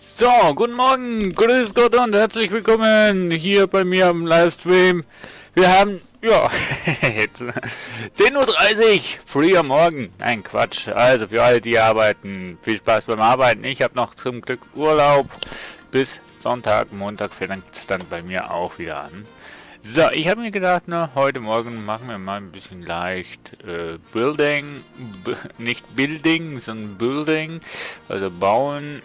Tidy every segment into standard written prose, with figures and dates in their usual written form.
So, guten Morgen, grüß Gott und herzlich willkommen hier bei mir am Livestream. Wir haben, ja, jetzt 10:30 Uhr, früh am Morgen. Nein, Quatsch. Also für alle, die arbeiten, viel Spaß beim Arbeiten. Ich habe noch zum Glück Urlaub. Bis Sonntag, Montag fängt es dann bei mir auch wieder an. So, ich habe mir gedacht, heute Morgen machen wir mal ein bisschen leicht Building, nicht Building, sondern Building, also bauen.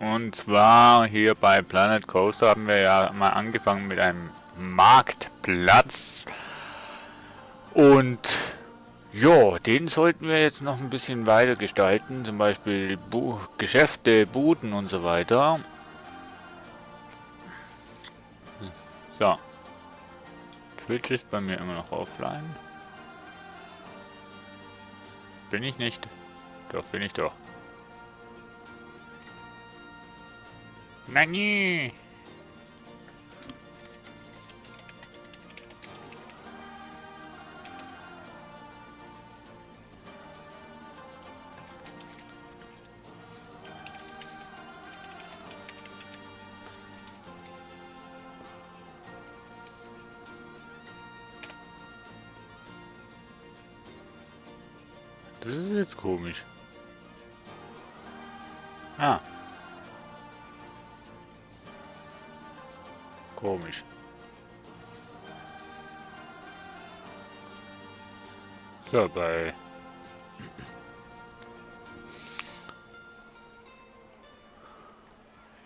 Und zwar hier bei Planet Coaster haben wir ja mal angefangen mit einem Marktplatz. Und ja, den sollten wir jetzt noch ein bisschen weiter gestalten. Zum Beispiel Geschäfte, Buden und so weiter. So. Twitch ist bei mir immer noch offline. Bin ich nicht? Doch, bin ich doch. Nein! Das ist jetzt komisch. Ah. Komisch. So,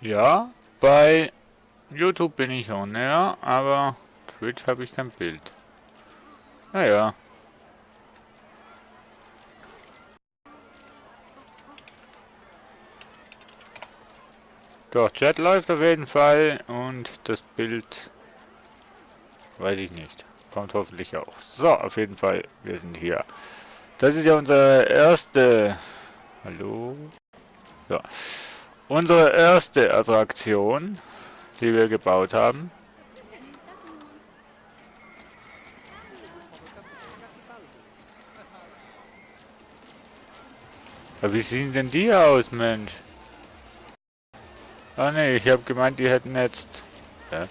ja, bei YouTube bin ich on air, aber Twitch habe ich kein Bild. Naja. Doch, Chat läuft auf jeden Fall und das Bild weiß ich nicht. Kommt hoffentlich auch. So, auf jeden Fall, wir sind hier. Das ist ja unsere erste... Hallo? Ja. Unsere erste Attraktion, die wir gebaut haben. Aber wie sehen denn die aus, Mensch? Ah ne, ich habe gemeint, die hätten jetzt... Ja.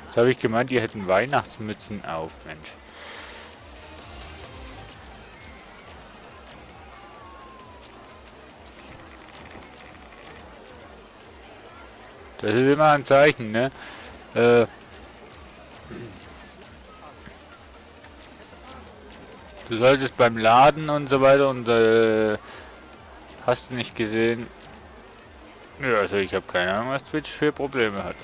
Jetzt habe ich gemeint, die hätten Weihnachtsmützen auf, Mensch. Das ist immer ein Zeichen, ne? Du solltest beim Laden und so weiter und hast du nicht gesehen? Ja, also ich habe keine Ahnung, was Twitch für Probleme hat.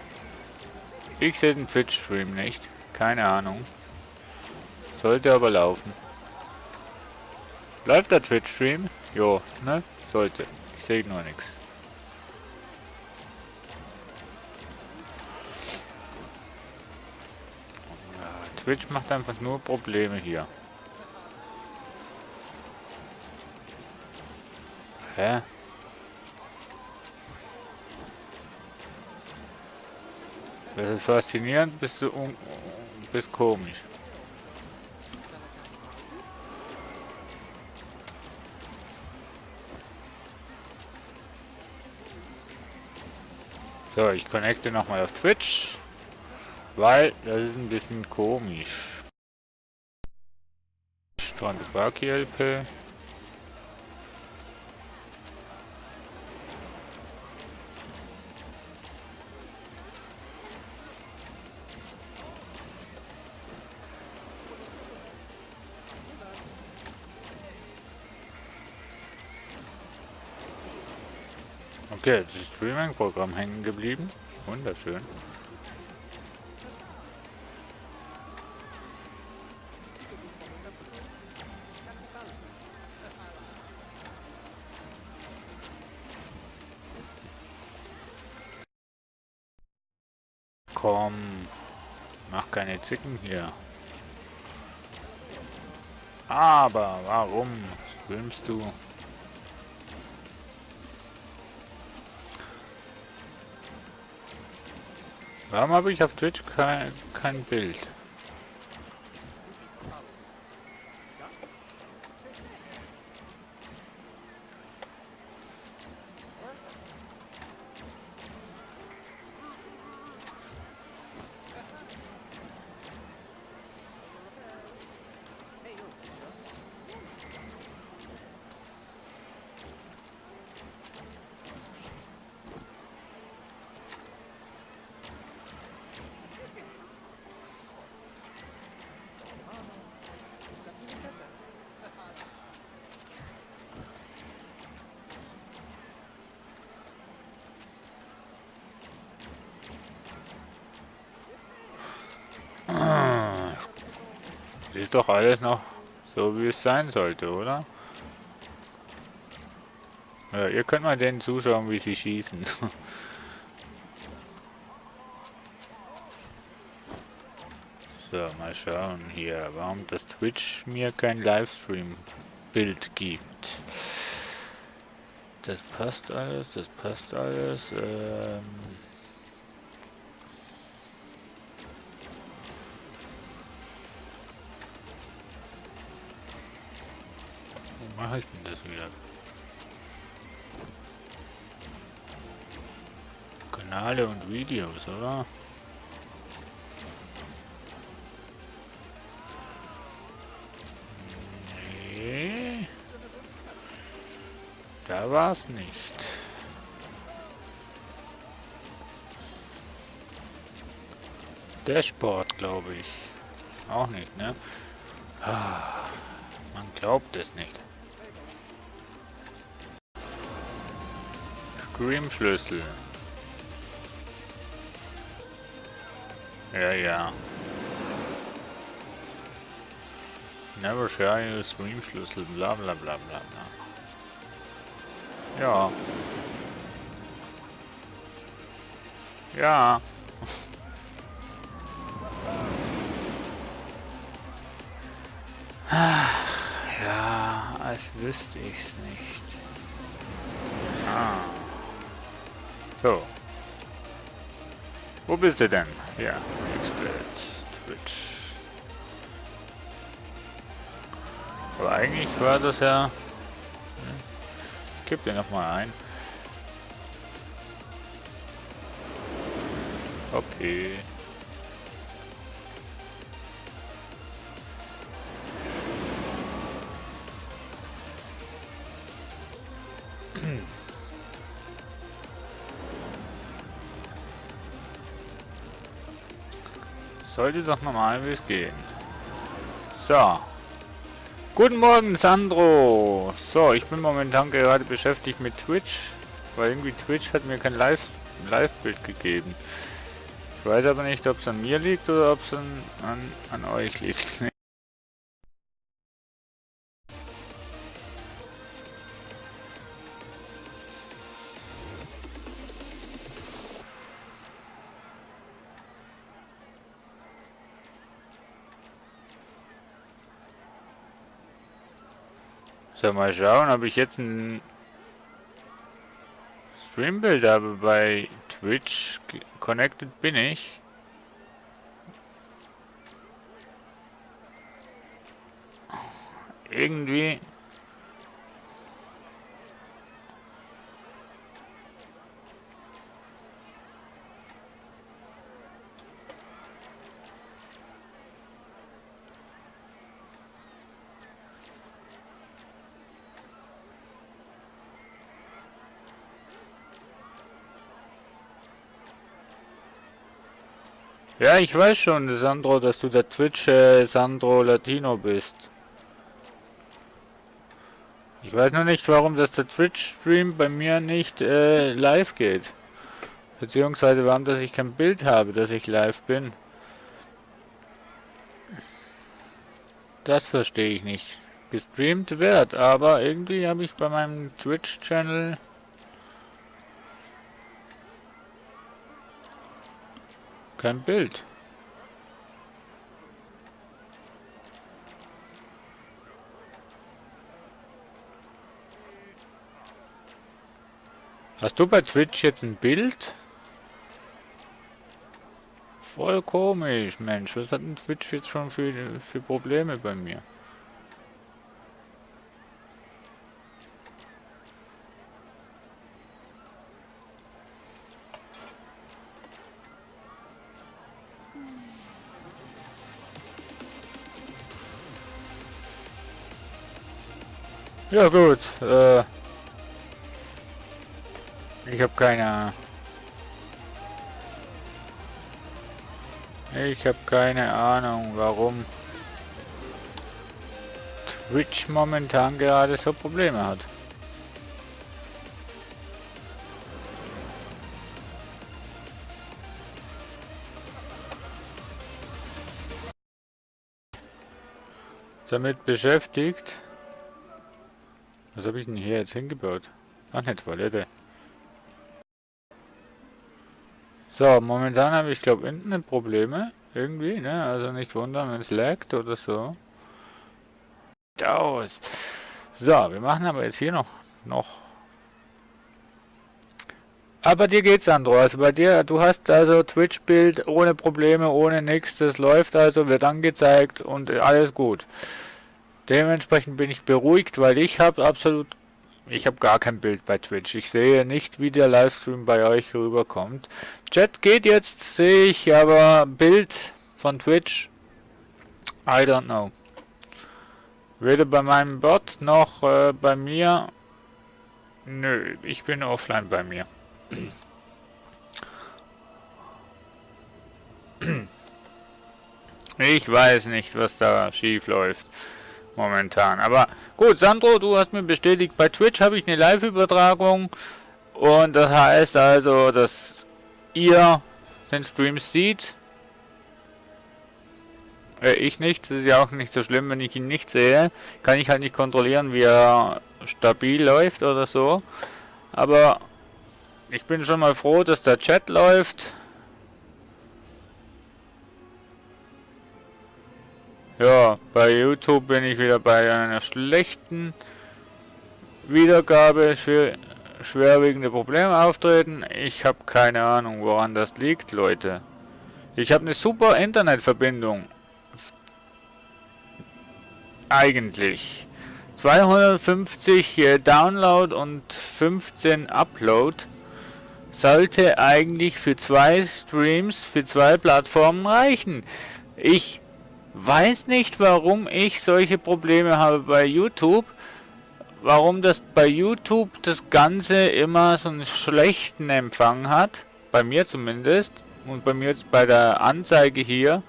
Ich sehe den Twitch-Stream nicht. Keine Ahnung. Sollte aber laufen. Läuft der Twitch-Stream? Jo, ne? Sollte. Ich sehe nur nichts. Ja, Twitch macht einfach nur Probleme hier. Hä? Das ist faszinierend, bis komisch. So, ich connecte nochmal auf Twitch, weil das ist ein bisschen komisch. Strand Barky LP. Okay, jetzt ist das Streaming-Programm hängen geblieben. Wunderschön. Komm, mach keine Zicken hier. Aber warum streamst du? Warum habe ich auf Twitch kein Bild? Ist doch alles noch so, wie es sein sollte, oder? Ja, ihr könnt mal denen zuschauen, wie sie schießen. So, mal schauen hier, warum das Twitch mir kein Livestream-Bild gibt. Das passt alles, das passt alles. Wo mache ich denn das wieder? Kanäle und Videos, oder? Nee. Da war es nicht. Dashboard, glaube ich. Auch nicht, ne? Ah, man glaubt es nicht. Stream-Schlüssel. Ja, ja. Never share your Stream-Schlüssel, bla bla bla bla bla. Ja. Ja. Ja, als wüsste ich's nicht. Ah. So. Wo bist du denn? Ja, Expert, Twitch. Aber eigentlich war das ja... Ich gebe den nochmal ein. Okay. Sollte doch normal wie es gehen. So. Guten Morgen, Sandro. So, ich bin momentan gerade beschäftigt mit Twitch, weil irgendwie Twitch hat mir kein Live-Bild gegeben. Ich weiß aber nicht, ob es an mir liegt oder ob es an euch liegt. So, mal schauen, ob ich jetzt ein Streambild habe. Bei Twitch connected bin ich. Irgendwie... Ja, ich weiß schon, Sandro, dass du der Twitch Sandro Latino bist. Ich weiß nur nicht, warum das der Twitch-Stream bei mir nicht live geht. Beziehungsweise warum, dass ich kein Bild habe, dass ich live bin. Das verstehe ich nicht. Gestreamt wird, aber irgendwie habe ich bei meinem Twitch-Channel kein Bild. Hast du bei Twitch jetzt ein Bild? Voll komisch, Mensch. Was hat denn Twitch jetzt schon für Probleme bei mir? Ja gut, ich habe keine Ahnung. Ich habe keine Ahnung, warum Twitch momentan gerade so Probleme hat. damit beschäftigt. Was habe ich denn hier jetzt hingebaut? Ach, eine Toilette. So, momentan habe ich glaube Internetprobleme. Irgendwie, ne? Also nicht wundern, wenn es laggt oder so. Aus. So, wir machen aber jetzt hier noch. Aber dir geht's, Sandro. Also bei dir, du hast also Twitch-Bild ohne Probleme, ohne nichts. Das läuft also, wird angezeigt und alles gut. Dementsprechend bin ich beruhigt, weil ich habe gar kein Bild bei Twitch. Ich sehe nicht, wie der Livestream bei euch rüberkommt. Chat geht jetzt, sehe ich, aber Bild von Twitch, I don't know. Weder bei meinem Bot noch bei mir. Nö, ich bin offline bei mir. Ich weiß nicht, was da schief läuft momentan. Aber gut, Sandro, du hast mir bestätigt, bei Twitch habe ich eine Live-Übertragung. Und das heißt also, dass ihr den Stream seht. Ich nicht. Das ist ja auch nicht so schlimm, wenn ich ihn nicht sehe. Kann ich halt nicht kontrollieren, wie er stabil läuft oder so. Aber ich bin schon mal froh, dass der Chat läuft. Ja, bei YouTube bin ich wieder bei einer schlechten Wiedergabe für schwerwiegende Probleme auftreten. Ich habe keine Ahnung, woran das liegt, Leute. Ich habe eine super Internetverbindung. Eigentlich. 250 Download und 15 Upload sollte eigentlich für 2 Streams, für 2 Plattformen reichen. Ich weiß nicht, warum ich solche Probleme habe bei YouTube. Warum das bei YouTube das Ganze immer so einen schlechten Empfang hat. Bei mir zumindest. Und bei mir jetzt bei der Anzeige hier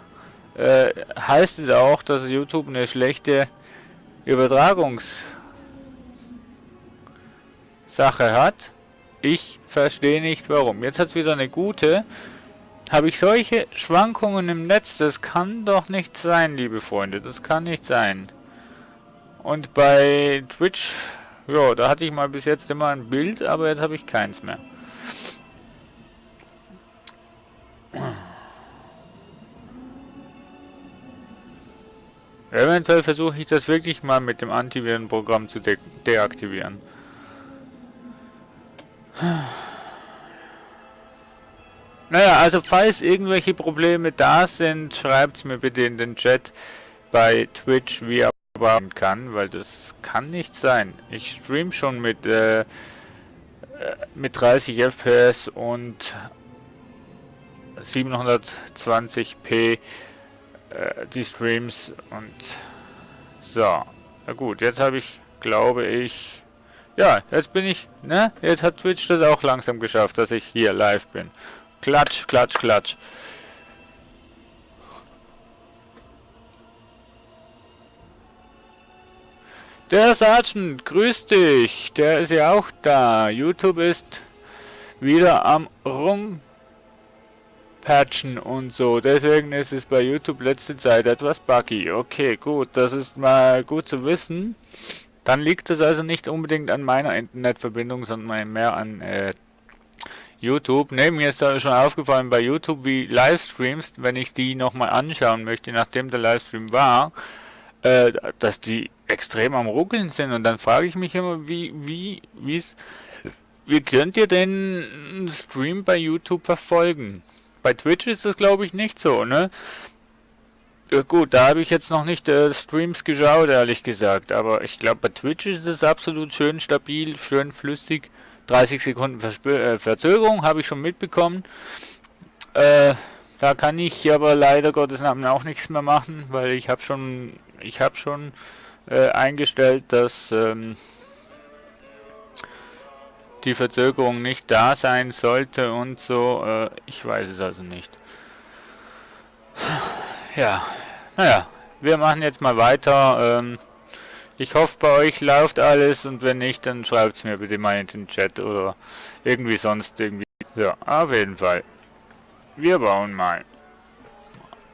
heißt es auch, dass YouTube eine schlechte Übertragungssache hat. Ich verstehe nicht warum. Jetzt hat es wieder eine gute. Habe ich solche Schwankungen im Netz? Das kann doch nicht sein, liebe Freunde. Das kann nicht sein. Und bei Twitch, ja, da hatte ich mal bis jetzt immer ein Bild, aber jetzt habe ich keins mehr. Eventuell versuche ich das wirklich mal mit dem Antivirenprogramm zu deaktivieren. Naja, also falls irgendwelche Probleme da sind, schreibt es mir bitte in den Chat bei Twitch, wie er arbeiten kann, weil das kann nicht sein. Ich stream schon mit 30 FPS und 720p die Streams und so. Na gut, jetzt habe ich, glaube ich, ja, jetzt bin ich, ne? Jetzt hat Twitch das auch langsam geschafft, dass ich hier live bin. Klatsch, klatsch, klatsch. Der Sergeant, grüß dich. Der ist ja auch da. YouTube ist wieder am Rumpatchen und so. Deswegen ist es bei YouTube letzte Zeit etwas buggy. Okay, gut. Das ist mal gut zu wissen. Dann liegt es also nicht unbedingt an meiner Internetverbindung, sondern mehr an YouTube. Ne, mir ist da schon aufgefallen bei YouTube, wie Livestreams, wenn ich die nochmal anschauen möchte, nachdem der Livestream war, dass die extrem am Ruckeln sind. Und dann frage ich mich immer, wie könnt ihr denn einen Stream bei YouTube verfolgen? Bei Twitch ist das, glaube ich, nicht so, ne? Ja, gut, da habe ich jetzt noch nicht Streams geschaut, ehrlich gesagt. Aber ich glaube, bei Twitch ist es absolut schön stabil, schön flüssig. 30 Sekunden Verzögerung habe ich schon mitbekommen. Da kann ich aber leider Gottes Namen auch nichts mehr machen, weil ich habe schon eingestellt, dass die Verzögerung nicht da sein sollte und so. Ich weiß es also nicht. Ja, naja, wir machen jetzt mal weiter. Ich hoffe, bei euch läuft alles und wenn nicht, dann schreibt es mir bitte mal in den Chat oder irgendwie sonst irgendwie. Ja, auf jeden Fall. Wir bauen mal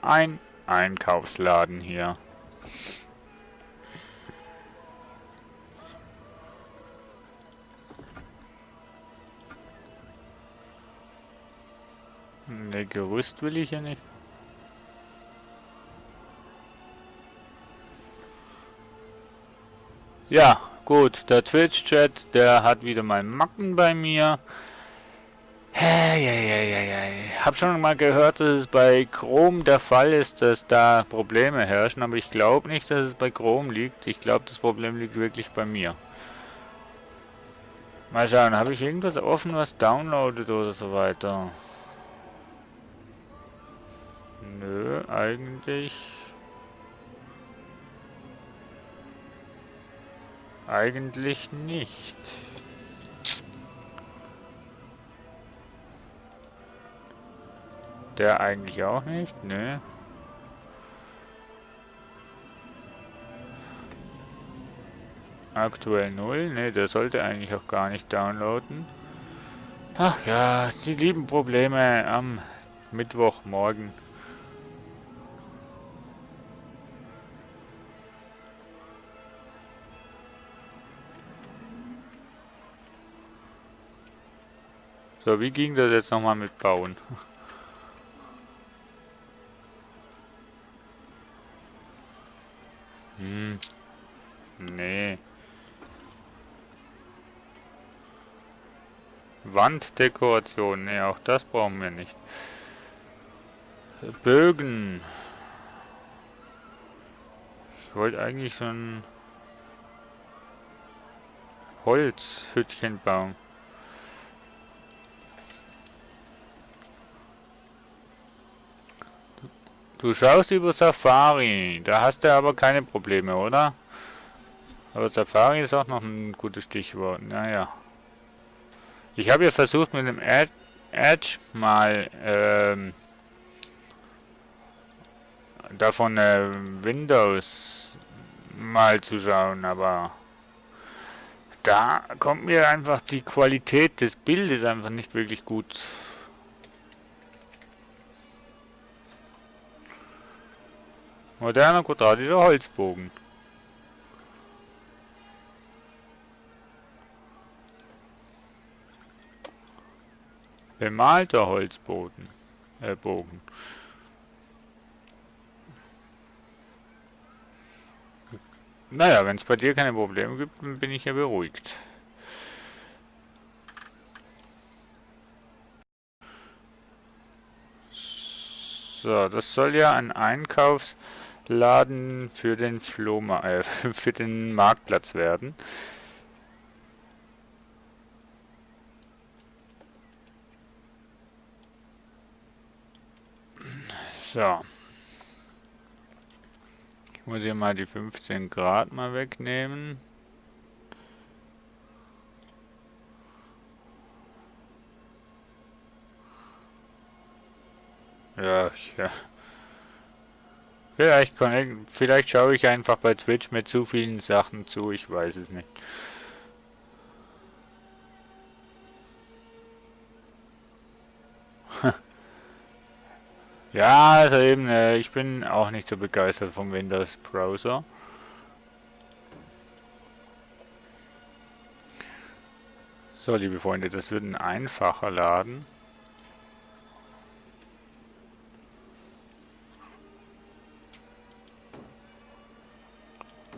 ein Einkaufsladen hier. neue Gerüst will ich ja nicht. Ja, gut, der Twitch-Chat, der hat wieder mal Macken bei mir. Hab schon mal gehört, dass es bei Chrome der Fall ist, dass da Probleme herrschen, aber ich glaube nicht, dass es bei Chrome liegt. Ich glaube, das Problem liegt wirklich bei mir. Mal schauen, habe ich irgendwas offen, was downloadet oder so weiter? Nö, eigentlich nicht. Der eigentlich auch nicht, ne? Aktuell 0, ne, der sollte eigentlich auch gar nicht downloaden. Ach ja, die lieben Probleme am Mittwochmorgen. So, wie ging das jetzt nochmal mit Bauen? Nee. Wanddekoration, nee, auch das brauchen wir nicht. Bögen. Ich wollte eigentlich so ein Holzhütchen bauen. Du schaust über Safari, da hast du aber keine Probleme, oder? Aber Safari ist auch noch ein gutes Stichwort, naja. Ich habe ja versucht mit dem Edge mal davon Windows mal zu schauen, aber da kommt mir einfach die Qualität des Bildes einfach nicht wirklich gut. Moderner quadratischer Holzbogen. Bemalter Holzboden. Bogen. Naja, wenn es bei dir keine Probleme gibt, dann bin ich ja beruhigt. So, das soll ja ein Einkaufsladen für den für den Marktplatz werden. So. Ich muss hier mal die 15 Grad mal wegnehmen. Ja. Vielleicht schaue ich einfach bei Twitch mit zu vielen Sachen zu, ich weiß es nicht. Ja, also eben, ich bin auch nicht so begeistert vom Windows Browser. So, liebe Freunde, das wird ein einfacher Laden.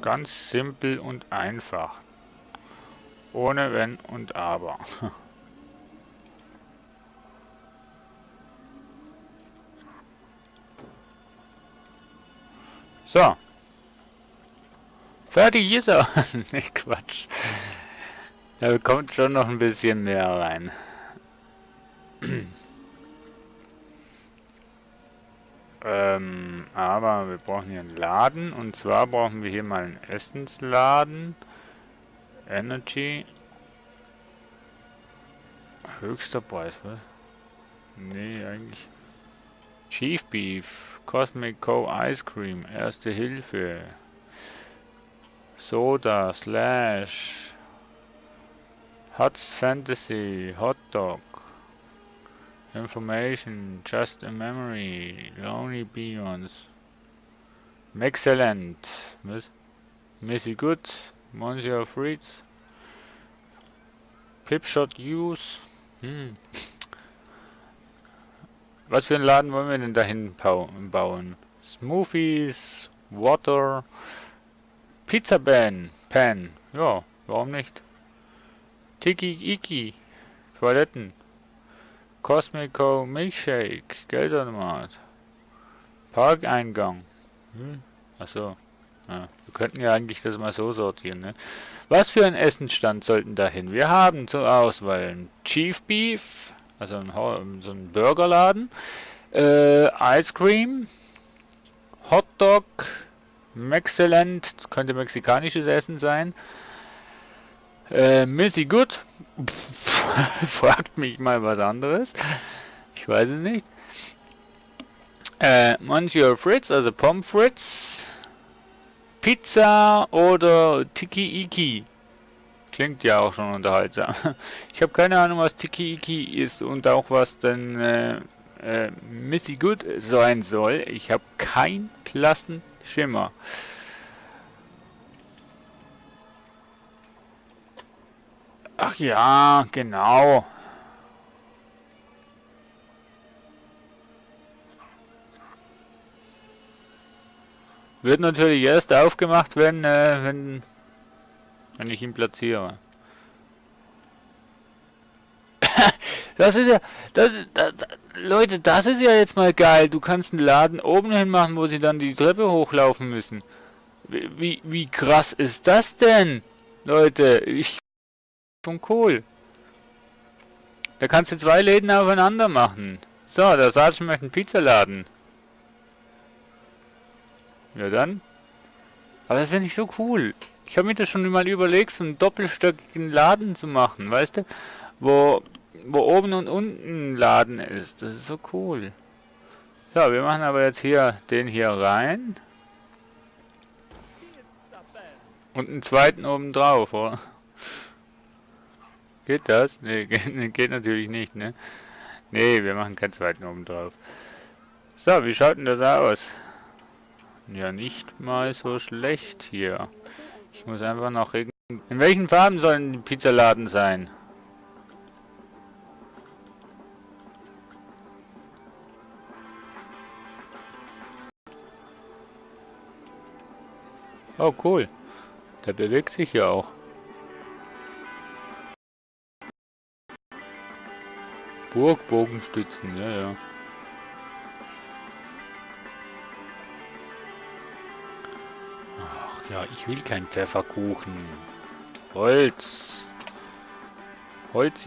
Ganz simpel und einfach. Ohne Wenn und Aber. So. Fertig ist er. Ne, Quatsch. Da kommt schon noch ein bisschen mehr rein. Aber wir brauchen hier einen Laden. Und zwar brauchen wir hier mal einen Essensladen. Energy. Höchster Preis, was? Nee, eigentlich. Chief Beef. Cosmic Co. Ice Cream. Erste Hilfe. Soda. Slash. Hot's Fantasy. Hot Dog. Information. Just a Memory. Lonely Beyonds. Excellent. Was? Missy Good. Monsieur Fritz. Pipshot Use. Was für einen Laden wollen wir denn dahin bauen? Smoothies, Water, Pizza Pan. Ja, warum nicht? Tiki-Iki, Toiletten, Cosmico Milkshake, Geldautomat, Parkeingang. Achso. Ja, wir könnten ja eigentlich das mal so sortieren, ne? Was für ein Essensstand sollten dahin? Wir haben zur Auswahl einen Chief Beef, also so ein Burgerladen, Ice Cream, Hotdog, Mexcellent, könnte mexikanisches Essen sein. Missy Good, fragt mich mal was anderes. Ich weiß es nicht. Monsieur Fritz, also Pommes Frites, Pizza oder Tiki-Iki. Klingt ja auch schon unterhaltsam. Ich habe keine Ahnung, was Tiki-Iki ist und auch was denn Missy Good sein soll. Ich habe keinen blassen Schimmer. Ach ja, genau. Wird natürlich erst aufgemacht, wenn ich ihn platziere. Das ist ja, Leute, das ist ja jetzt mal geil. Du kannst einen Laden oben hin machen, wo sie dann die Treppe hochlaufen müssen. Wie krass ist das denn? Leute, ich vom Kohl. Da kannst du 2 Läden aufeinander machen. So, der Sergeant möchte einen Pizzaladen. Ja dann. Aber das finde ich so cool. Ich habe mir das schon mal überlegt, so einen doppelstöckigen Laden zu machen, weißt du? Wo oben und unten ein Laden ist. Das ist so cool. So, wir machen aber jetzt hier den hier rein. Und einen zweiten oben drauf, oder? Geht das? Nee, geht natürlich nicht, ne? Nee, wir machen keinen zweiten oben drauf. So, wie schaut denn das aus? Ja, nicht mal so schlecht hier. Ich muss einfach noch in welchen Farben sollen die Pizzaladen sein? Oh, cool. Der bewegt sich ja auch. Burgbogenstützen, ja, ja. Ach ja, ich will keinen Pfefferkuchen. Holz. Holz.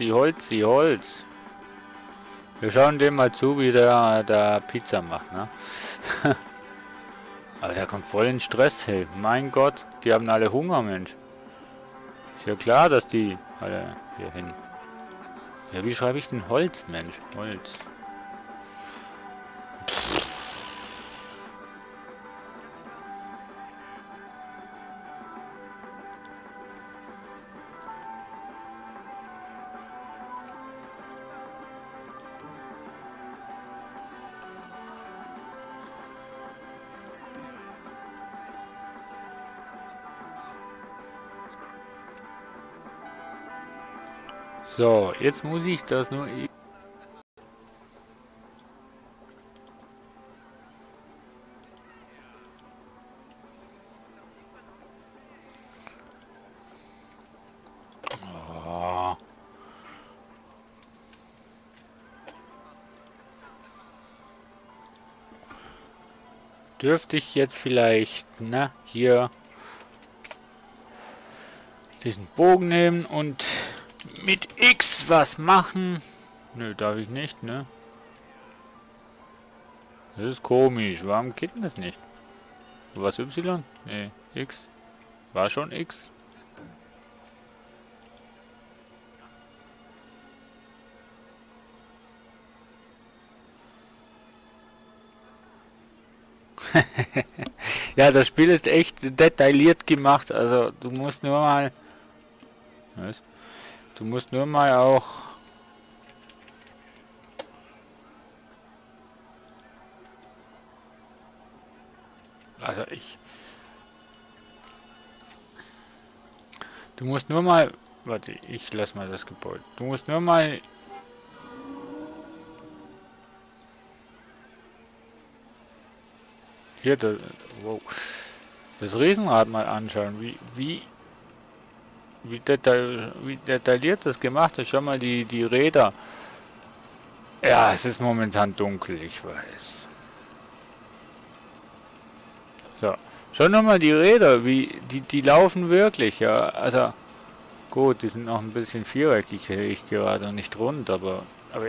Wir schauen dem mal zu, wie der Pizza macht, ne? Aber der kommt voll in Stress, hey. Mein Gott, die haben alle Hunger, Mensch. Ist ja klar, dass die alle hier hin. Ja, wie schreibe ich denn Holz, Mensch? Holz. So, jetzt muss ich das nur... Oh. Dürfte ich jetzt vielleicht, na, hier diesen Bogen nehmen und mit X was machen? Nö, darf ich nicht, ne? Das ist komisch. Warum geht denn das nicht? Was Y? Ne, X. War schon X. Ja, das Spiel ist echt detailliert gemacht. Also du musst nur mal... Was? Du musst nur mal auch... Also Du musst nur mal... Warte, ich lass mal das Gebäude. Du musst nur mal... Hier, wow, das Riesenrad mal anschauen. Wie detailliert das gemacht ist. Schau mal die Räder. Ja, es ist momentan dunkel, ich weiß. So, schau nochmal die Räder, die laufen wirklich, ja. Also, gut, die sind noch ein bisschen viereckig, sehe ich gerade, und nicht rund, aber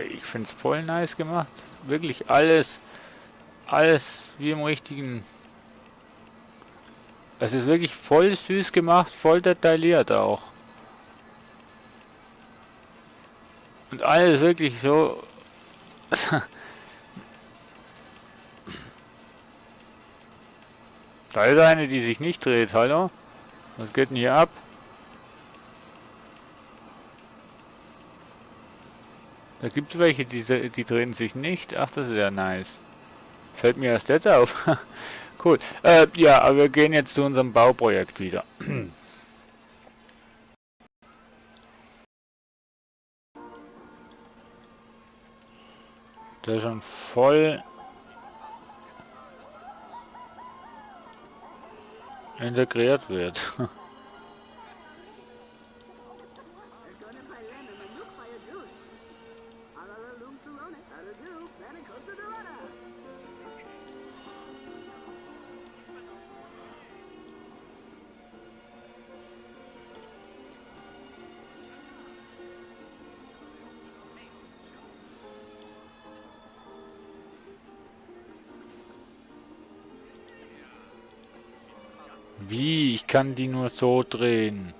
ich finde es voll nice gemacht. Wirklich alles wie im richtigen. Es ist wirklich voll süß gemacht, voll detailliert auch. Und alles wirklich so. Da ist eine, die sich nicht dreht, hallo? Was geht denn hier ab? Da gibt es welche, die drehen sich nicht. Ach, das ist ja nice. Fällt mir erst jetzt auf. Cool. Ja, aber wir gehen jetzt zu unserem Bauprojekt wieder. Der schon voll integriert wird. Wie? Ich kann die nur so drehen.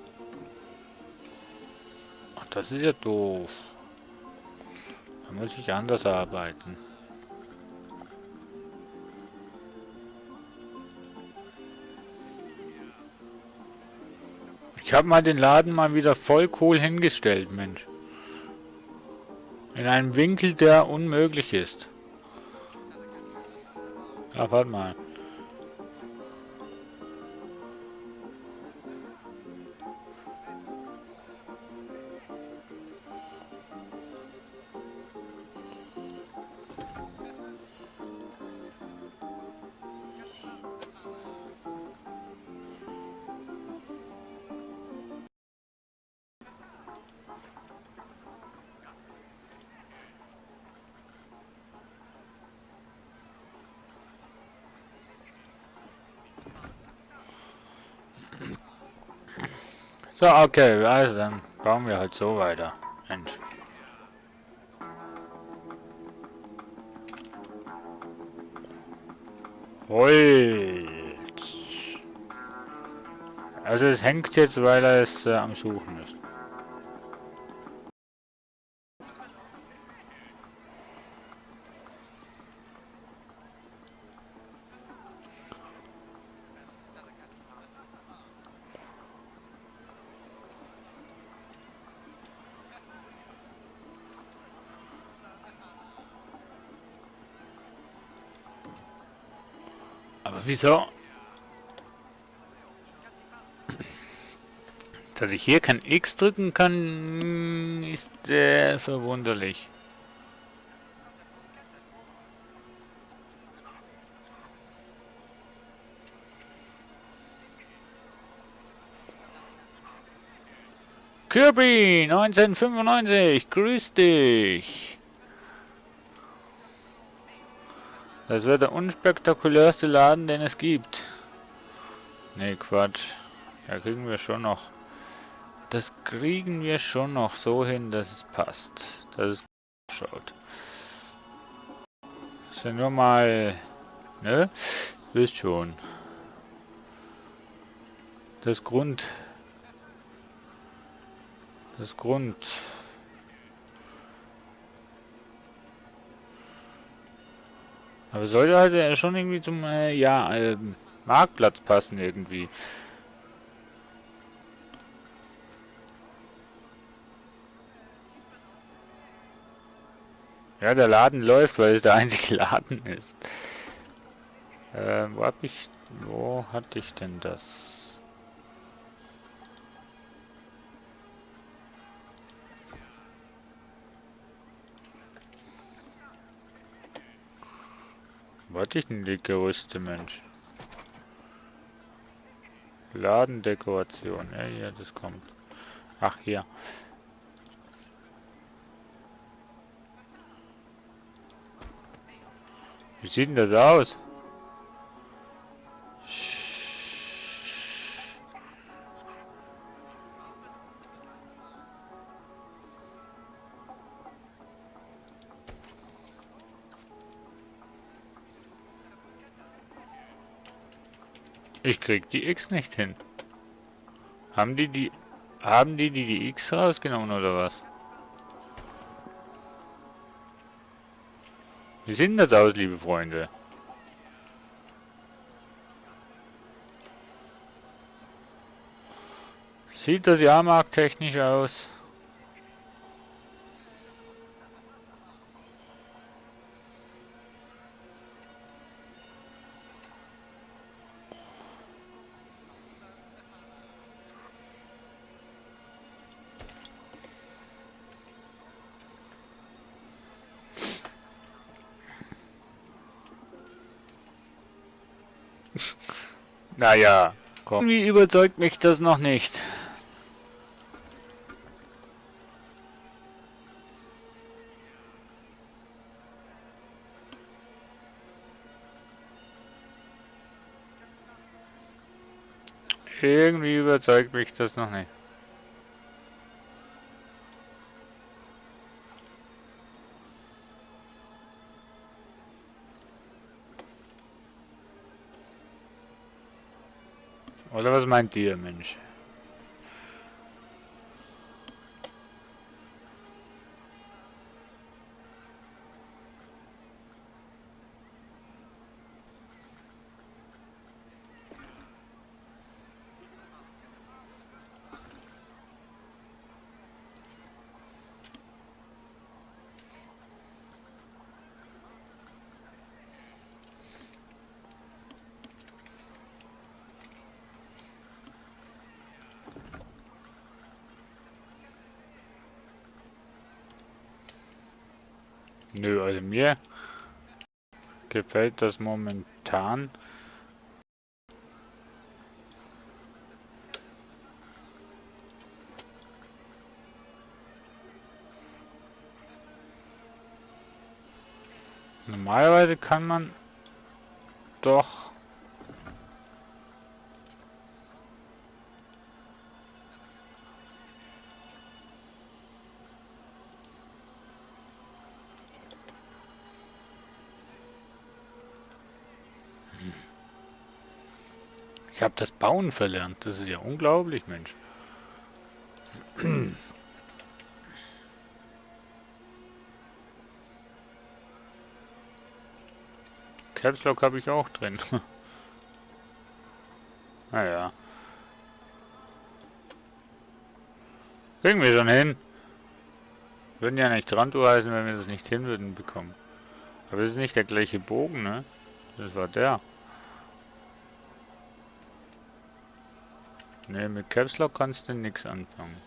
Ach, das ist ja doof. Da muss ich anders arbeiten. Ich habe mal den Laden mal wieder voll cool hingestellt, Mensch. In einem Winkel, der unmöglich ist. Ach, warte mal. So, okay, also dann bauen wir halt so weiter. Mensch. Holz. Also es hängt jetzt, weil er es am Suchen ist. Aber wieso? Dass ich hier kein X drücken kann, ist sehr verwunderlich. Kirby 1995, grüß dich. Das wird der unspektakulärste Laden, den es gibt. Nee, Quatsch. Ja, kriegen wir schon noch. Das kriegen wir schon noch so hin, dass es passt. Dass es schaut. Ist ja nur mal... Ne? Wisst schon. Das Grund... Das Grund... Aber sollte halt schon irgendwie zum, Marktplatz passen irgendwie. Ja, der Laden läuft, weil es der einzige Laden ist. Wo hatte ich denn das? Wollte ich denn die Gerüste, Mensch? Ladendekoration. Ja, ja, das kommt. Ach, hier. Wie sieht denn das aus? Ich krieg die X nicht hin. Haben die X rausgenommen oder was? Wie sieht denn das aus, liebe Freunde? Sieht das jahrmarkttechnisch aus? Naja, komm. Irgendwie überzeugt mich das noch nicht. Irgendwie überzeugt mich das noch nicht. Oder was meint ihr, Mensch? Nö, also mir gefällt das momentan. Normalerweise kann man doch... Ich habe das Bauen verlernt. Das ist ja unglaublich, Mensch. Caps Lock habe ich auch drin. Naja. Kriegen wir schon hin. Würden ja nicht dran heißen, wenn wir das nicht hin würden bekommen. Aber es ist nicht der gleiche Bogen, ne? Das war der. Ne, mit Caps Lock kannst du nichts anfangen.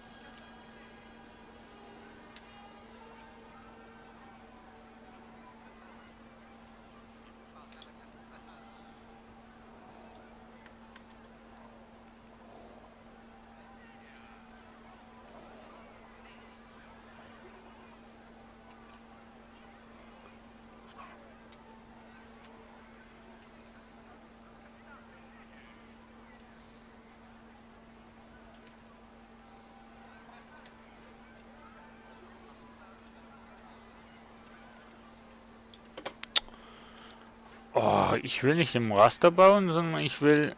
Oh, ich will nicht im Raster bauen, sondern ich will...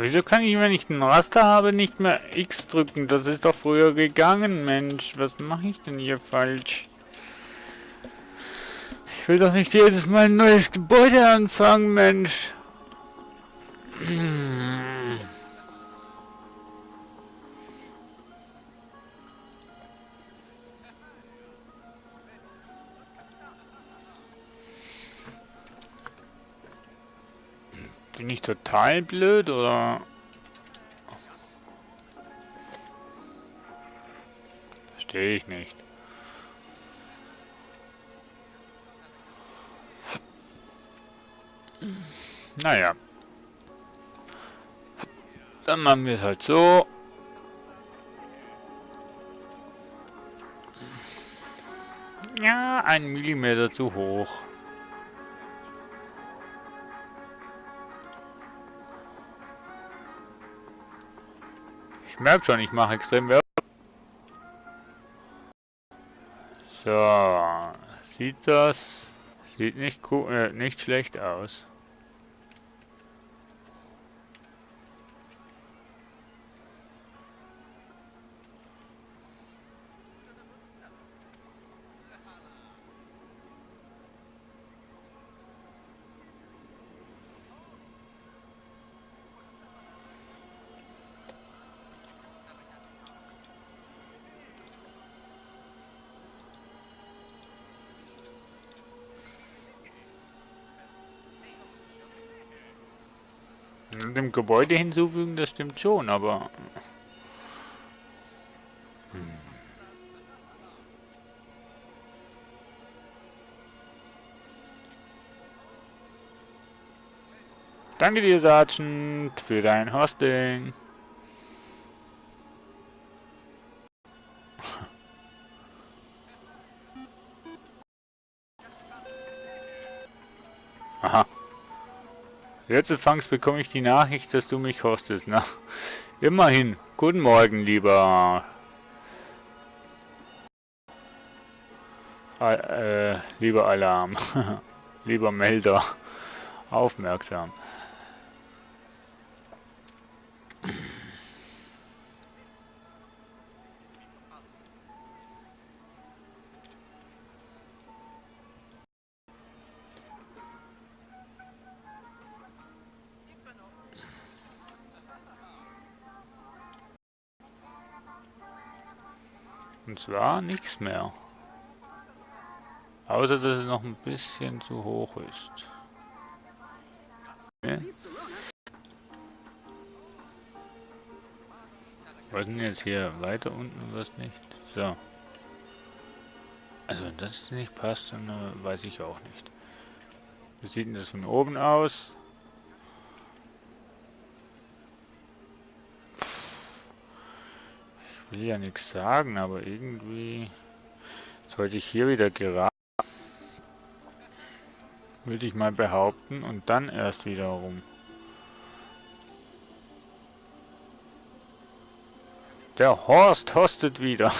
Wieso kann ich, wenn ich einen Raster habe, nicht mehr X drücken? Das ist doch früher gegangen, Mensch. Was mache ich denn hier falsch? Ich will doch nicht jedes Mal ein neues Gebäude anfangen, Mensch. Bin ich total blöd, oder? Verstehe ich nicht. Naja. Dann machen wir es halt so. Ja, 1 Millimeter zu hoch. Ich merke schon, ich mache extrem Werbung. So. Sieht das? Sieht nicht cool, nicht schlecht aus. Dem Gebäude hinzufügen, das stimmt schon, aber... Danke dir, Sergeant, für dein Hosting. Aha. Jetzt anfangs bekomme ich die Nachricht, dass du mich hostest. Na, immerhin. Guten Morgen, lieber lieber Alarm. Lieber Melder. Aufmerksam. Und zwar nichts mehr. Außer, dass es noch ein bisschen zu hoch ist. Ne? Was denn jetzt hier? Weiter unten was nicht? So. Also wenn das nicht passt, dann weiß ich auch nicht. Wie sieht denn das von oben aus? Ich will ja nichts sagen, aber irgendwie sollte ich hier wieder gerade, würde ich mal behaupten, und dann erst wieder rum. Der Horst hostet wieder.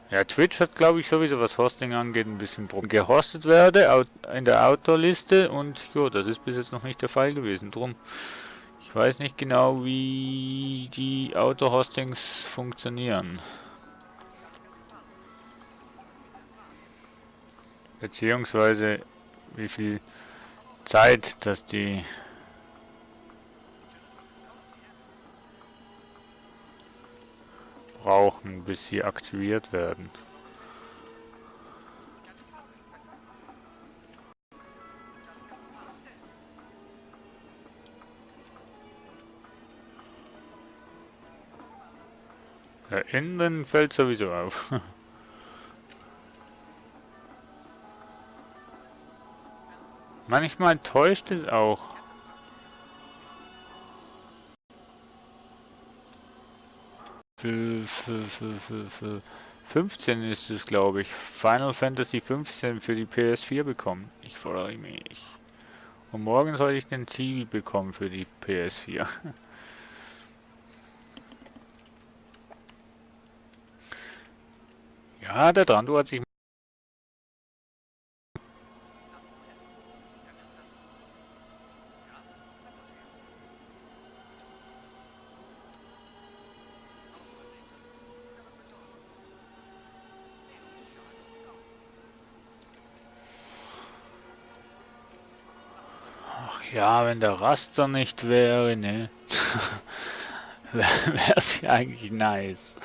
Ja, Twitch hat, glaube ich, sowieso, was Hosting angeht, ein bisschen Problem. Gehostet werde in der Autorliste und jo, das ist bis jetzt noch nicht der Fall gewesen. Drum, ich weiß nicht genau, wie die Auto-Hostings funktionieren. Beziehungsweise, wie viel Zeit, dass die brauchen, bis sie aktiviert werden. Ja, innen fällt sowieso auf. Manchmal täuscht es auch. Für 15 ist es, glaube ich. Final Fantasy 15 für die PS4 bekommen. Ich freue mich. Und morgen soll ich den TV bekommen für die PS4. Ja, der Trando hat sich... Ja, wenn der Raster nicht wäre, ne? Wäre es ja eigentlich nice.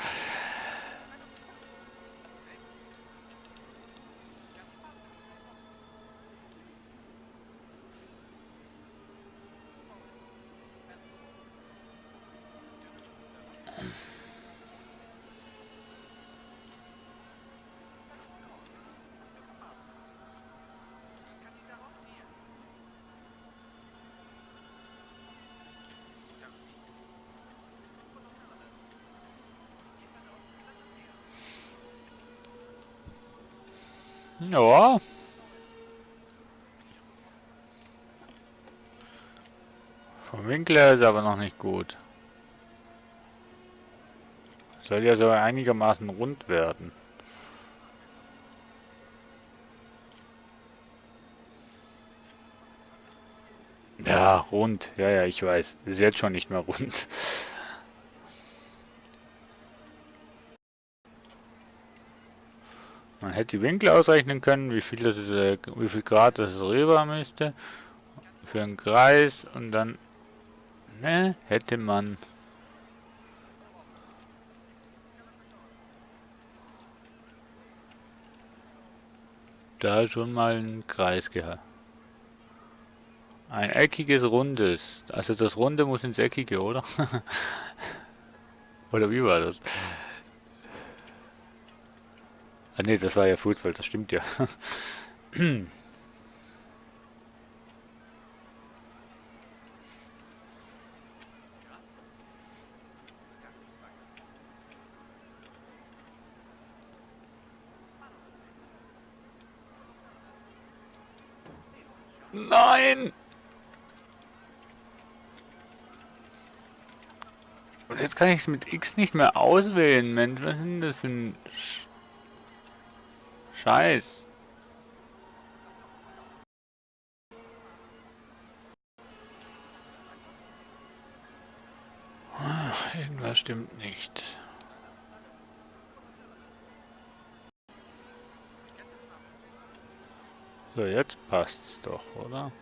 Ja. Vom Winkel her ist aber noch nicht gut. Soll ja so einigermaßen rund werden. Ja, rund. Ja, ja, ich weiß. Ist jetzt schon nicht mehr rund. Man hätte die Winkel ausrechnen können, wie viel Grad das rüber müsste. Für einen Kreis und dann, ne, hätte man da schon mal einen Kreis gehabt. Ein eckiges, rundes. Also das Runde muss ins Eckige, oder? Oder wie war das? Ah ne, das war ja Fußball, das stimmt ja. Nein! Und jetzt kann ich es mit X nicht mehr auswählen, Mensch. Was ist denn das für ein Scheiß? Irgendwas stimmt nicht. So, jetzt passt's doch, oder?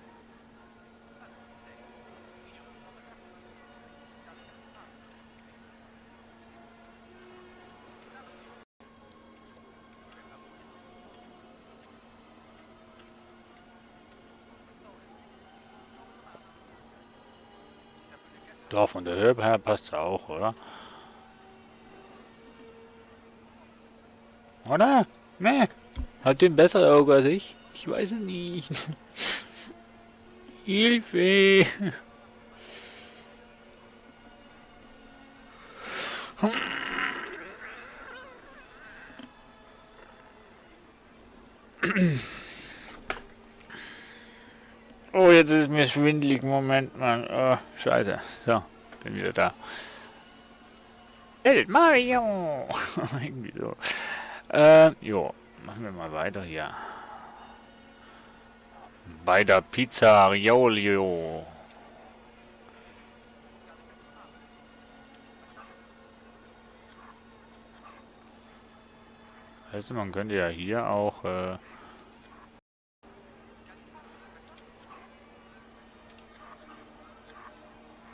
Doch, von der Höhe her passt's auch, oder? Oder? Ne? Hat den bessere Auge als ich? Ich weiß es nicht. Hilfe! Oh, jetzt ist mir schwindelig. Moment mal. Oh, scheiße. So, bin wieder da. El Mario! Irgendwie so. Jo. Machen wir mal weiter hier. Bei der Pizza Riolio. Also man könnte ja hier auch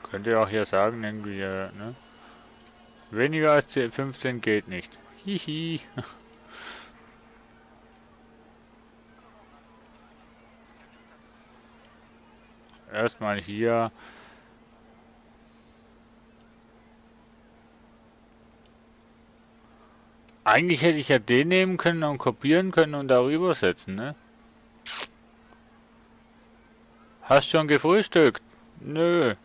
könnte ja auch hier sagen, irgendwie, ne? Weniger als 15 geht nicht. Hihi. Erstmal hier. Eigentlich hätte ich ja den nehmen können und kopieren können und darüber setzen, ne? Hast schon gefrühstückt? Nö.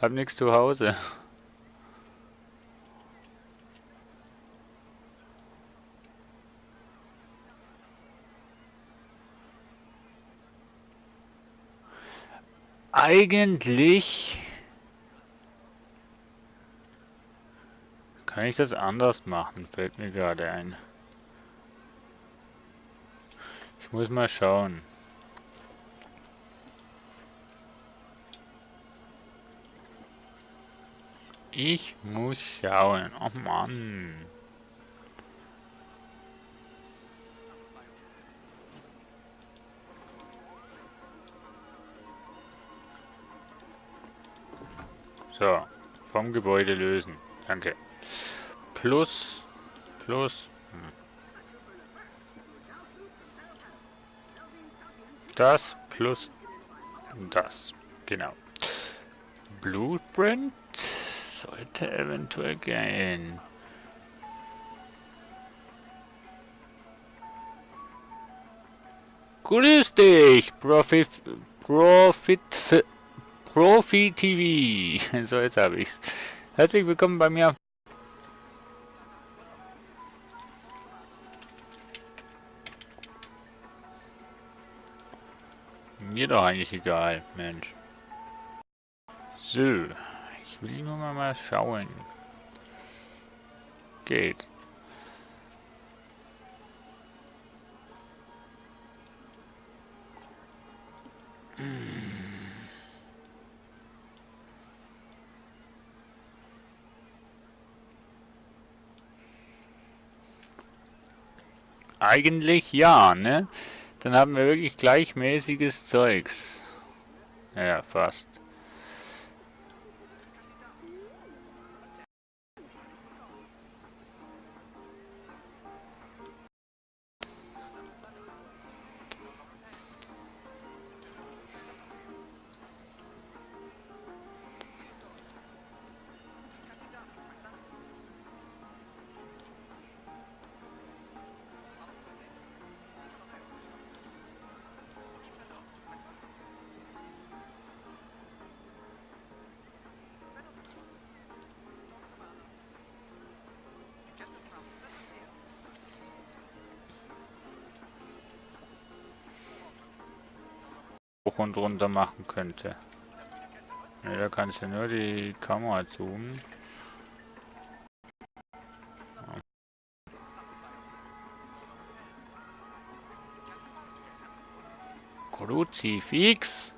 Hab nichts zu Hause. Eigentlich kann ich das anders machen, fällt mir gerade ein. Ich muss mal schauen. Ich muss schauen. Oh Mann. So, vom Gebäude lösen. Danke. Plus, plus, das plus das. Genau. Blueprint sollte eventuell gehen. Grüß dich, Profi TV. So, jetzt habe ich's. Herzlich willkommen bei mir. Mir doch eigentlich egal, Mensch. So, ich will nur mal schauen. Geht. Eigentlich ja, ne? Dann haben wir wirklich gleichmäßiges Zeugs. Ja, fast. Hoch und runter machen könnte. Ne, da kannst du nur die Kamera zoomen. Kruzifix.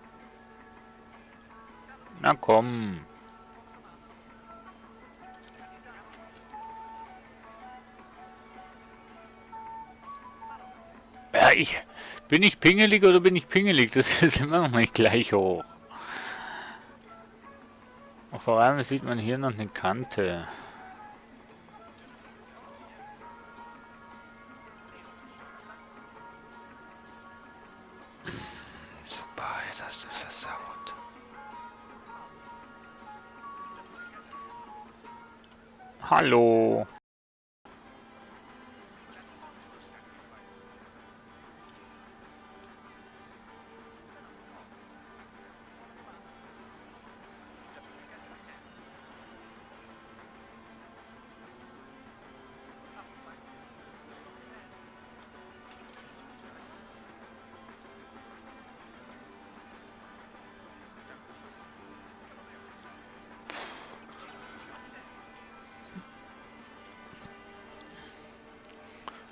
Na komm. Ja, bin ich pingelig oder bin ich pingelig? Das ist immer noch nicht gleich hoch. Und vor allem sieht man hier noch eine Kante. Super, jetzt hast du es versaut. Hallo.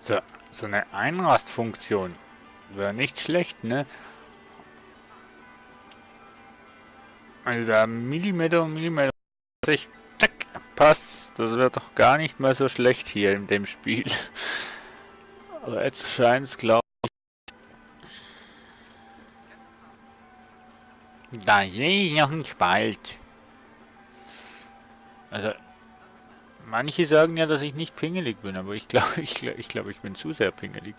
So, so eine Einrastfunktion wäre nicht schlecht, ne? Also da Millimeter, zack, passt. Das wäre doch gar nicht mal so schlecht hier in dem Spiel. Aber jetzt scheint es, glaube ich. Da sehe ich noch einen Spalt. Also, manche sagen ja, dass ich nicht pingelig bin, aber ich glaube, ich bin zu sehr pingelig.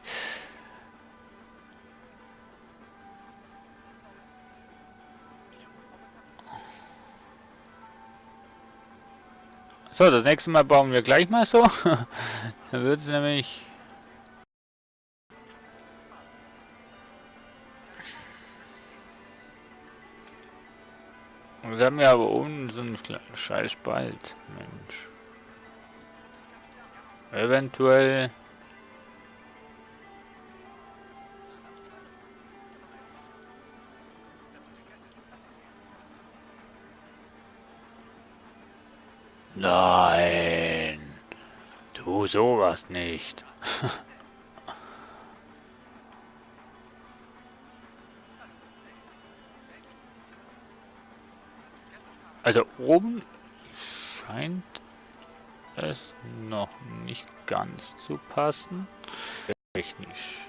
So, das nächste Mal bauen wir gleich mal so. Dann wird es nämlich... Wir haben ja aber unten so einen scheiß Spalt. Mensch. Eventuell... Nein. Tu sowas nicht. Also oben scheint es noch nicht ganz zu passen. Technisch.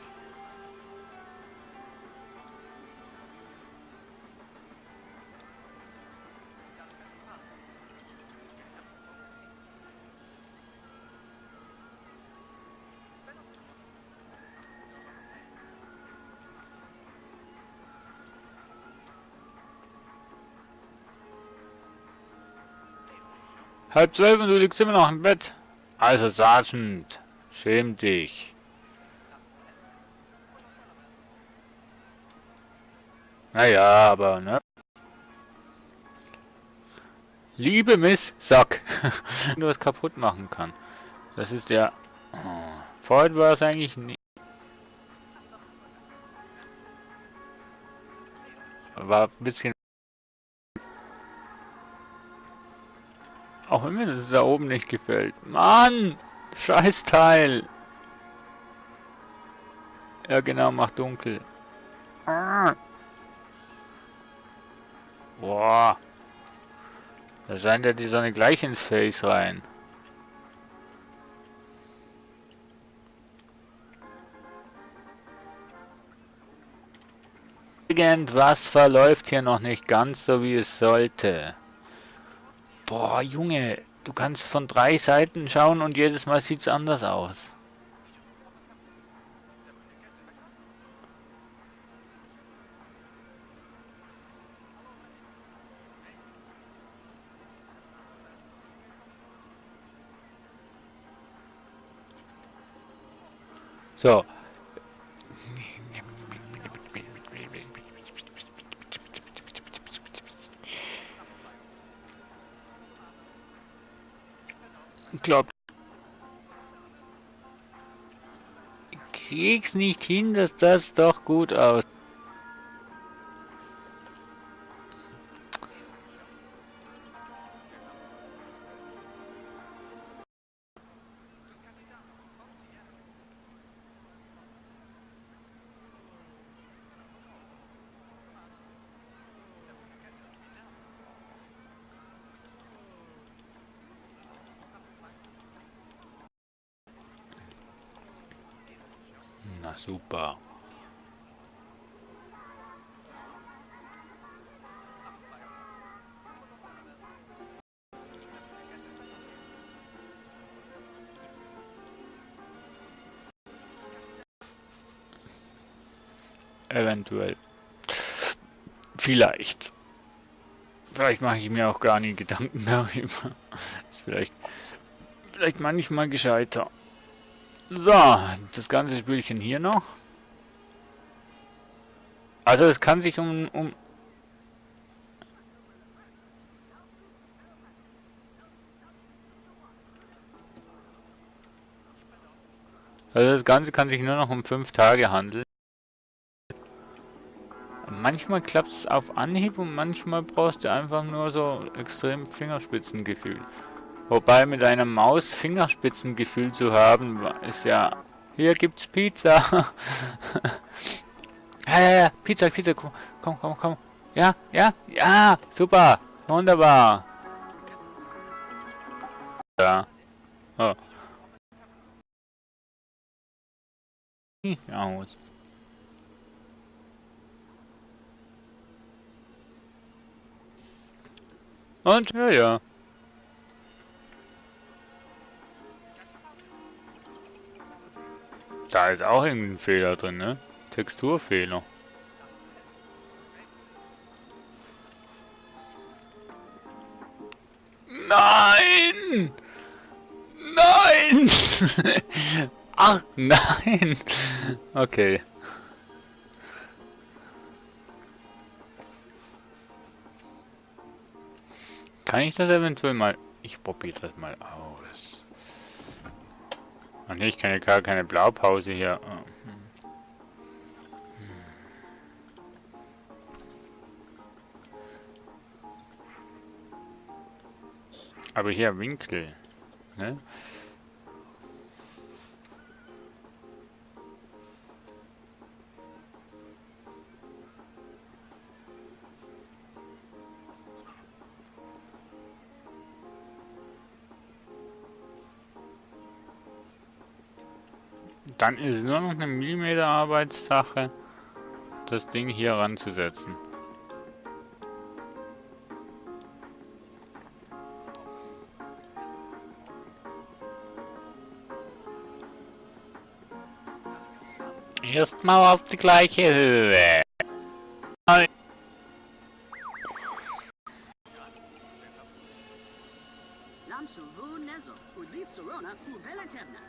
1:30 und du liegst immer noch im Bett. Also, Sergeant, schäm dich. Naja, aber, ne? Liebe Miss Sack. Wenn du was kaputt machen kann. Das ist ja... Vorher war es eigentlich nicht. War ein bisschen... Auch wenn mir das da oben nicht gefällt. Mann! Scheißteil! Ja genau, macht dunkel. Boah. Da scheint ja die Sonne gleich ins Face rein. Irgendwas verläuft hier noch nicht ganz so, wie es sollte. Boah, Junge, du kannst von 3 Seiten schauen und jedes Mal sieht es anders aus. So. Ich glaub, krieg's nicht hin, dass das doch gut aussieht. Na super. Eventuell. Vielleicht. Vielleicht mache ich mir auch gar nie Gedanken darüber. Ist vielleicht manchmal gescheiter. So, das ganze Spielchen hier noch. Also es kann sich um also das Ganze kann sich nur noch um 5 Tage handeln. Manchmal klappt es auf Anhieb und manchmal brauchst du einfach nur so extrem Fingerspitzengefühl. Wobei mit einer Maus Fingerspitzengefühl zu haben, ist ja... Hier gibt's Pizza. Ja, Pizza, komm. Ja, super, wunderbar. Ja. Oh. Aus. Und ja. Da ist auch irgendein Fehler drin, ne? Texturfehler. Nein! Nein! Ach, nein! Okay. Kann ich das eventuell mal... Ich probiere das mal aus. Ach nee, ich kann ja gar keine Blaupause hier. Aber hier Winkel, ne? Dann ist es nur noch eine Millimeter Arbeitssache, das Ding hier ranzusetzen. Erstmal auf die gleiche Höhe. Sorona Velatemna.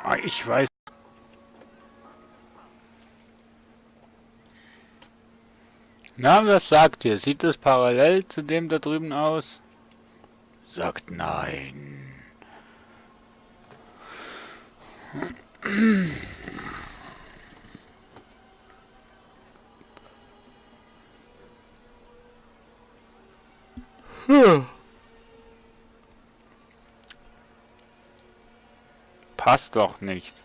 Ah, ich weiß. Na, was sagt ihr? Sieht das parallel zu dem da drüben aus? Sagt nein. Passt doch nicht.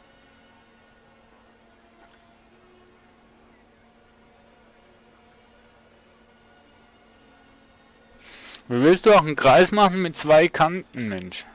Wie willst du auch einen Kreis machen mit zwei Kanten, Mensch?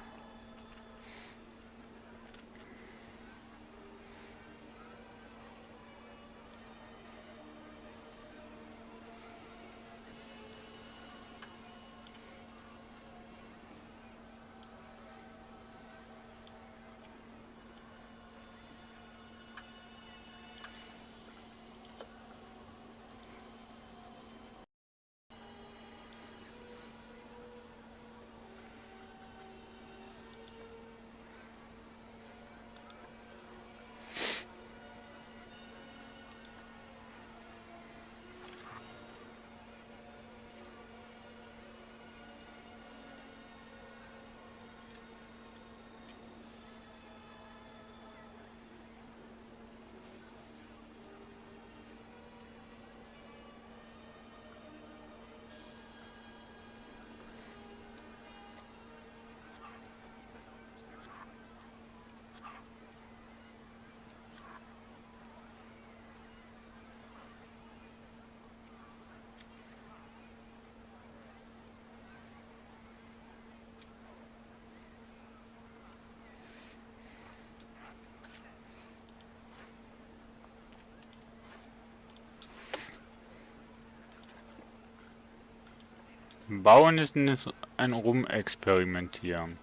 Bauen ist ein Rumexperimentieren.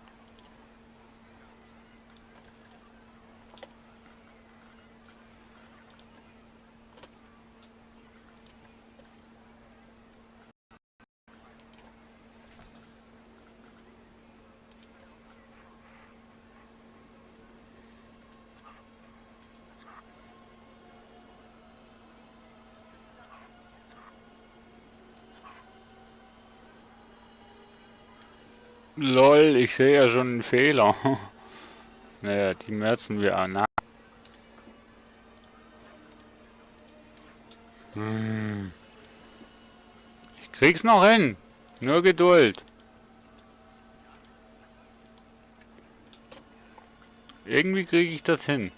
Lol, ich sehe ja schon einen Fehler. Naja, die merzen wir an. Na. Ich krieg's noch hin. Nur Geduld. Irgendwie kriege ich das hin.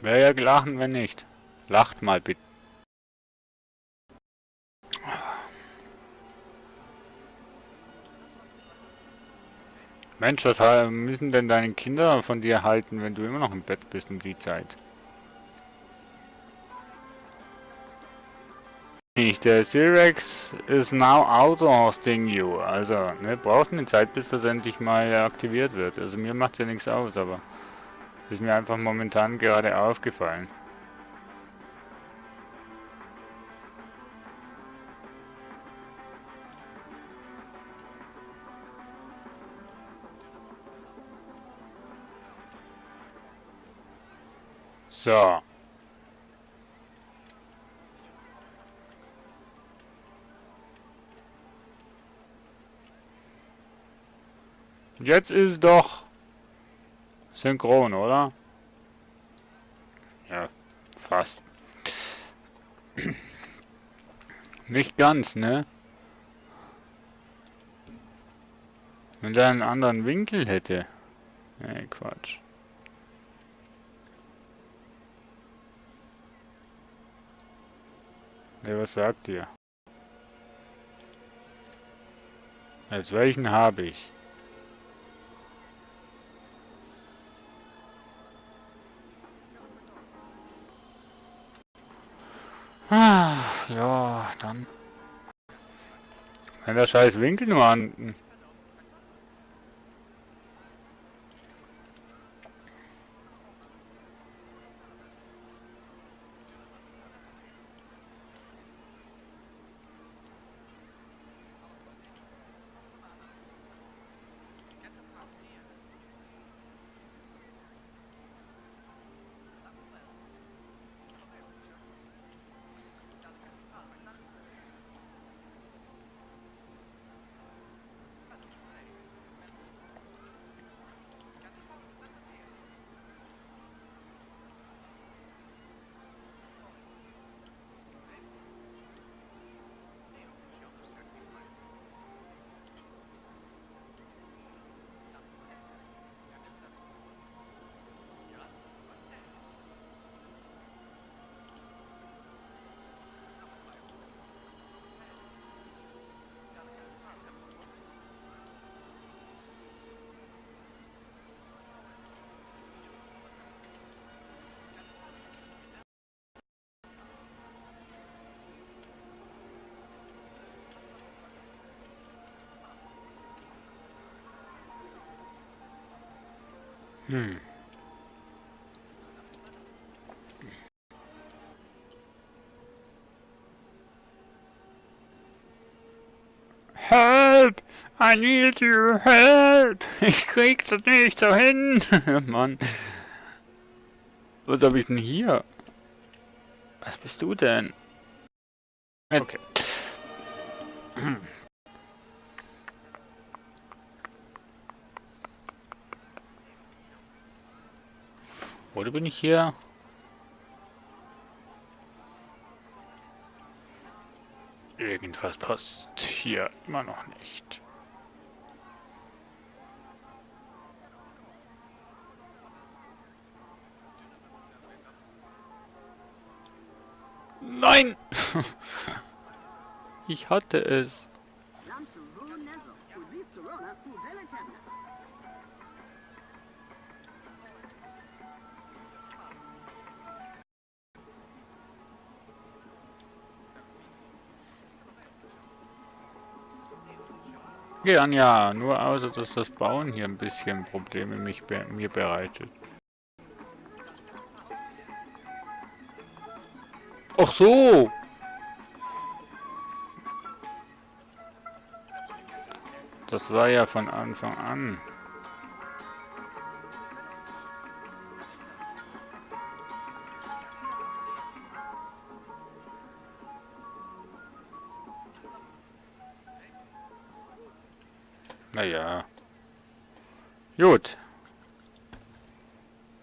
Wäre ja gelachen, wenn nicht. Lacht mal bitte. Mensch, was müssen denn deine Kinder von dir halten, wenn du immer noch im Bett bist um die Zeit? Nicht, der Sirex is now auto-hosting you. Also, ne, braucht eine Zeit, bis das endlich mal aktiviert wird. Also mir macht's ja nichts aus, aber ist mir einfach momentan gerade aufgefallen. So. Jetzt ist doch synchron, oder? Ja, fast. Nicht ganz, ne? Wenn der einen anderen Winkel hätte. Nee, Quatsch. Ja, was sagt ihr? Jetzt welchen habe ich? Ah, ja, dann. Wenn der scheiß Winkel nur an. Hm. Help! I need you, help! Ich krieg das nicht so hin! Mann. Was habe ich denn hier? Was bist du denn? Okay. Oder bin ich hier? Irgendwas passt hier immer noch nicht. Nein! Ich hatte es. Ja, ja, nur außer dass das Bauen hier ein bisschen Probleme mir bereitet. Ach so! Das war ja von Anfang an. Naja. Gut.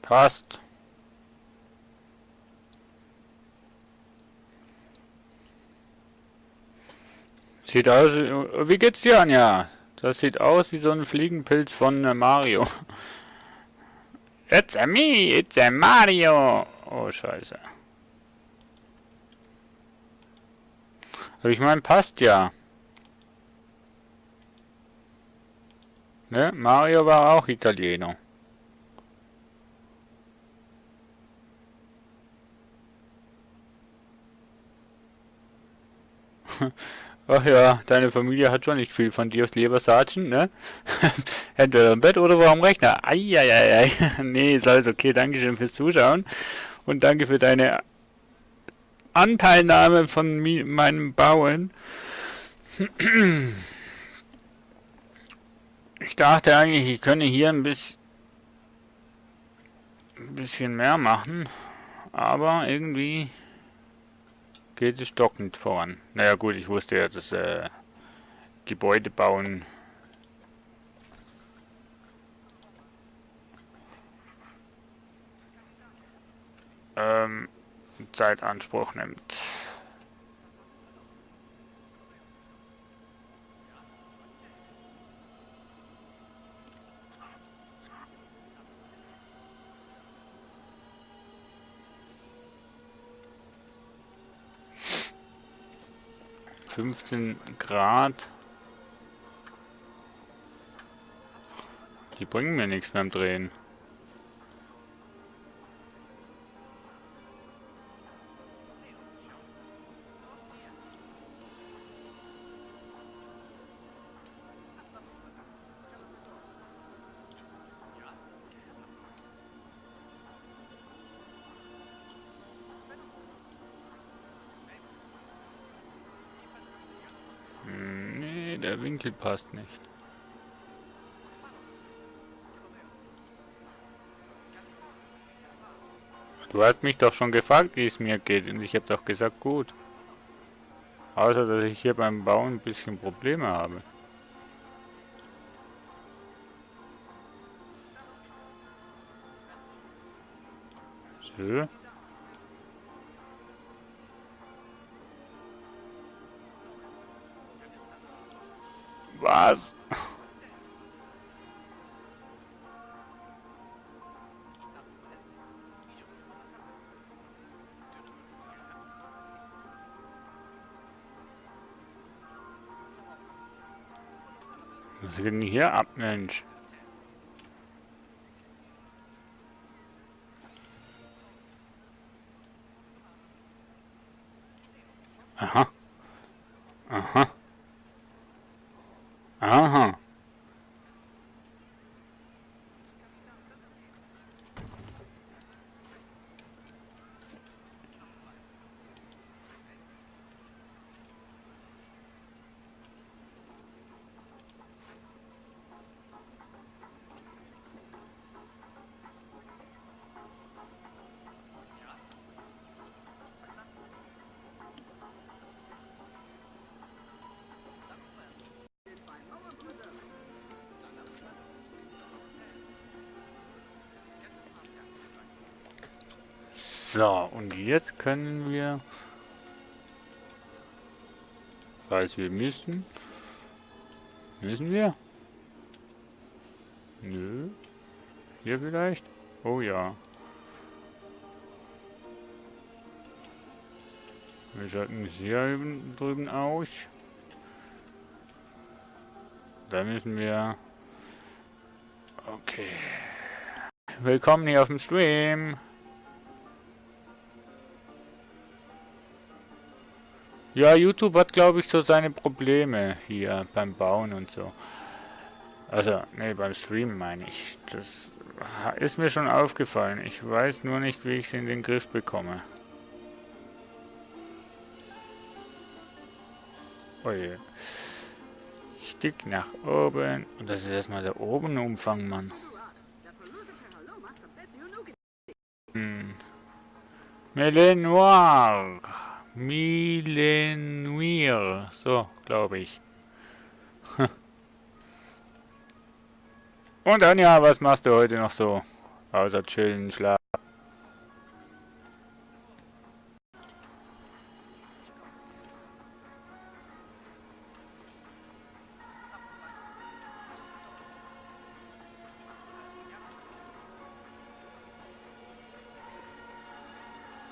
Passt. Sieht aus. Wie geht's dir, Anja? Das sieht aus wie so ein Fliegenpilz von Mario. It's a me, it's a Mario. Oh, scheiße. Aber ich meine, passt ja. Ne? Mario war auch Italiener. Ach ja, deine Familie hat schon nicht viel von dir aus Lebersatschen, ne? Entweder im Bett oder vor dem Rechner. Eieiei. Nee, ist alles okay. Dankeschön fürs Zuschauen. Und danke für deine Anteilnahme von meinem Bauen. Ich dachte eigentlich, ich könne hier ein bisschen mehr machen. Aber irgendwie geht es stockend voran. Naja gut, ich wusste ja, dass Gebäude bauen Zeit in Anspruch nimmt. ...15 Grad. Die bringen mir nichts beim Drehen. Nee, der Winkel passt nicht. Du hast mich doch schon gefragt, wie es mir geht, und ich habe doch gesagt, gut. Außer, dass ich hier beim Bauen ein bisschen Probleme habe. So. Was? Was geht denn hier ab, Mensch? Aha. Aha. Aha. So, und jetzt können wir, falls wir müssen, müssen wir? Nö. Hier vielleicht? Oh ja. Wir schalten es hier drüben aus. Da müssen wir... Okay. Willkommen hier auf dem Stream. Ja, YouTube hat, glaube ich, so seine Probleme hier beim Bauen und so. Also, nee, beim Streamen meine ich. Das ist mir schon aufgefallen. Ich weiß nur nicht, wie ich es in den Griff bekomme. Oh je. Stück nach oben. Und das ist erstmal der oben Umfang, Mann. Mille Noir. Mille Noir. So, glaube ich. Und Anja, was machst du heute noch so? Außer chillen, schlafen.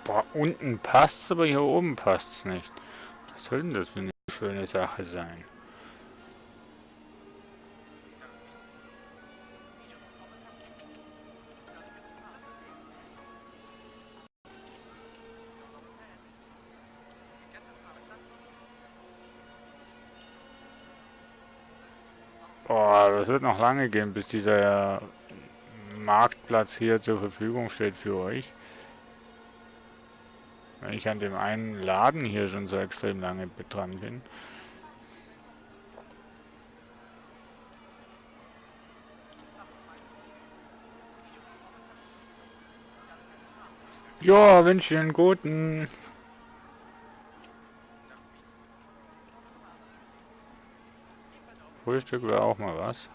Boah, unten passt's, aber hier oben passt's nicht. Was soll denn das für eine schöne Sache sein? Boah, das wird noch lange gehen, bis dieser Marktplatz hier zur Verfügung steht für euch. Wenn ich an dem einen Laden hier schon so extrem lange dran bin. Ja, wünsche dir einen guten. Frühstück wäre auch mal was.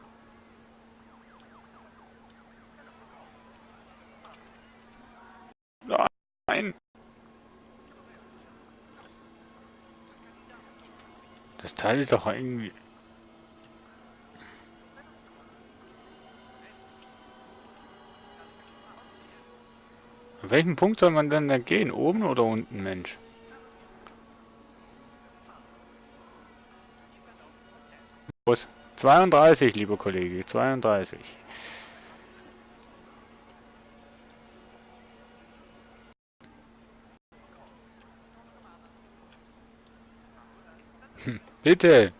Nein. Das Teil ist doch irgendwie... An welchem Punkt soll man denn da gehen? Oben oder unten, Mensch? Los. 32, lieber Kollege, 32. Bitte.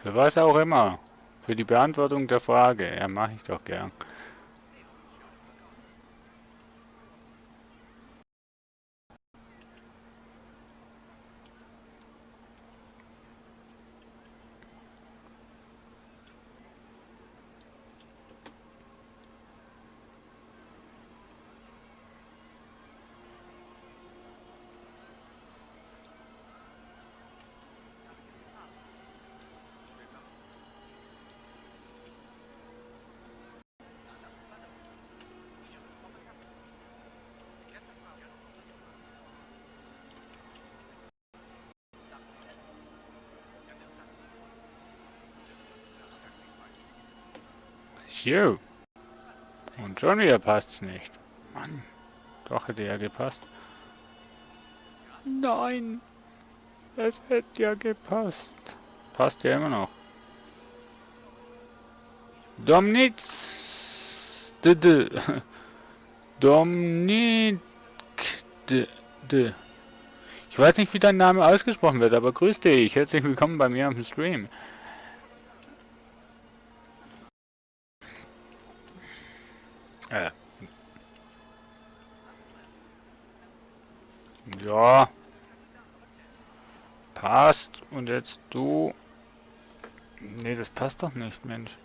Für was auch immer. Für die Beantwortung der Frage. Ja, mache ich doch gern. Jo. Und schon wieder passt's nicht. Mann. Doch hätte ja gepasst. Nein. Es hätte ja gepasst. Passt ja immer noch. Domnitz. Domnitz. Ich weiß nicht, wie dein Name ausgesprochen wird, aber grüß dich. Herzlich willkommen bei mir auf dem Stream. Ja. Passt. Und jetzt du. Nee, das passt doch nicht, Mensch.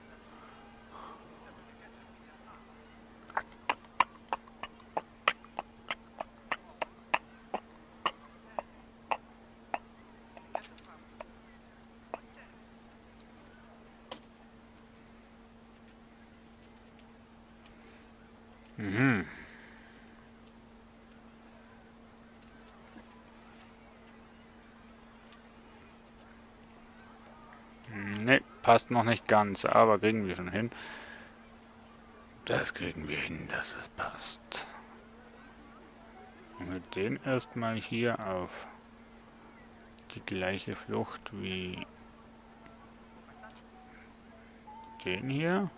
Mhm. Ne, passt noch nicht ganz, aber kriegen wir schon hin. Das kriegen wir hin, dass es passt. Und mit den erstmal hier auf die gleiche Flucht wie den hier.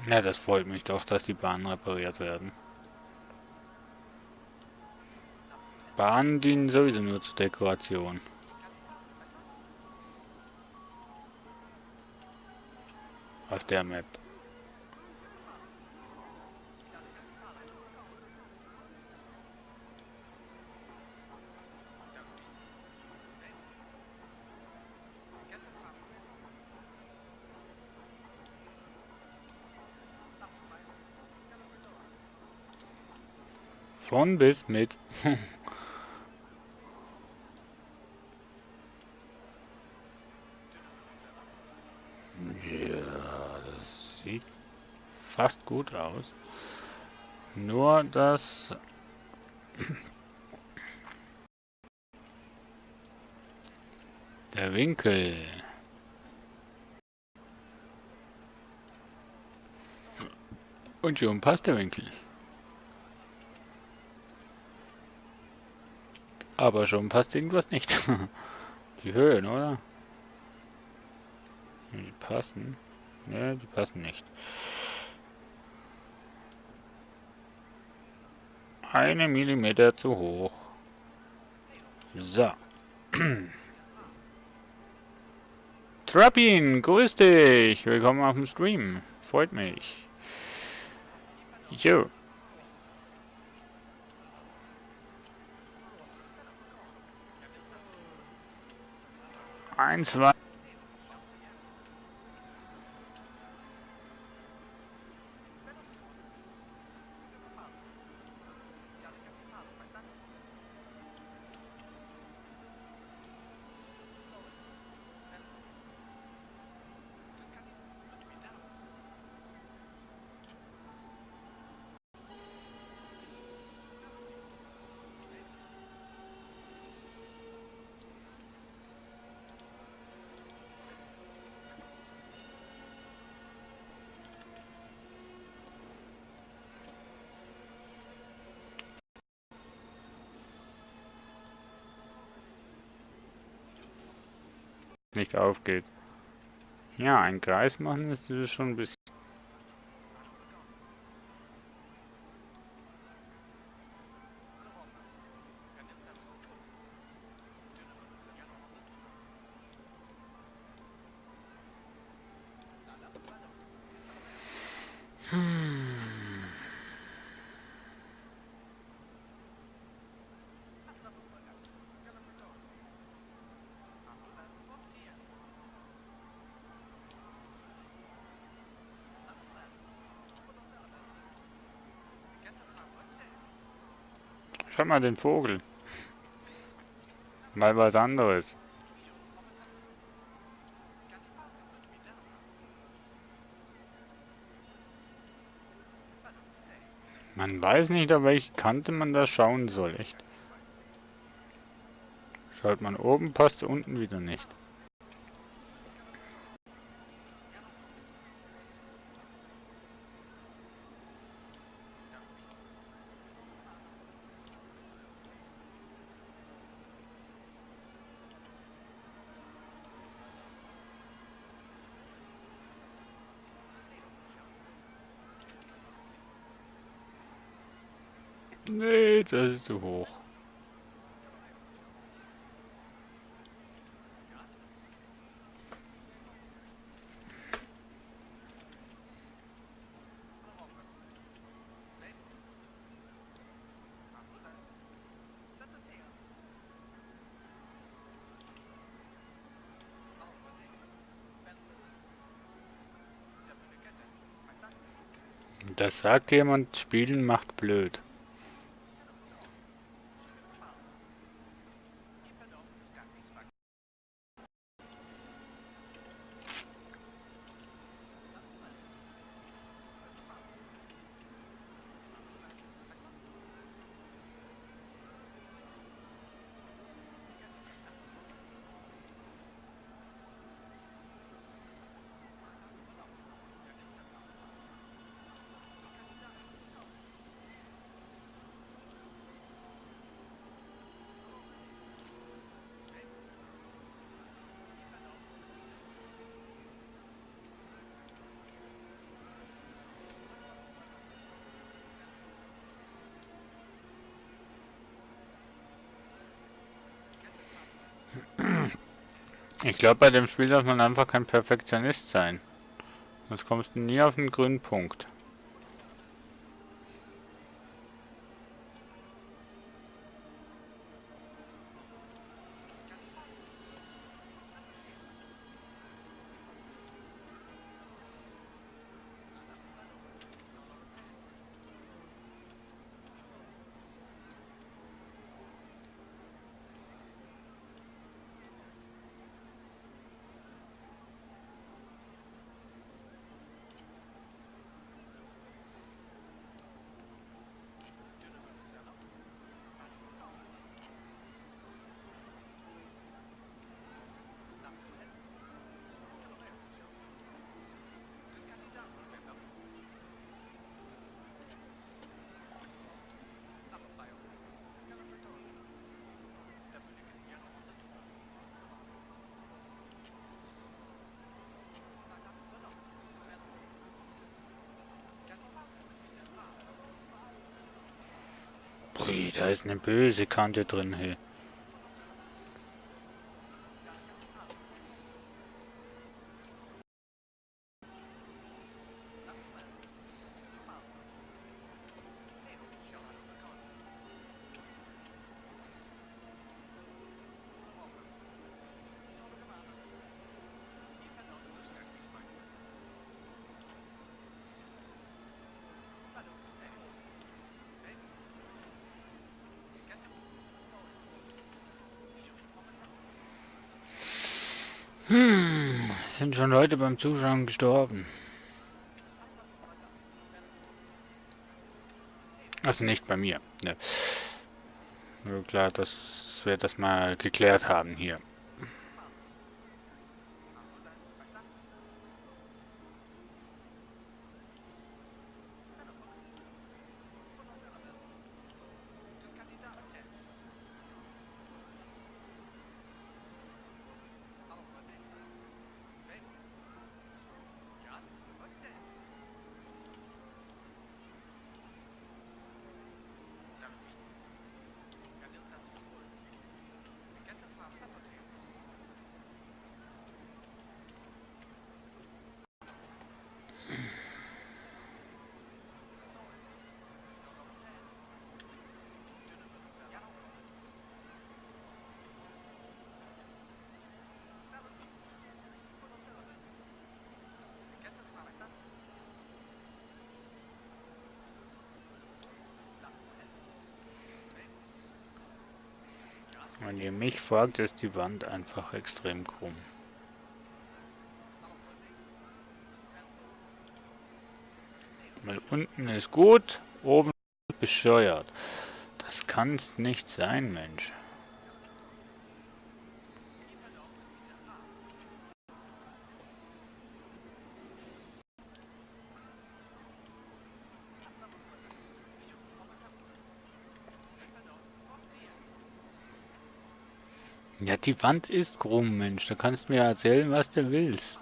Ja, das freut mich doch, dass die Bahnen repariert werden. Bahnen dienen sowieso nur zur Dekoration. Auf der Map. Von bis mit. Ja, das sieht fast gut aus. Nur dass der Winkel. Und schon passt der Winkel. Aber schon passt irgendwas nicht. Die Höhen, oder? Die passen. Ne, die passen nicht. 1 Millimeter zu hoch. So. Trappin, grüß dich. Willkommen auf dem Stream. Freut mich. Jo. Eins, zwei. nicht aufgeht. Ja, ein Kreis machen ist das schon ein bisschen. Schau mal den Vogel. Mal was anderes. Man weiß nicht, auf welche Kante man da schauen soll, echt. Schaut man oben, passt unten wieder nicht. Nee, das ist zu hoch. Das sagt jemand, Spielen macht blöd. Ich glaube, bei dem Spiel darf man einfach kein Perfektionist sein. Sonst kommst du nie auf den grünen Punkt. Ui, da ist eine böse Kante drin, hey. Sind schon Leute beim Zuschauen gestorben. Also nicht bei mir. Ne. Nur klar, dass wir das mal geklärt haben hier. Wenn ihr mich fragt, ist die Wand einfach extrem krumm. Weil unten ist gut, oben bescheuert. Das kann's nicht sein, Mensch. Ja, die Wand ist krumm, Mensch. Da kannst du mir erzählen, was du willst.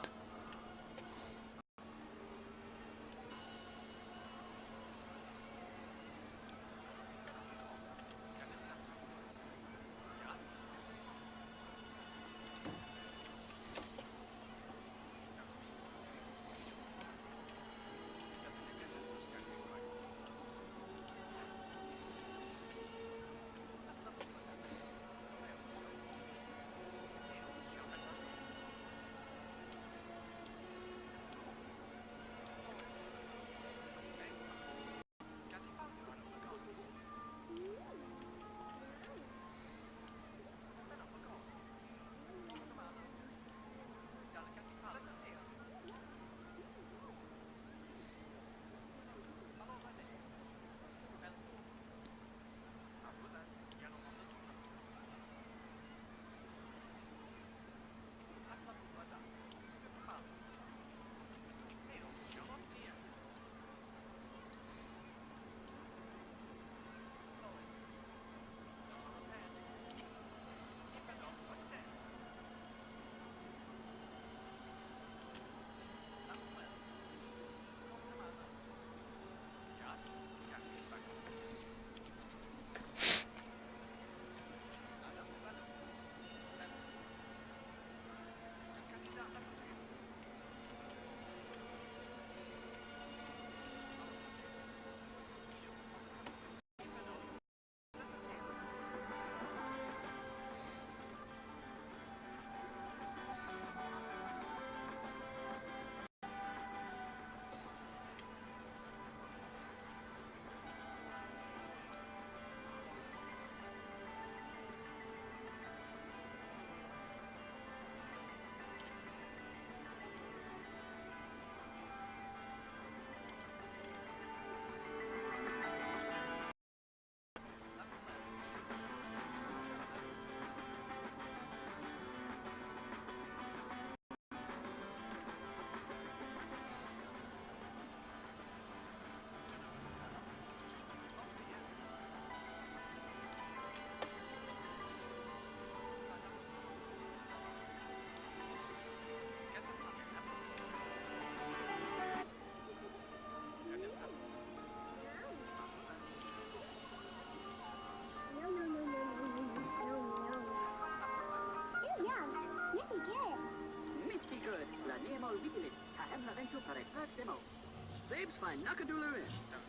Babes find Nuckadooler in.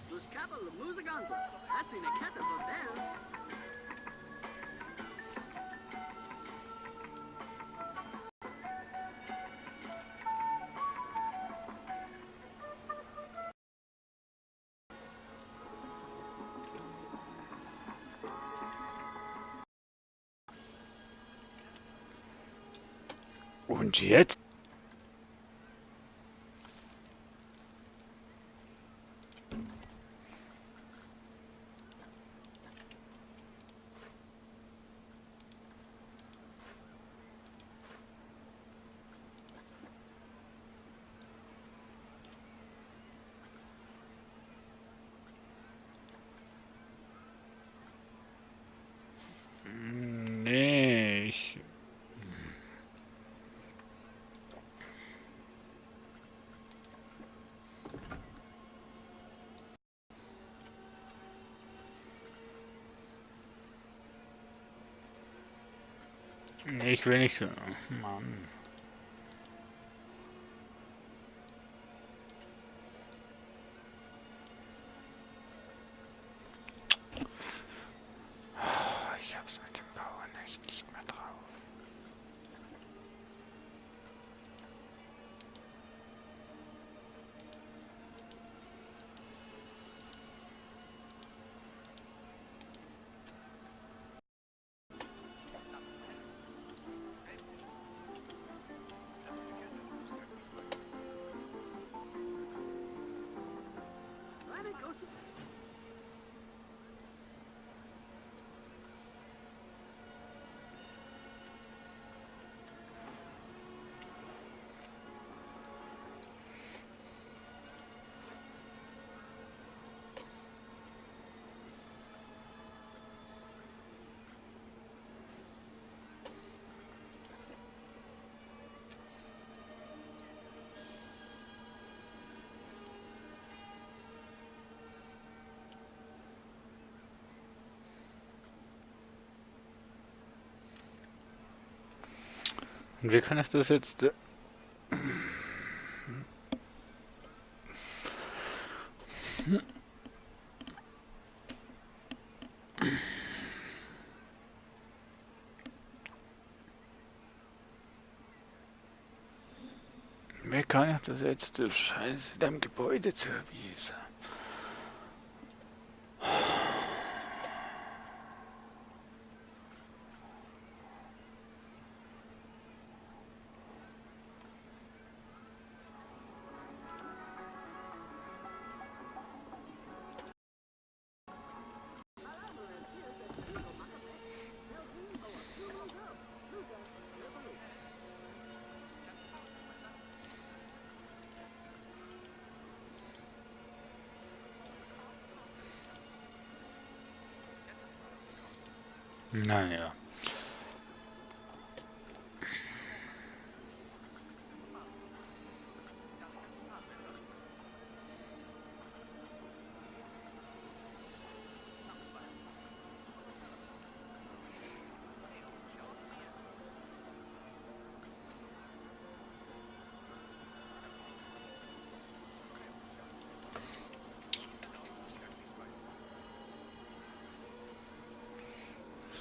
Luscapa Lamuzagonza. That's in a keta for Bell. Und jetzt? Nee, ich will nicht so. Mann. Ich hab's mit dem Bauern echt nicht mehr drauf. Und wie kann ich das jetzt... Wie kann ich das jetzt, du Scheiße, dem Gebäude zuweisen? Naja.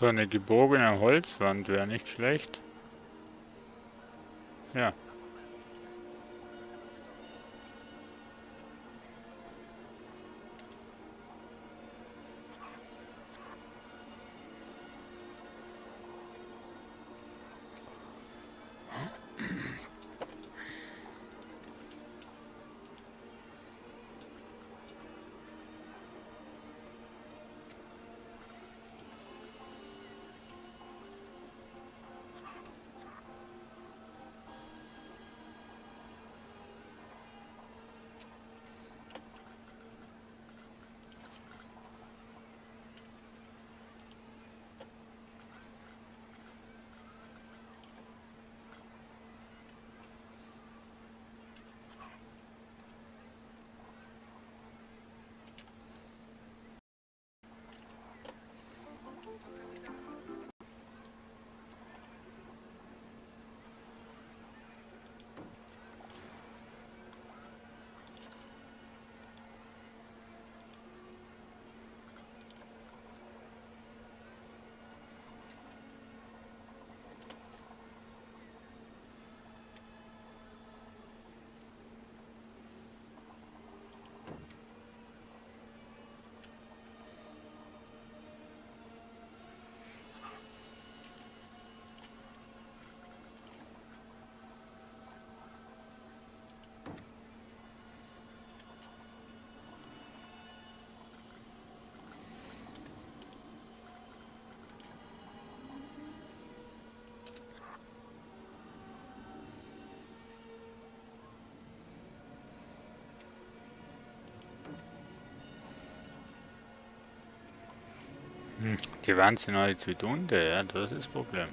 So eine gebogene Holzwand wäre nicht schlecht. Ja. Die Wand sind alle zu dunkel, ja, das ist das Problem.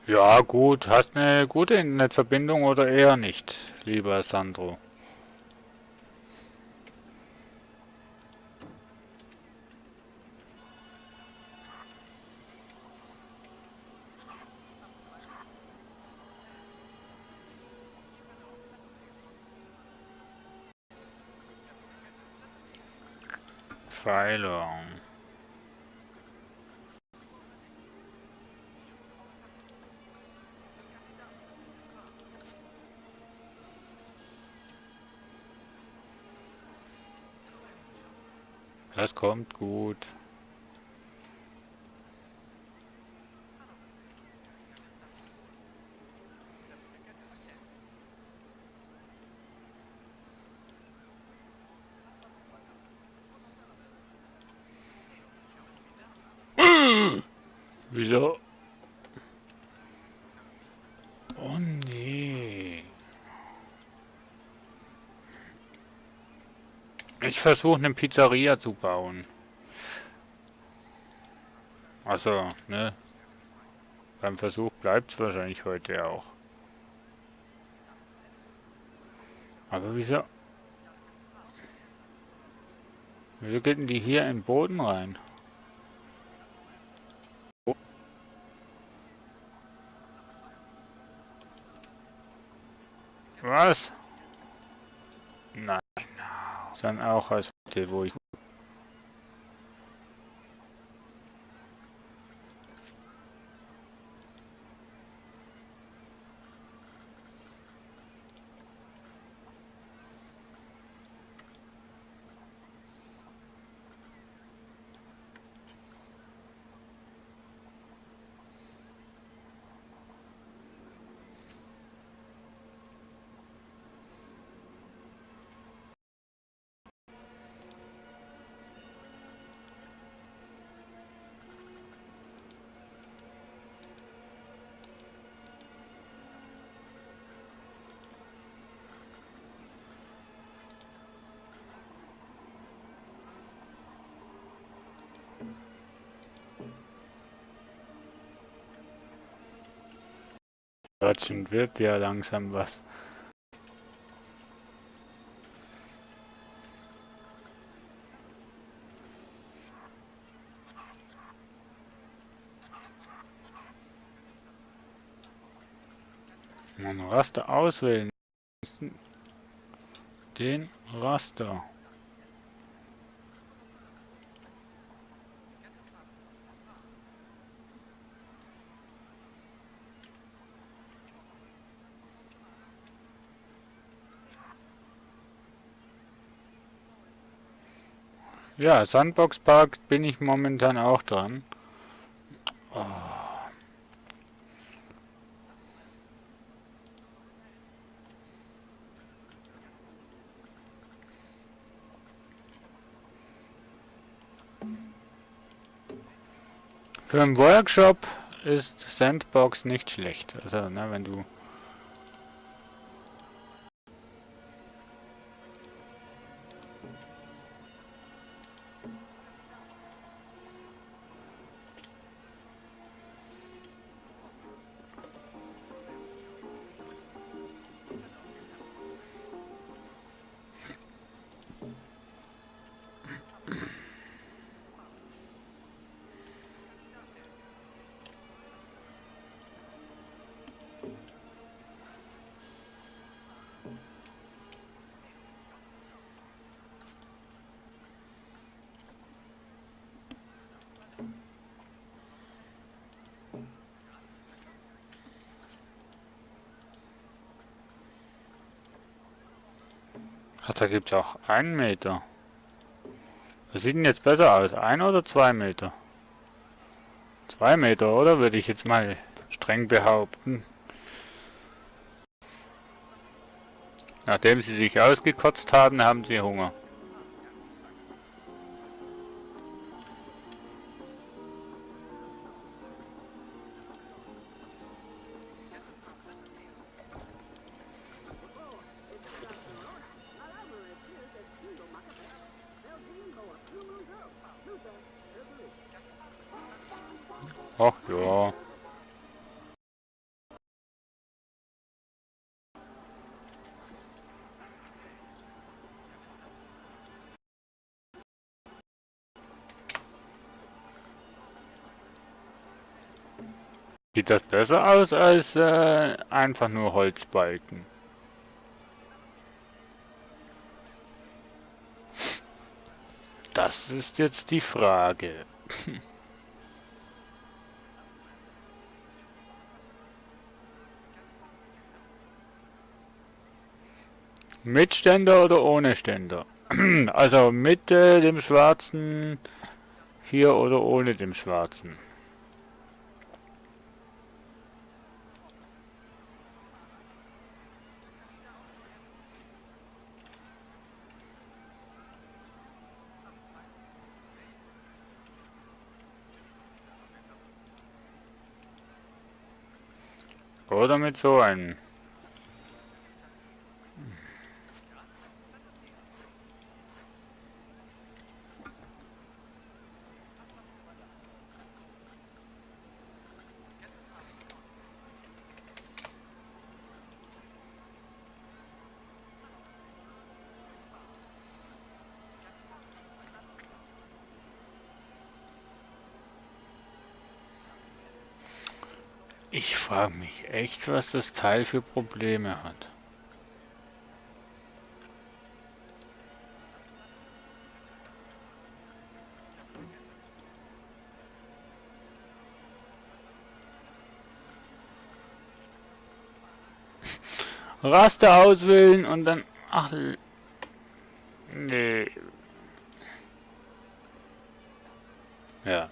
Ja, gut. Hast eine gute Internetverbindung oder eher nicht, lieber Sandro? Pfeilung. Das kommt gut. Wieso? Oh nee. Ich versuche eine Pizzeria zu bauen. Also, ne? Beim Versuch bleibt es wahrscheinlich heute auch. Aber wieso? Wieso geht denn die hier in den Boden rein? Was? Nein. Dann auch als Hotel, wo ich... Deutschland wird ja langsam was. Ein Raster auswählen. Den Raster. Ja, Sandbox Park bin ich momentan auch dran. Oh. Für einen Workshop ist Sandbox nicht schlecht. Also, ne, wenn du... Ach, da gibt es auch 1 Meter. Was sieht denn jetzt besser aus? 1 oder 2 Meter? 2 Meter, oder? Würde ich jetzt mal streng behaupten. Nachdem sie sich ausgekotzt haben, haben sie Hunger. Ach ja. Sieht das besser aus als einfach nur Holzbalken? Das ist jetzt die Frage. Mit Ständer oder ohne Ständer? Also mit dem schwarzen hier oder ohne dem schwarzen? Oder mit so einem? Ich frage mich echt, was das Teil für Probleme hat. Raster auswählen und dann... Ach, nee. Ja.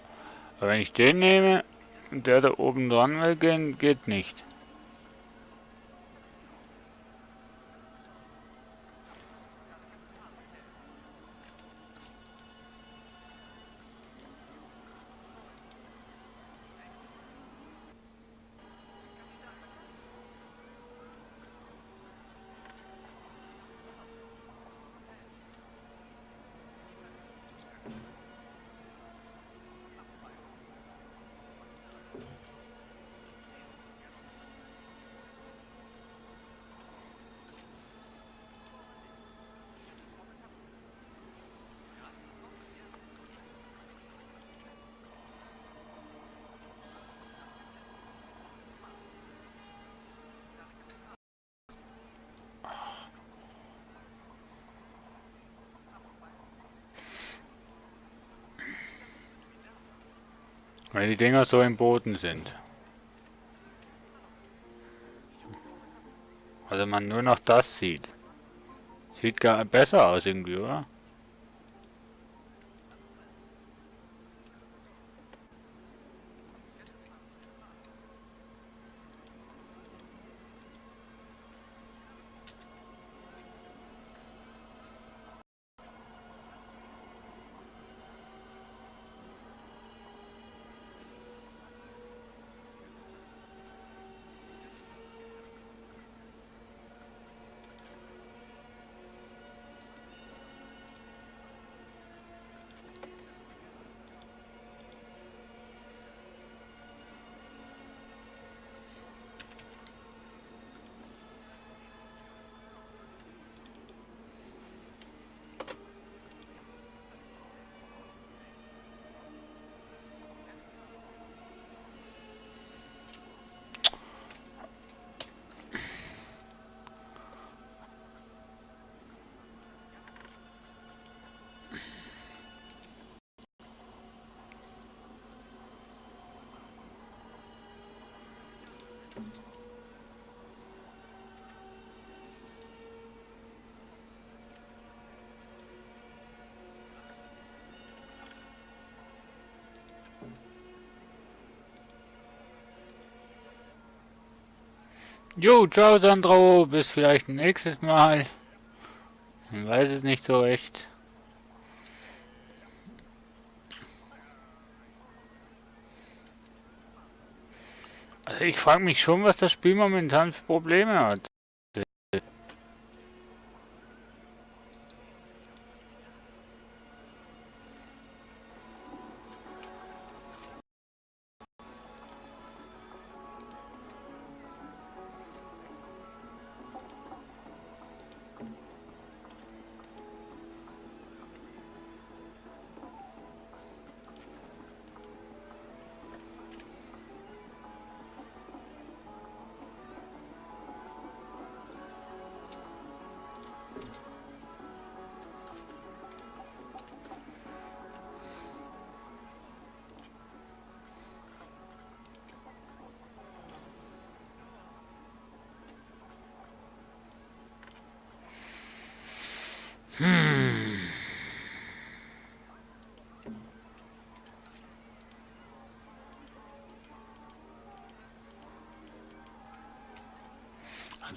Aber wenn ich den nehme und der da oben dran will gehen, geht nicht. Weil die Dinger so im Boden sind. Also man nur noch das sieht. Sieht gar besser aus irgendwie, oder? Jo, ciao Sandro, bis vielleicht nächstes Mal. Man weiß es nicht so recht. Also ich frage mich schon, was das Spiel momentan für Probleme hat.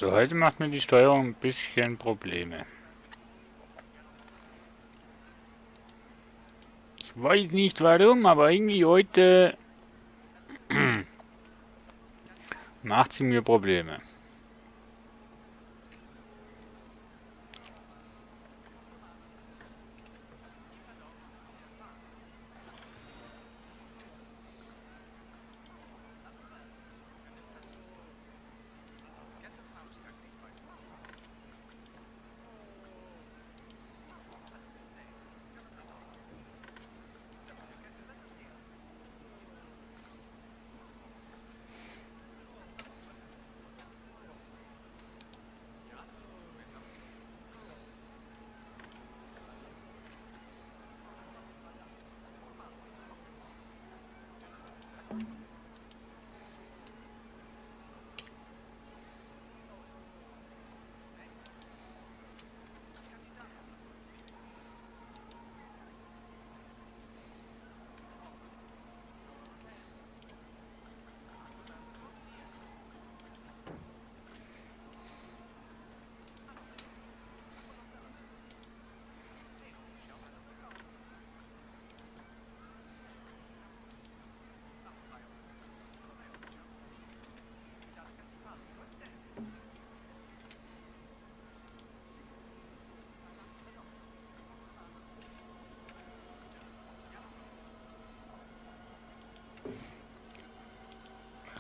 Also heute macht mir die Steuerung ein bisschen Probleme. Ich weiß nicht warum, aber irgendwie heute macht sie mir Probleme.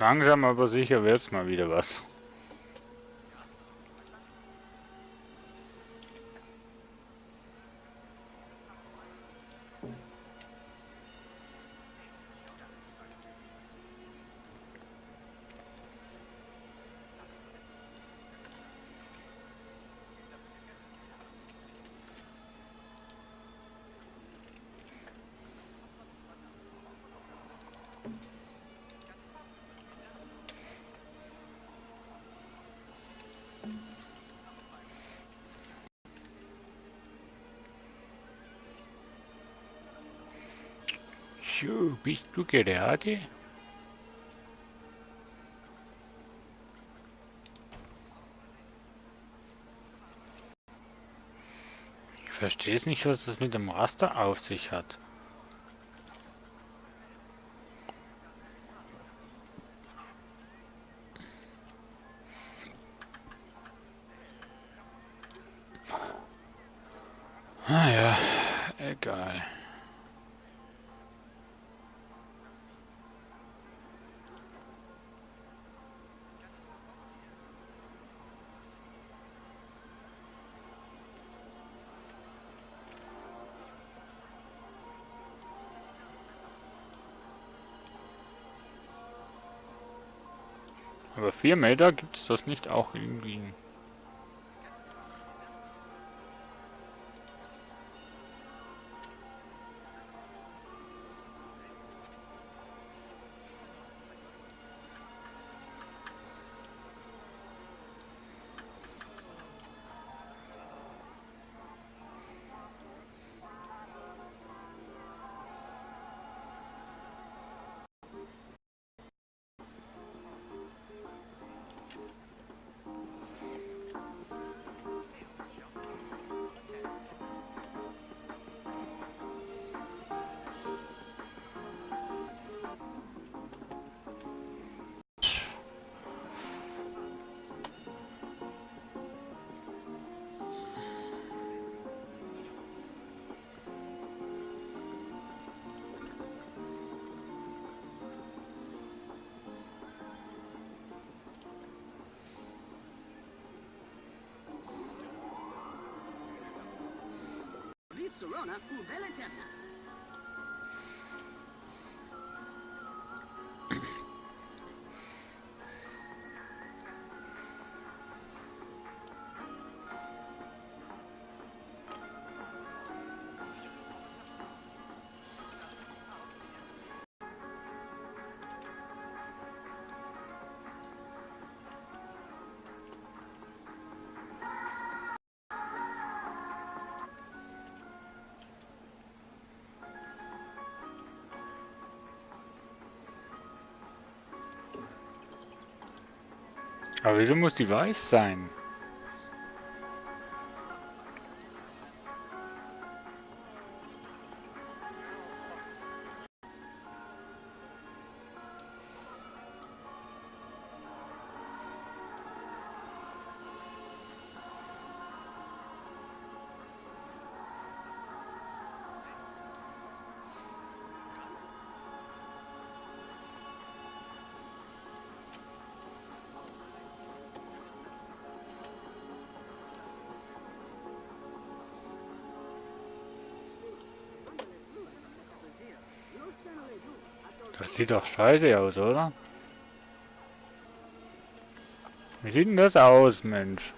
Langsam aber sicher wird's mal wieder was. So, bist du gerade? Ich verstehe es nicht, was das mit dem Raster auf sich hat. Ah ja, egal. Aber 4 Meter gibt es das nicht auch irgendwie? Police Sorona u Veletemna. Aber wieso muss die weiß sein? Das sieht doch scheiße aus, oder? Wie sieht denn das aus, Mensch?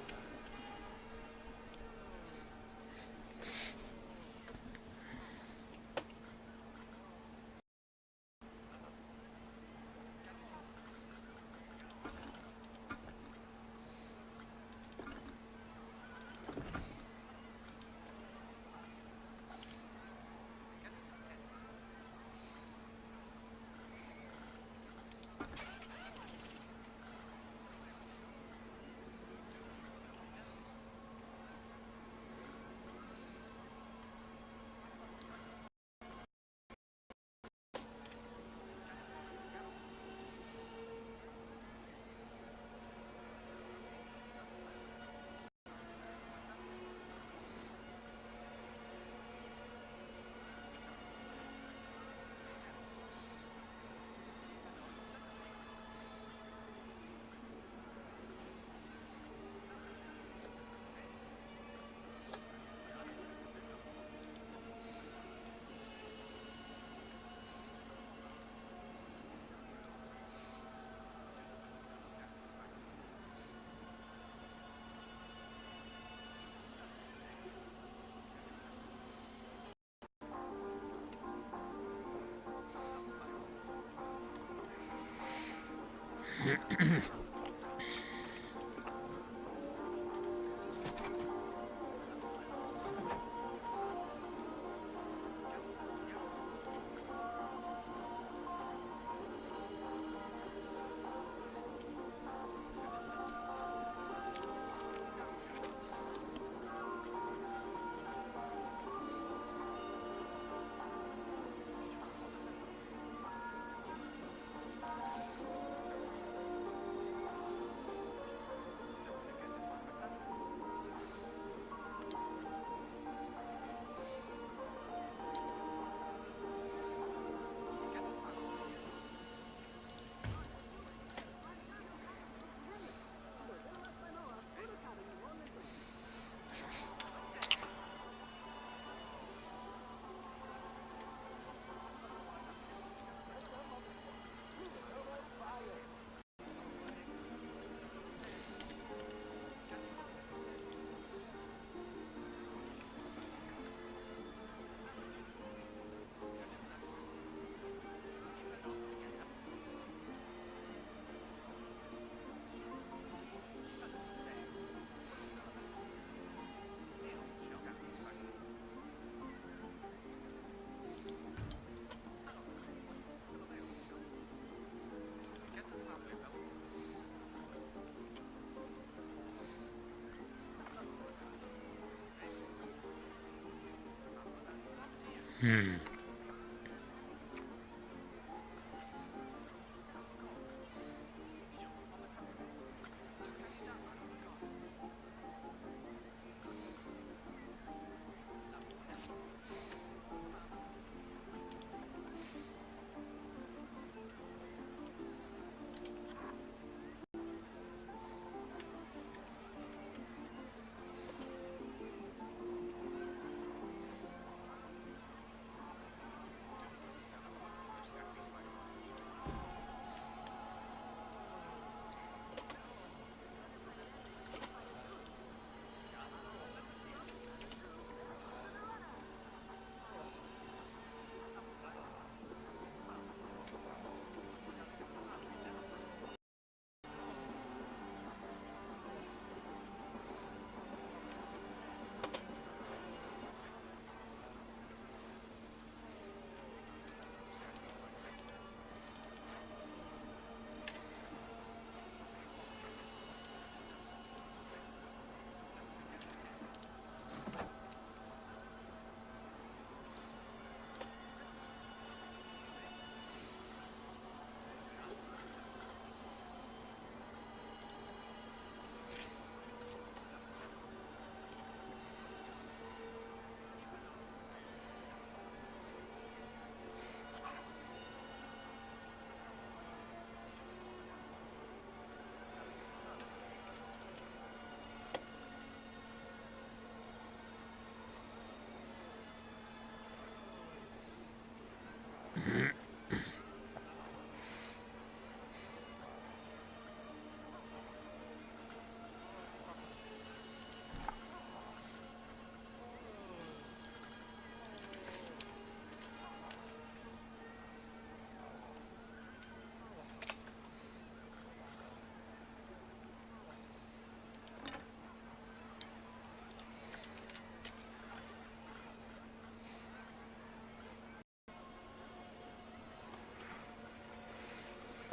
Hm.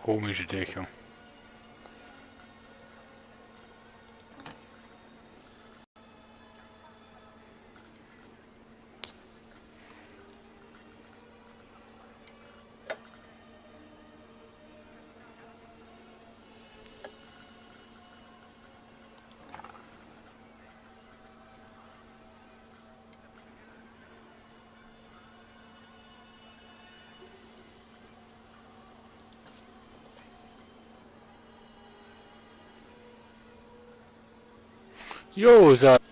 Komische Dächer. Jo, sag.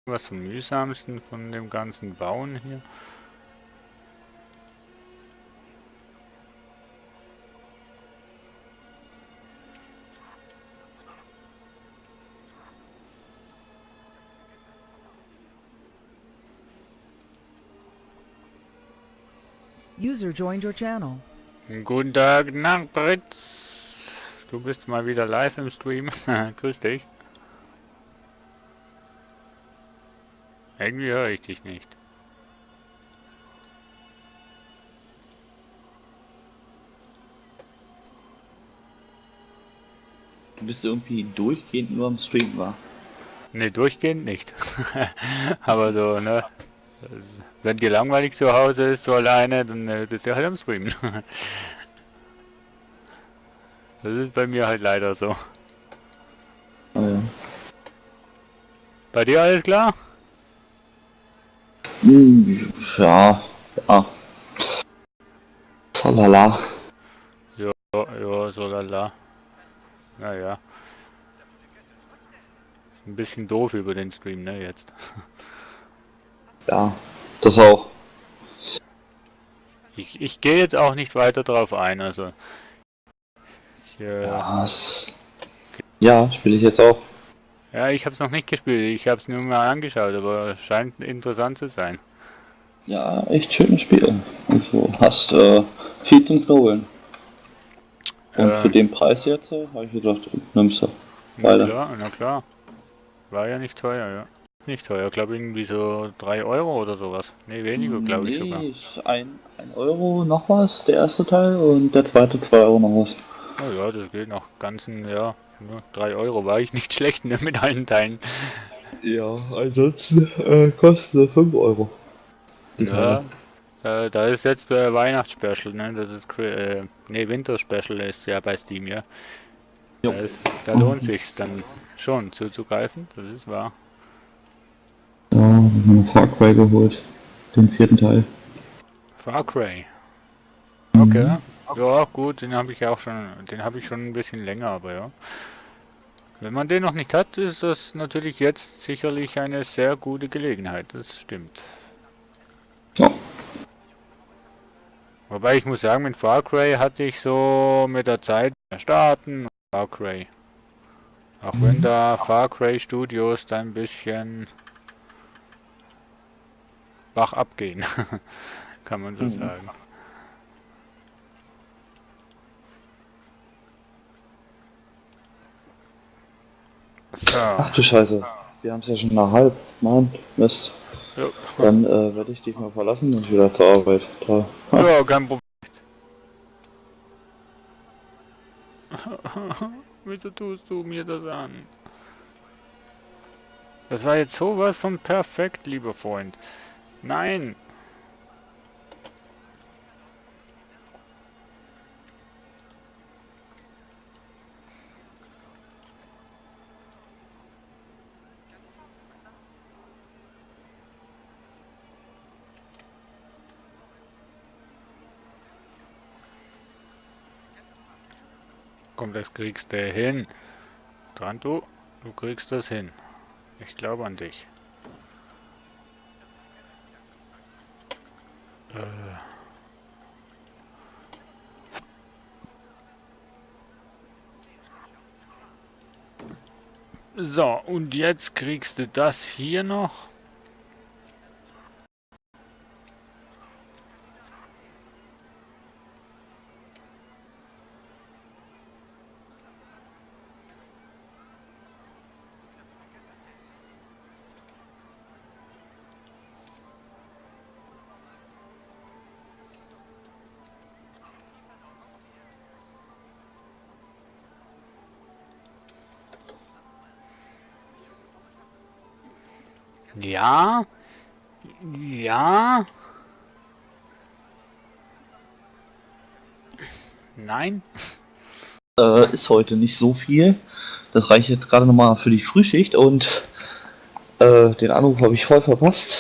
Was am mühsamsten von dem ganzen Bauen hier. User joined your channel. Guten Tag, Nachbritz. Du bist mal wieder live im Stream. Grüß dich. Irgendwie höre ich dich nicht. Du bist irgendwie durchgehend nur am Stream, war. Ne, durchgehend nicht. Aber so, ne? Wenn dir langweilig zu Hause ist, so alleine, dann bist du halt am Streamen. Das ist bei mir halt leider so. Ah, ja. Bei dir alles klar? Ja, ja. Salala. Ja, ja, so lala. Naja. Ein bisschen doof über den Stream, ne, jetzt. Ja, das auch. Ich gehe jetzt auch nicht weiter drauf ein, also. Ja, ja, spiele ich jetzt auch. Ja, ich habe es noch nicht gespielt, ich habe es nur mal angeschaut, aber scheint interessant zu sein. Ja, echt schönes Spiel. Also hast viel zum Knobeln. Und für den Preis jetzt habe ich gedacht, nimmst du. Na Beide. klar, na klar. War ja nicht teuer, ja. Nicht teuer, glaube irgendwie so 3 Euro oder sowas. Ne, weniger, glaube ich sogar. Nee, 1 Euro noch was, der erste Teil, und der zweite 2 Euro noch was. Oh ja, das geht noch ganzen, ja, nur 3 Euro war ich nicht schlecht, ne, mit allen Teilen. Ja, ansonsten kosten sie 5 Euro. Ja, da ist jetzt Weihnachtsspecial, ne, das ist, ne, Winterspecial ist ja bei Steam, ja. Jo. Da lohnt sich's dann schon zuzugreifen, das ist wahr. Ja, ich habe Far Cry geholt. Den 4. Teil. Far Cry. Okay. Ja, gut, den habe ich auch schon, den habe ich schon ein bisschen länger, aber ja. Wenn man den noch nicht hat, ist das natürlich jetzt sicherlich eine sehr gute Gelegenheit, das stimmt. Ja. Wobei ich muss sagen, mit Far Cry hatte ich so mit der Zeit mehr starten und Far Cry. Auch wenn da Far Cry Studios da ein bisschen bach abgehen, kann man so sagen. So, Ach du Scheiße. Wir haben es ja schon nach halb. Mann, Mist. ja, Dann werde ich dich mal verlassen und wieder zur Arbeit. Toll. ja, kein Problem. Wieso tust du mir das an? Das war jetzt sowas von perfekt, lieber Freund. Nein. Komm, das kriegst du hin. Dran, du kriegst das hin. Ich glaube an dich. So, und jetzt kriegst du das hier noch. Ja. Ja. Nein. Ist heute nicht so viel. Das reicht jetzt gerade nochmal für die Frühschicht und den Anruf habe ich voll verpasst.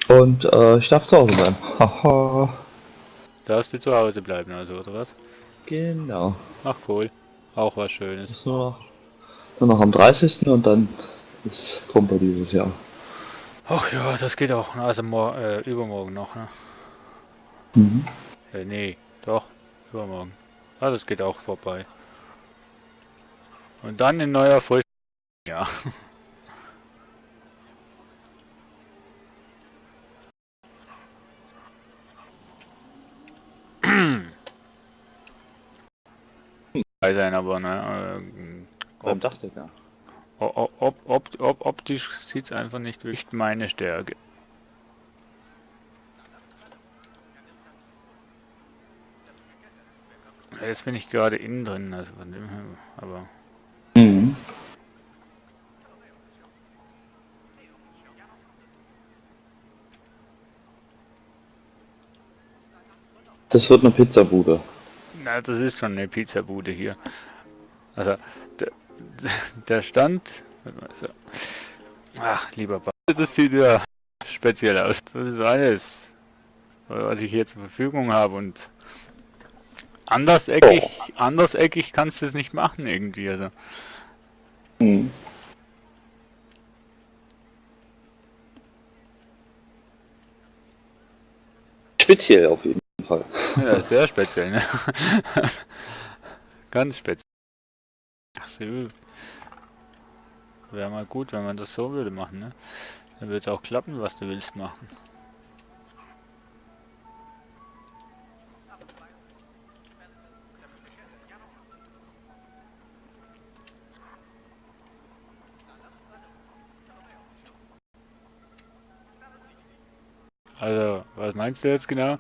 Und ich darf zu Hause bleiben. Haha. Darfst du zu Hause bleiben, also, oder was? Genau. Ach cool. Auch was Schönes. Ist nur noch am 30. und dann ist Kumper dieses Jahr. Ach ja, das geht auch. Also übermorgen noch, ne? Mhm. Nee, doch. Übermorgen. Ah, das geht auch vorbei. Und dann ein neuer Voll... Ja. Sein, aber ne, Beim Dachdecker. optisch sieht es einfach nicht wirklich meine Stärke. Jetzt bin ich gerade innen drin, also von dem her, aber Mhm. Das wird eine Pizzabude. na, das ist schon eine Pizzabude hier. Also der Stand, so. Ach, lieber das sieht ja speziell aus. Das ist alles, was ich hier zur Verfügung habe und anderseckig kannst du es nicht machen irgendwie. Also. Mhm. Speziell auf jeden Fall. Ja, sehr speziell, ne? Ganz speziell. Ach so. Wäre mal gut, wenn man das so würde machen, ne? Dann wird es auch klappen, was du willst machen. Also, was meinst du jetzt genau?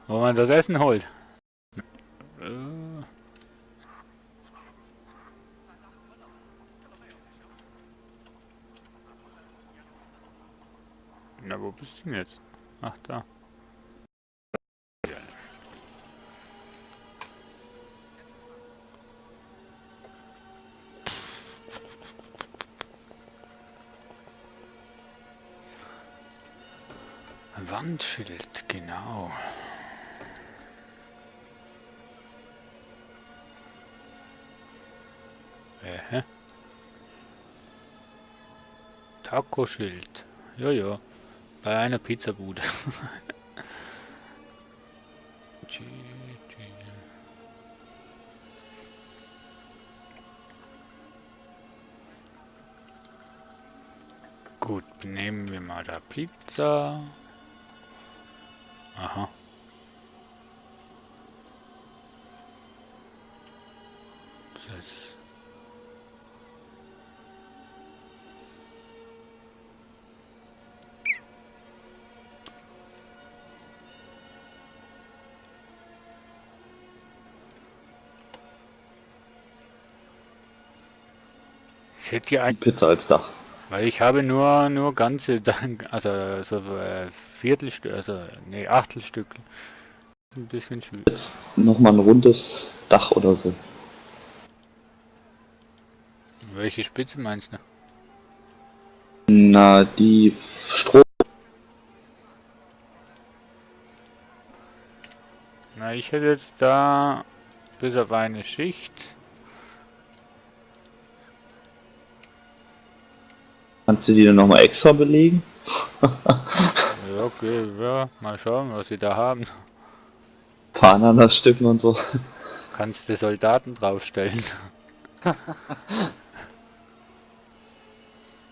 Wo man das Essen holt? Na, wo bist du denn jetzt? Ach, da. Wandschild, genau. Taco-Schild. Jojo. Bei einer Pizzabude. Gut, nehmen wir mal da Pizza. Aha. Das ist ich hätte hier ein, Pizza als Dach. weil ich habe nur ganze, also so Viertelstück, also nee, Achtelstück. Ein bisschen schwierig. Jetzt nochmal ein rundes Dach oder so. Welche Spitze meinst du? Na, die Strom. Na, ich hätte jetzt da bis auf eine Schicht. Kannst du die dann nochmal extra belegen? Ja, okay, ja, mal schauen, was wir da haben. Paar Ananasstücken und so. Kannst du Soldaten draufstellen.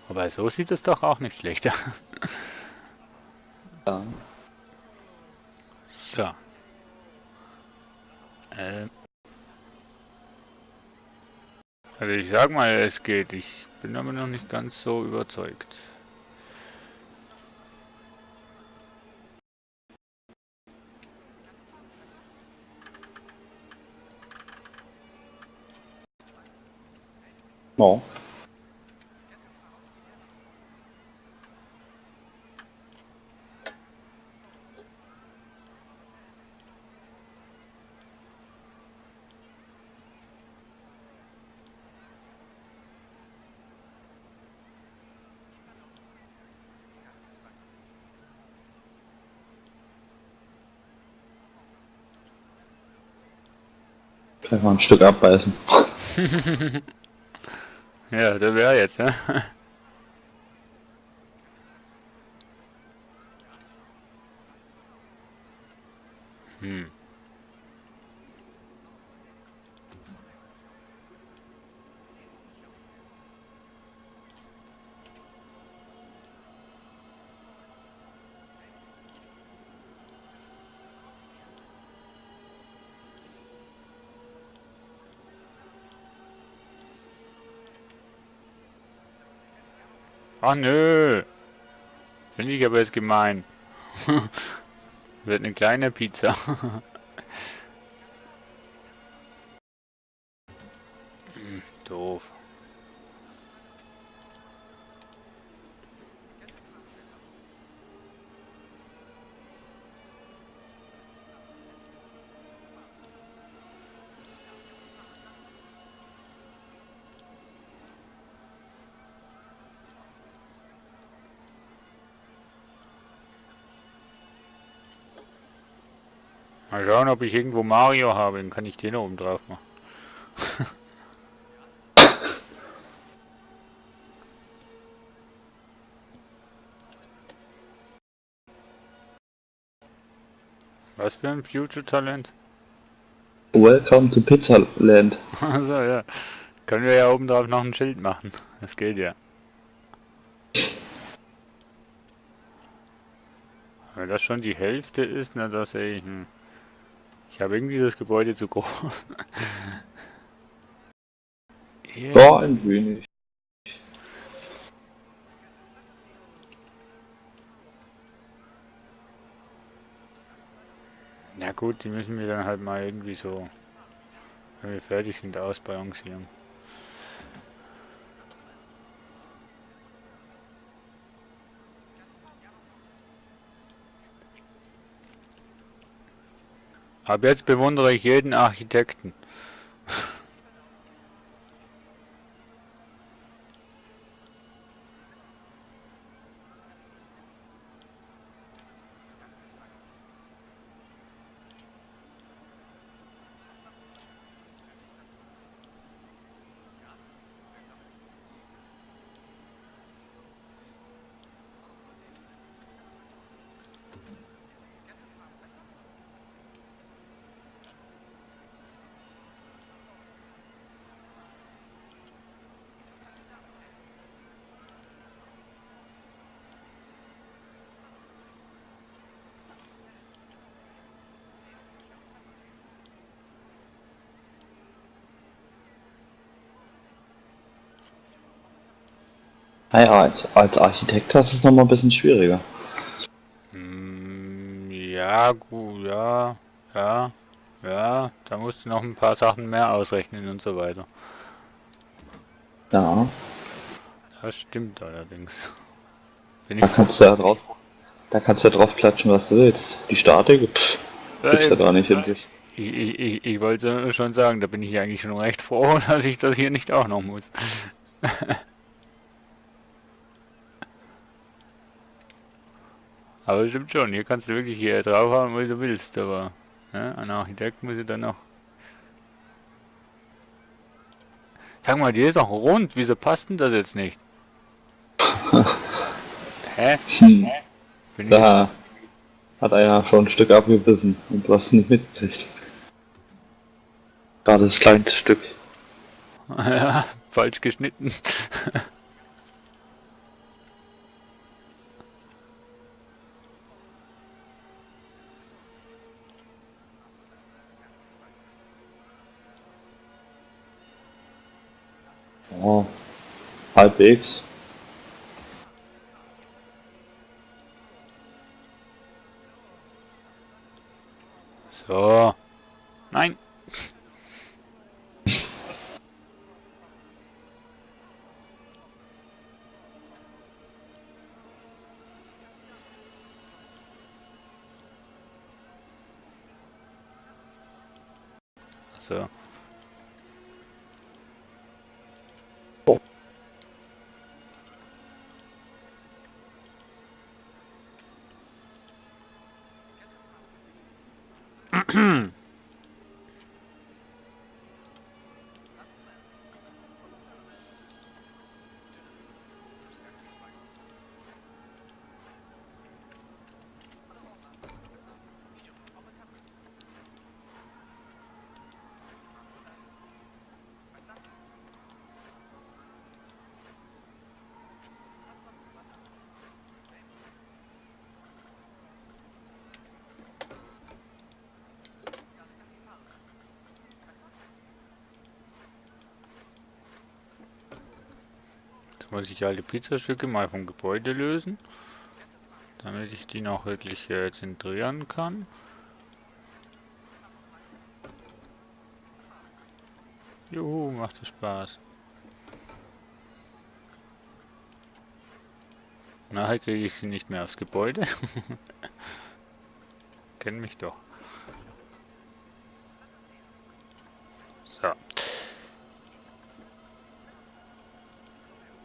Aber so sieht es doch auch nicht schlecht aus. Ja. So. Also ich sag mal, es geht. Ich bin aber noch nicht ganz so überzeugt. Oh. Vielleicht mal ein Stück abbeißen. Ja, der wäre jetzt, ne? Hm. Ach nö. Finde ich aber jetzt gemein. Wird eine kleine Pizza. Doof. Mal schauen, ob ich irgendwo Mario habe. Dann kann ich den oben drauf machen. Was für ein Future-Talent? Welcome to Pizza Land. Also ja. Können wir ja oben drauf noch ein Schild machen. Das geht ja. Wenn das schon die Hälfte ist, na das sehe ich. Ich habe irgendwie das Gebäude zu groß. Ja, ein wenig. Na gut, die müssen wir dann halt mal irgendwie so, wenn wir fertig sind, ausbalancieren. Ab jetzt bewundere ich jeden Architekten. Naja, als Architekt hast du es nochmal ein bisschen schwieriger. Ja, gut, ja, da musst du noch ein paar Sachen mehr ausrechnen und so weiter. Ja, Das stimmt allerdings. da kannst du ja drauf, da kannst du ja drauf klatschen, was du willst. Die Statik, gibt's ja gar nicht in sich. Ich wollte schon sagen, da bin ich eigentlich schon recht froh, dass ich das hier nicht auch noch muss. Aber stimmt schon, hier kannst du wirklich hier draufhauen, wo du willst, aber ne, ein Architekt muss ja dann noch Sag mal, die ist doch rund. Wieso passt denn das jetzt nicht? Hä? Bin ich Da hat einer schon ein Stück abgebissen und du hast es nicht mitgekriegt. Gerade das kleinste Stück. ja, falsch geschnitten. Oh, halbwegs. So. Nein. So. Jetzt muss ich alle Pizzastücke mal vom Gebäude lösen, damit ich die noch wirklich zentrieren kann. Juhu, macht das Spaß. Nachher kriege ich sie nicht mehr aufs Gebäude. Kennen mich doch. So.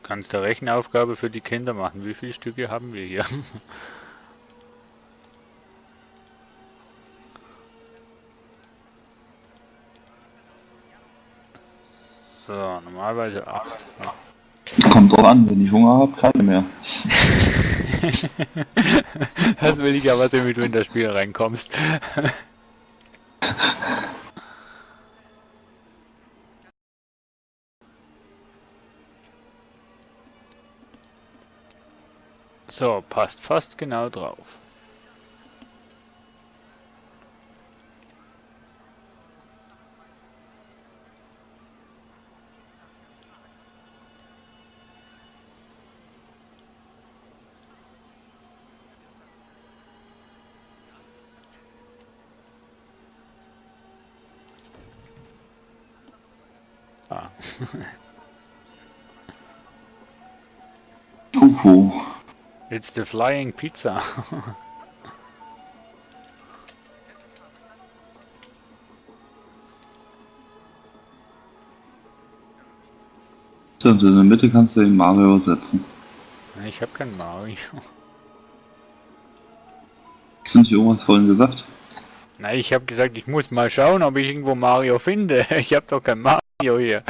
Kannst du Rechenaufgabe für die Kinder machen? Wie viele Stücke haben wir hier? So, normalerweise 8. Ja. Kommt drauf an, wenn ich Hunger habe, keine mehr. Das will ich aber sehen, wie du in das Spiel reinkommst. So, passt fast genau drauf. Ah. Pupu. It's the flying pizza. So, und in der Mitte kannst du den Mario setzen. Ich habe kein Mario. Hast du nicht irgendwas vorhin gesagt? Na, ich habe gesagt, ich muss mal schauen, ob ich irgendwo Mario finde. Ich habe doch kein Mario hier.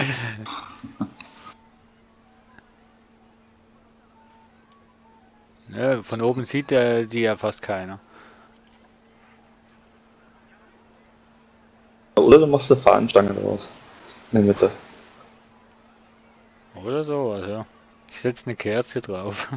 Ne, von oben sieht die ja fast keiner. Oder du machst eine Fahnenstange draus. In der Mitte. Oder so, also. Ich setze eine Kerze drauf.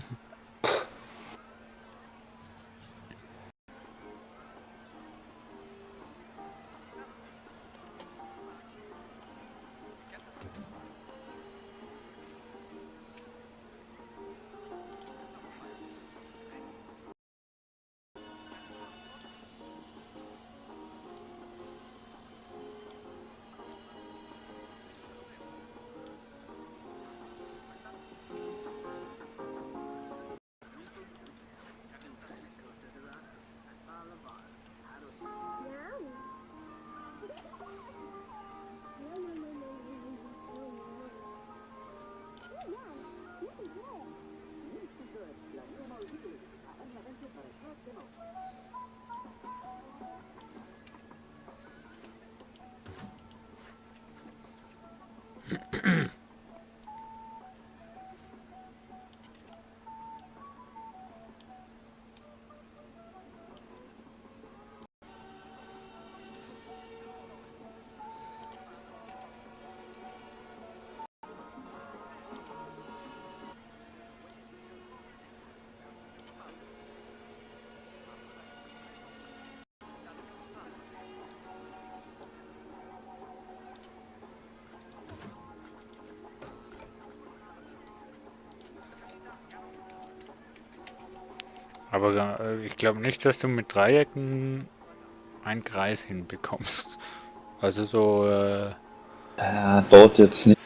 Aber ich glaube nicht, dass du mit Dreiecken einen Kreis hinbekommst. Also so, Dort jetzt nicht.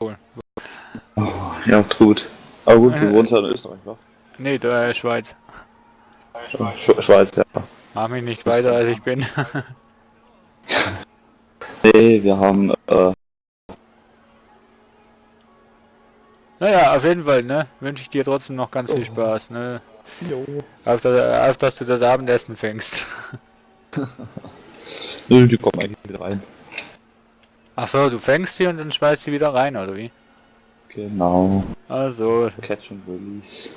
cool. Ja, gut. Aber gut, du wohnst ja in Österreich, wa? Nee, Schweiz. Schweiz, ja. Mach mich nicht weiter, als ich bin. Nee, wir haben, Naja, auf jeden Fall, ne? Wünsche ich dir trotzdem noch ganz viel Spaß, ne? Auf dass du das Abendessen fängst. nö, die kommen eigentlich wieder rein. Ach so, du fängst sie und dann schmeißt sie wieder rein, oder wie? Genau. Also, Catch and Release.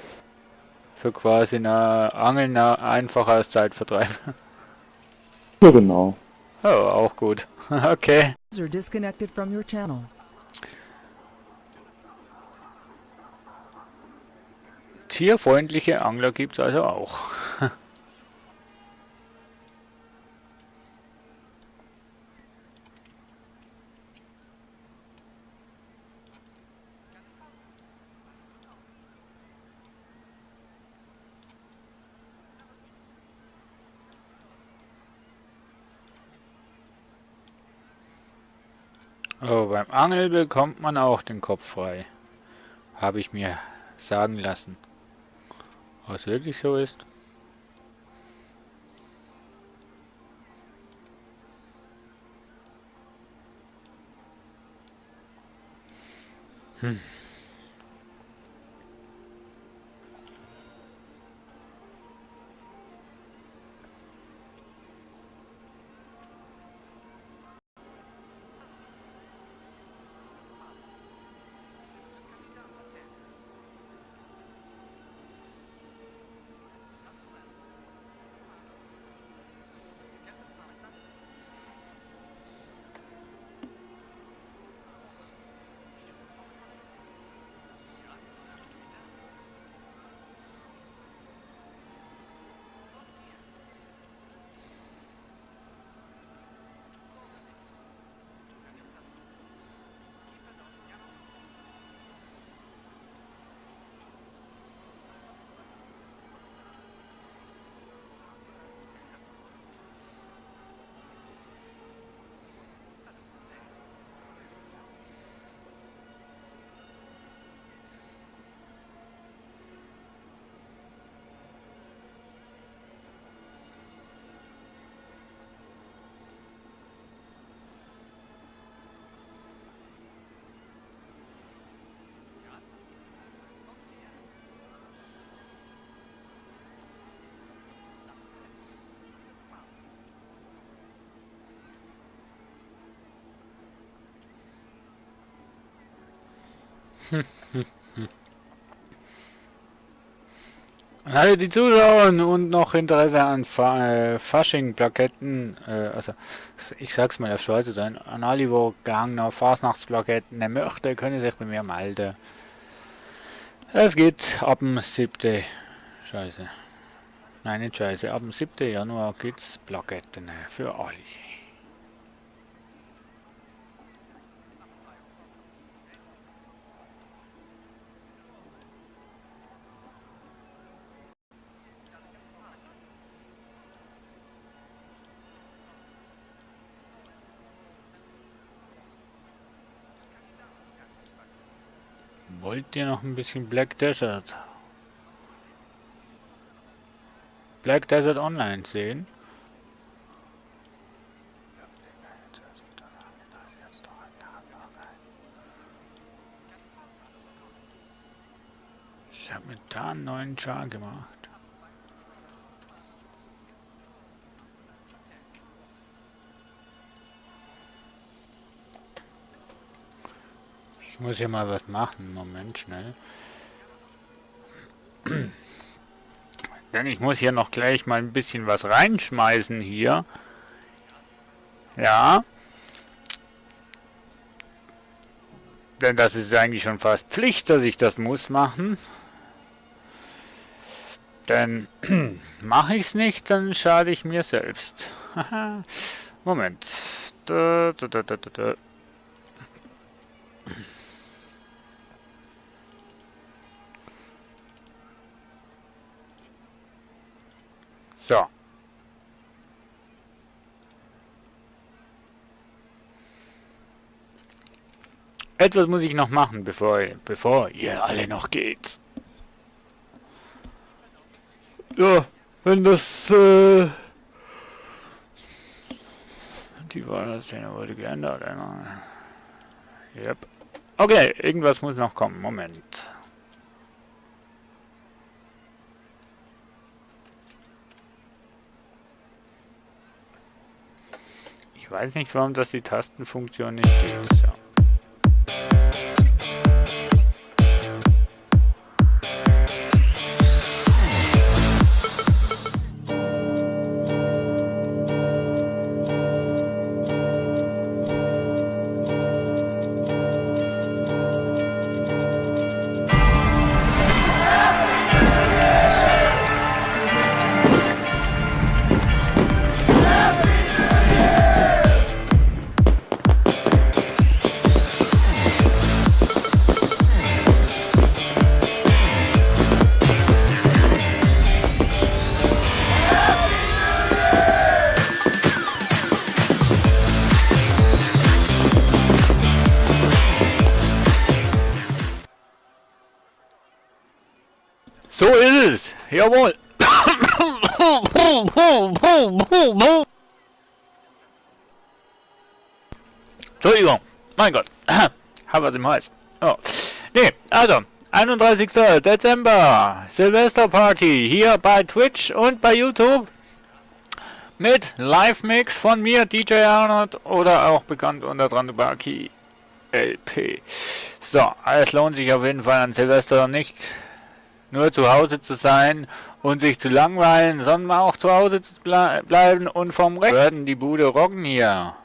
so quasi Angeln einfacher als Zeitvertreib. Ja, genau. Oh, auch gut. Okay. User disconnected from your channel. Tierfreundliche Angler gibt's also auch. Oh, beim Angeln bekommt man auch den Kopf frei. Habe ich mir sagen lassen. Ob es wirklich so ist? An alle die Zuschauer und noch Interesse an Fasching-Plaketten, also ich sag's mal auf Schweizer sein, an alle, die gehangene Fasnachtsplaketten möchten, können sich bei mir melden. Es geht ab dem 7. Scheiße. Nein, nicht Scheiße. Ab dem 7. Januar gibt's Plaketten für alle. Wollt ihr noch ein bisschen Black Desert? Black Desert Online sehen? Ich habe mir da einen neuen Char gemacht. Ich muss hier mal was machen. Moment, schnell. Denn ich muss hier noch gleich mal ein bisschen was reinschmeißen hier. Ja. Denn das ist eigentlich schon fast Pflicht, dass ich das muss machen. Denn mache ich es nicht, dann schade ich mir selbst. Moment. So. Etwas muss ich noch machen, bevor ihr alle noch geht. Ja, wenn das, die Wahlszene wurde geändert. Yep. Okay, irgendwas muss noch kommen. Moment. Ich weiß nicht, warum das die Tastenfunktion nicht gibt. So. So ist es. Jawohl. Entschuldigung. Mein Gott. Hab was im Hals. Oh. Nee, also. 31. Dezember. Silvesterparty. Hier bei Twitch und bei YouTube. Mit Live-Mix von mir, DJ Arnold. Oder auch bekannt unter Drandubaki LP. So, es lohnt sich auf jeden Fall an Silvester nicht nur zu Hause zu sein und sich zu langweilen, sondern auch zu Hause zu bleiben und vom Recht werden die Bude rocken hier.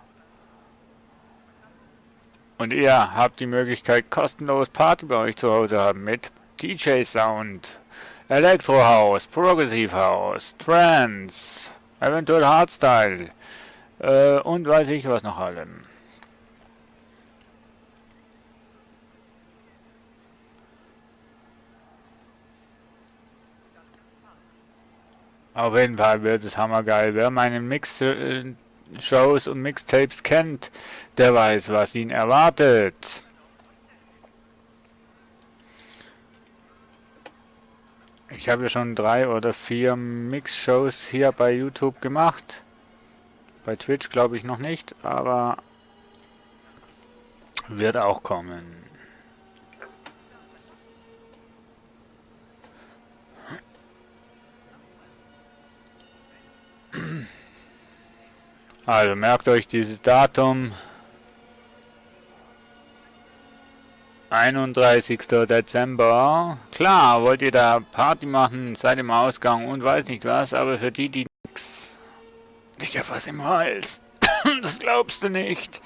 Und ihr habt die Möglichkeit, kostenlos Party bei euch zu Hause haben mit DJ Sound, Electro House, Progressive House, Trance, eventuell Hardstyle und weiß ich was noch allem. Auf jeden Fall wird es hammergeil. Wer meine Mix-Shows und Mixtapes kennt, der weiß, was ihn erwartet. Ich habe ja schon 3 oder 4 Mix-Shows hier bei YouTube gemacht. Bei Twitch glaube ich noch nicht, aber wird auch kommen. Also merkt euch dieses Datum. 31. Dezember. Klar, wollt ihr da Party machen, seid im Ausgang und weiß nicht was, aber für die nix. Ich hab was im Hals. Das glaubst du nicht.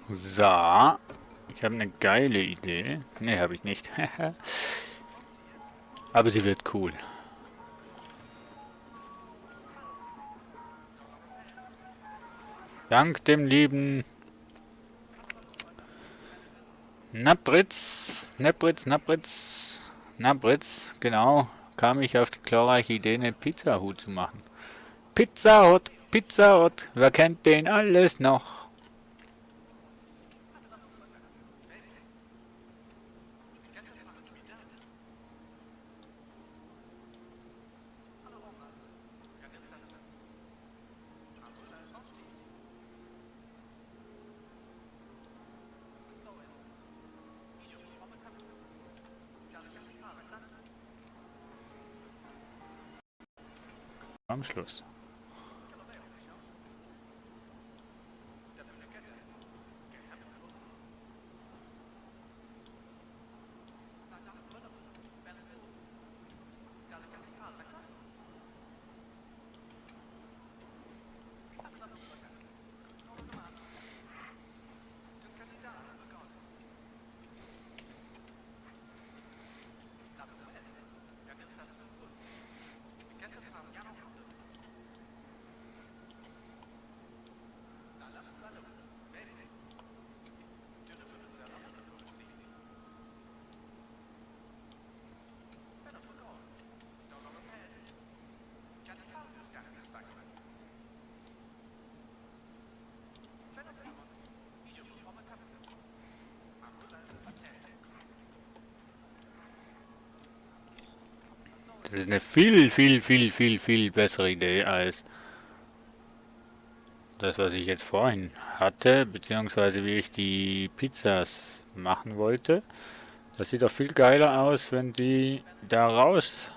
So. Ich habe eine geile Idee. Ne, habe ich nicht. Aber sie wird cool. Dank dem lieben Napritz, genau, kam ich auf die glorreiche Idee, eine Pizza-Hut zu machen. Pizza-Hut, Pizza-Hut, wer kennt den alles noch? Am Schluss. Das ist eine viel bessere Idee als das, was ich jetzt vorhin hatte, beziehungsweise wie ich die Pizzas machen wollte. Das sieht doch viel geiler aus, wenn die da rausschauen.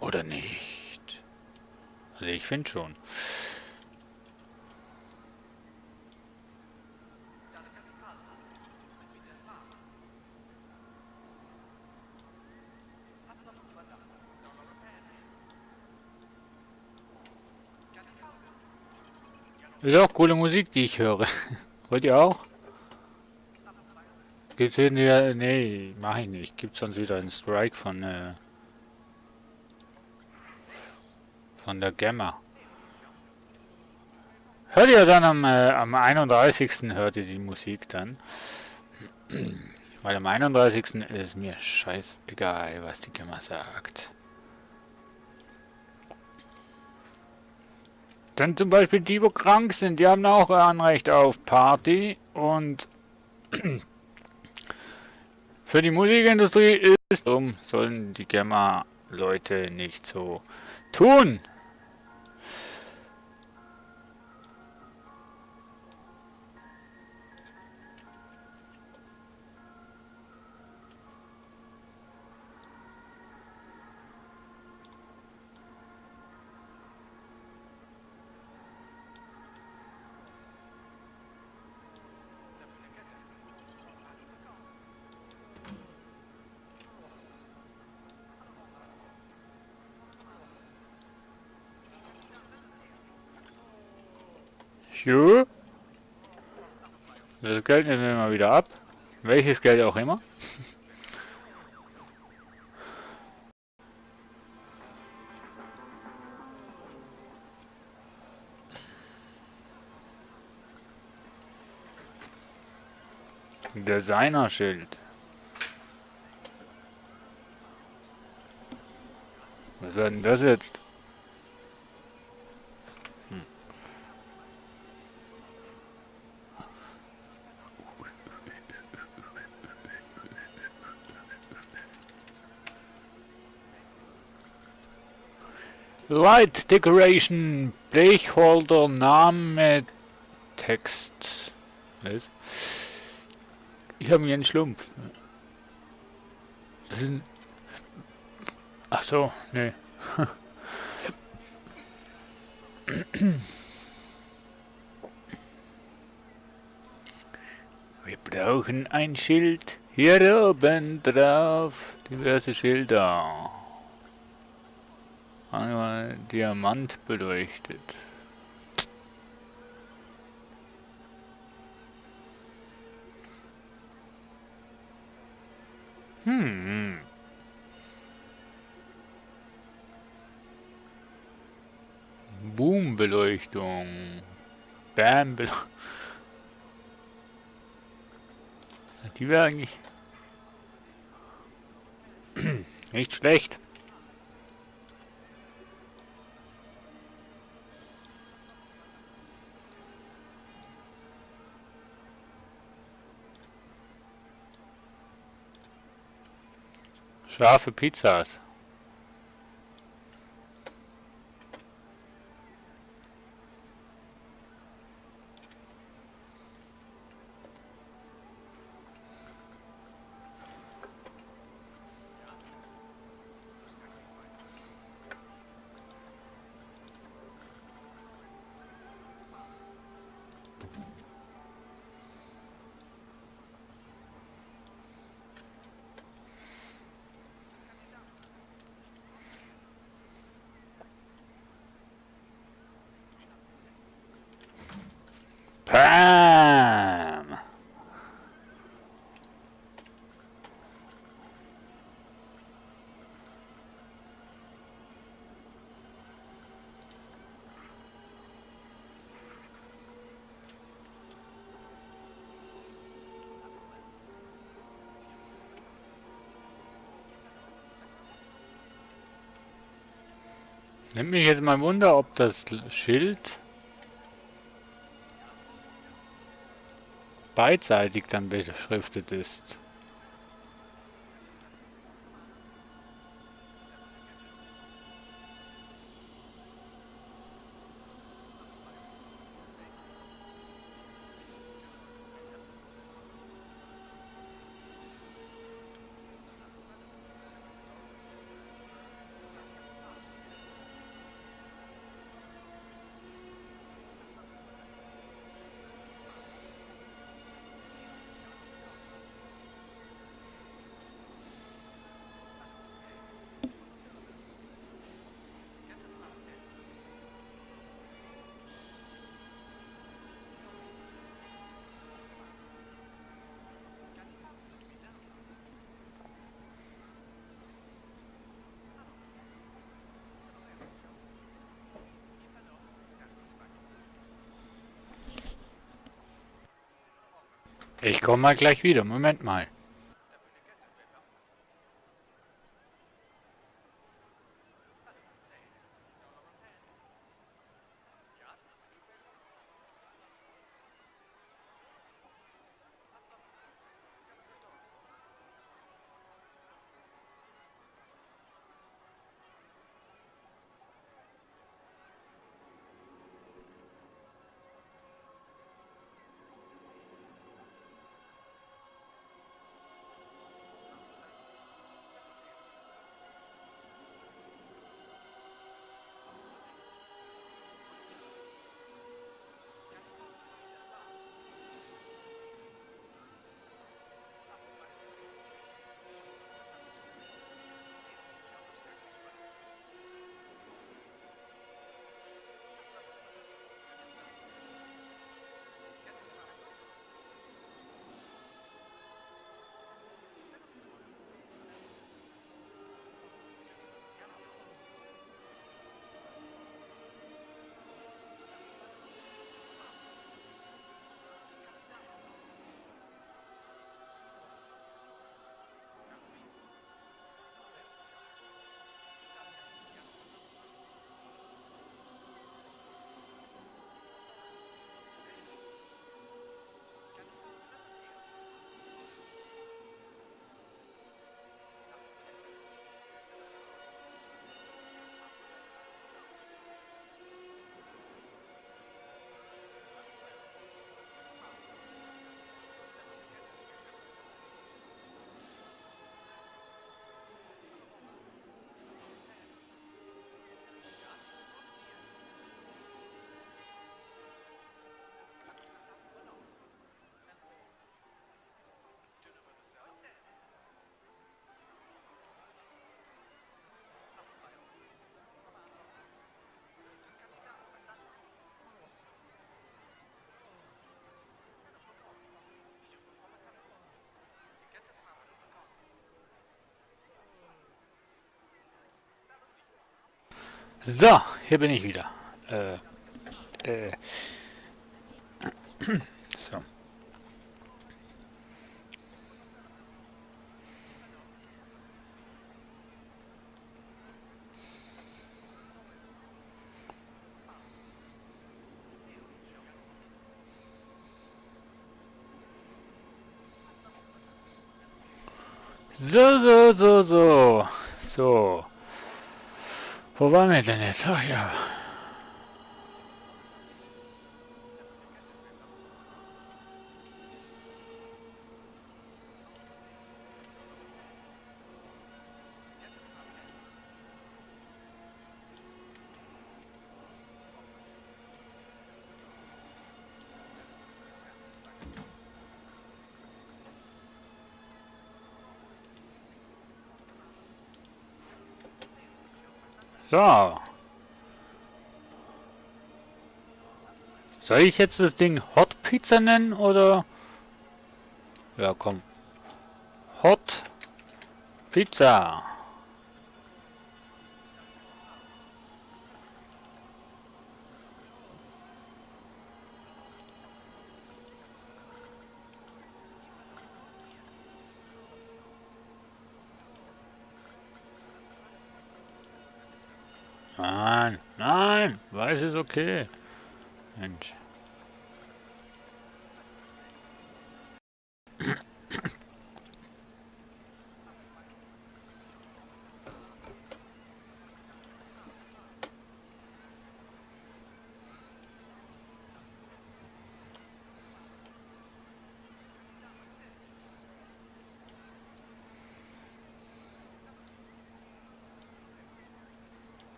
Oder nicht? Also ich finde schon. Ist auch coole Musik, die ich höre. Wollt ihr auch? Gibt's hier wieder... Nee, mach ich nicht. Gibt's sonst wieder einen Strike von der Gamma. Hört ihr dann am 31. hört ihr die Musik dann. Weil am 31. ist es mir scheißegal, was die Gamma sagt. Dann zum Beispiel die, wo krank sind, die haben auch ein Anrecht auf Party. Und für die Musikindustrie ist, darum sollen die Gamma-Leute nicht so tun. Jo. Das Geld nehmen wir mal wieder ab. Welches Geld auch immer. Designerschild. Was war denn das jetzt? Light Decoration, Blechholder, Name, Text. Was? Ich habe hier einen Schlumpf. Das ist ein... Ach so, nee. Wir brauchen ein Schild hier oben drauf. Diverse Schilder. Einmal Diamant beleuchtet. Hm. Boombeleuchtung. Bam-Beleuchtung. Die wäre eigentlich nicht schlecht. Scharfe Pizzas. Pam! Nimmt mich jetzt mal Wunder, ob das Schild beidseitig dann beschriftet ist. Ich komme mal gleich wieder. Moment mal. So, hier bin ich wieder. So. So. Wo waren wir denn jetzt? Ach ja. So. Soll ich jetzt das Ding Hot Pizza nennen oder? Ja, komm. Hot Pizza. Nein, weiß ist okay. Mensch.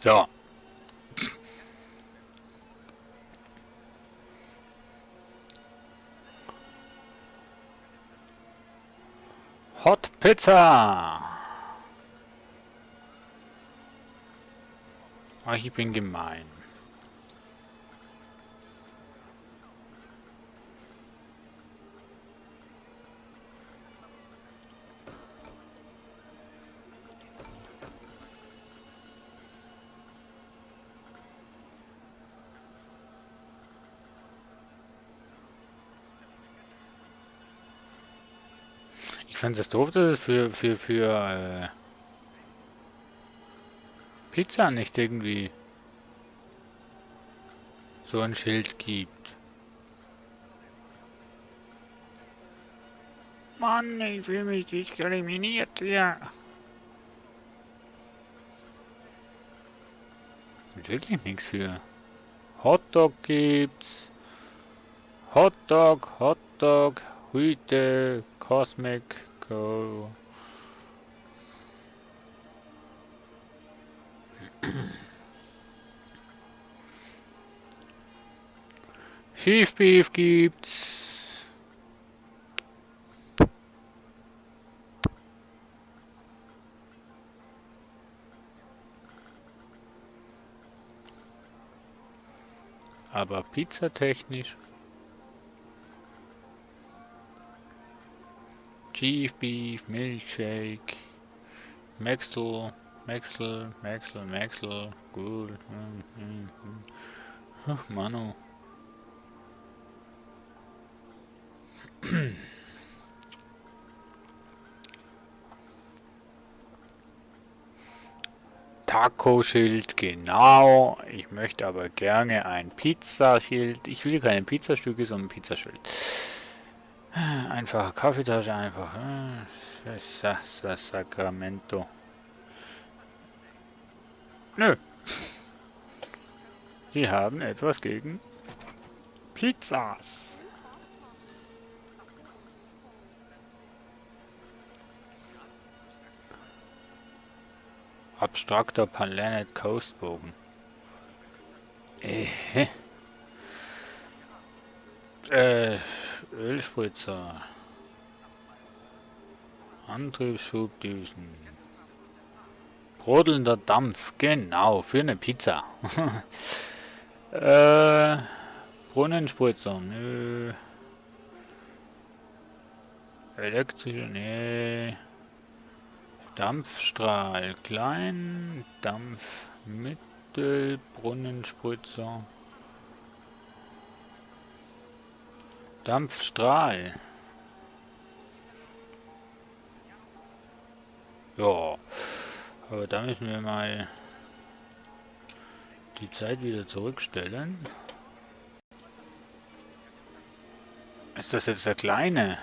So. Hot Pizza. Ach, ich bin gemein. Ich fand es doof, dass es für Pizza nicht irgendwie so ein Schild gibt. Mann, ich fühle mich diskriminiert, ja. Und wirklich nichts für. Hotdog gibt's. Hotdog, Hüte, Cosmic, Go. Chief Beef gibt's. Aber pizzatechnisch. Chief Beef, Milkshake, Maxel, gut. Ach, Manu. Taco-Schild, genau. Ich möchte aber gerne ein Pizzaschild. Ich will keine Pizzastücke, sondern ein Pizzaschild. Einfache Kaffeetasche, einfach. Sacramento. Nö. Sie haben etwas gegen Pizzas. Abstrakter Planet Coastbogen. Ölspritzer. Antriebsschubdüsen. Brodelnder Dampf, genau, für eine Pizza. Brunnenspritzer, nö. Elektrische, nee. Dampfstrahl, klein. Dampf, mittel. Brunnenspritzer. Dampfstrahl. Ja. Aber da müssen wir mal die Zeit wieder zurückstellen. Ist das jetzt der kleine?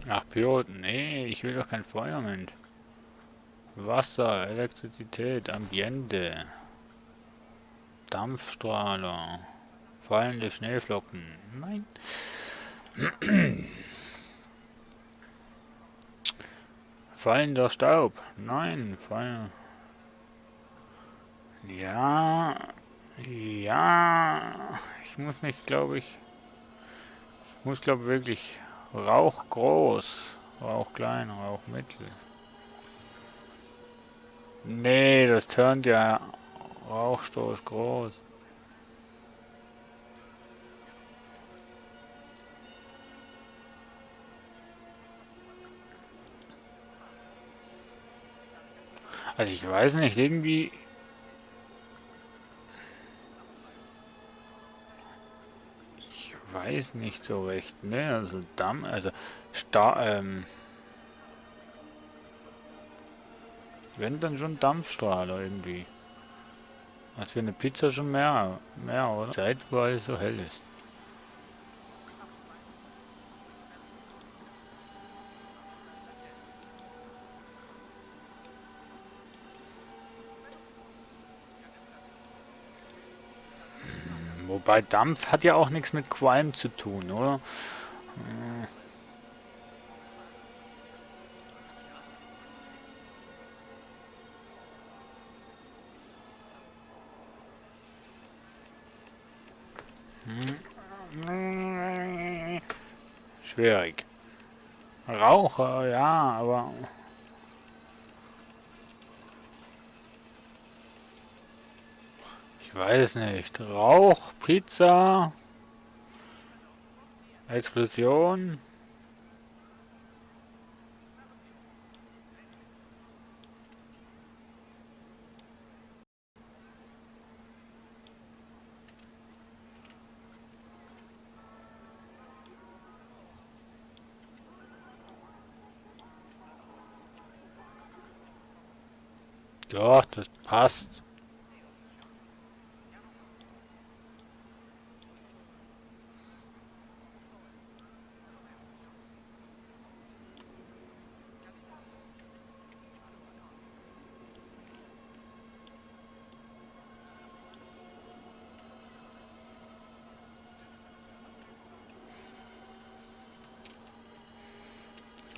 Ach, Piloten, nee, ich will doch kein Feuermensch. Wasser, Elektrizität, Ambiente, Dampfstrahler, fallende Schneeflocken, nein. Fallender Staub, nein, Feuer. Ja, ja, ich muss mich, glaube ich, wirklich Rauch groß, Rauch klein, Rauch mittel. Nee, das turnt ja Rauchstoß groß. Also ich weiß nicht, irgendwie... Ich weiß nicht so recht, ne? Also wenn dann schon Dampfstrahler irgendwie. Als für eine Pizza schon mehr, oder? Zeit, wo alles so hell ist. Wobei Dampf hat ja auch nichts mit Qualm zu tun, oder? Schwierig. Raucher, ja, aber... Ich weiß nicht. Rauch, Pizza, Explosion. Doch, das passt.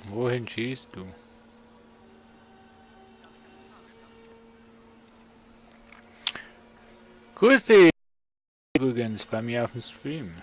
Wohin schießt du? Grüß dich übrigens bei mir auf dem Stream.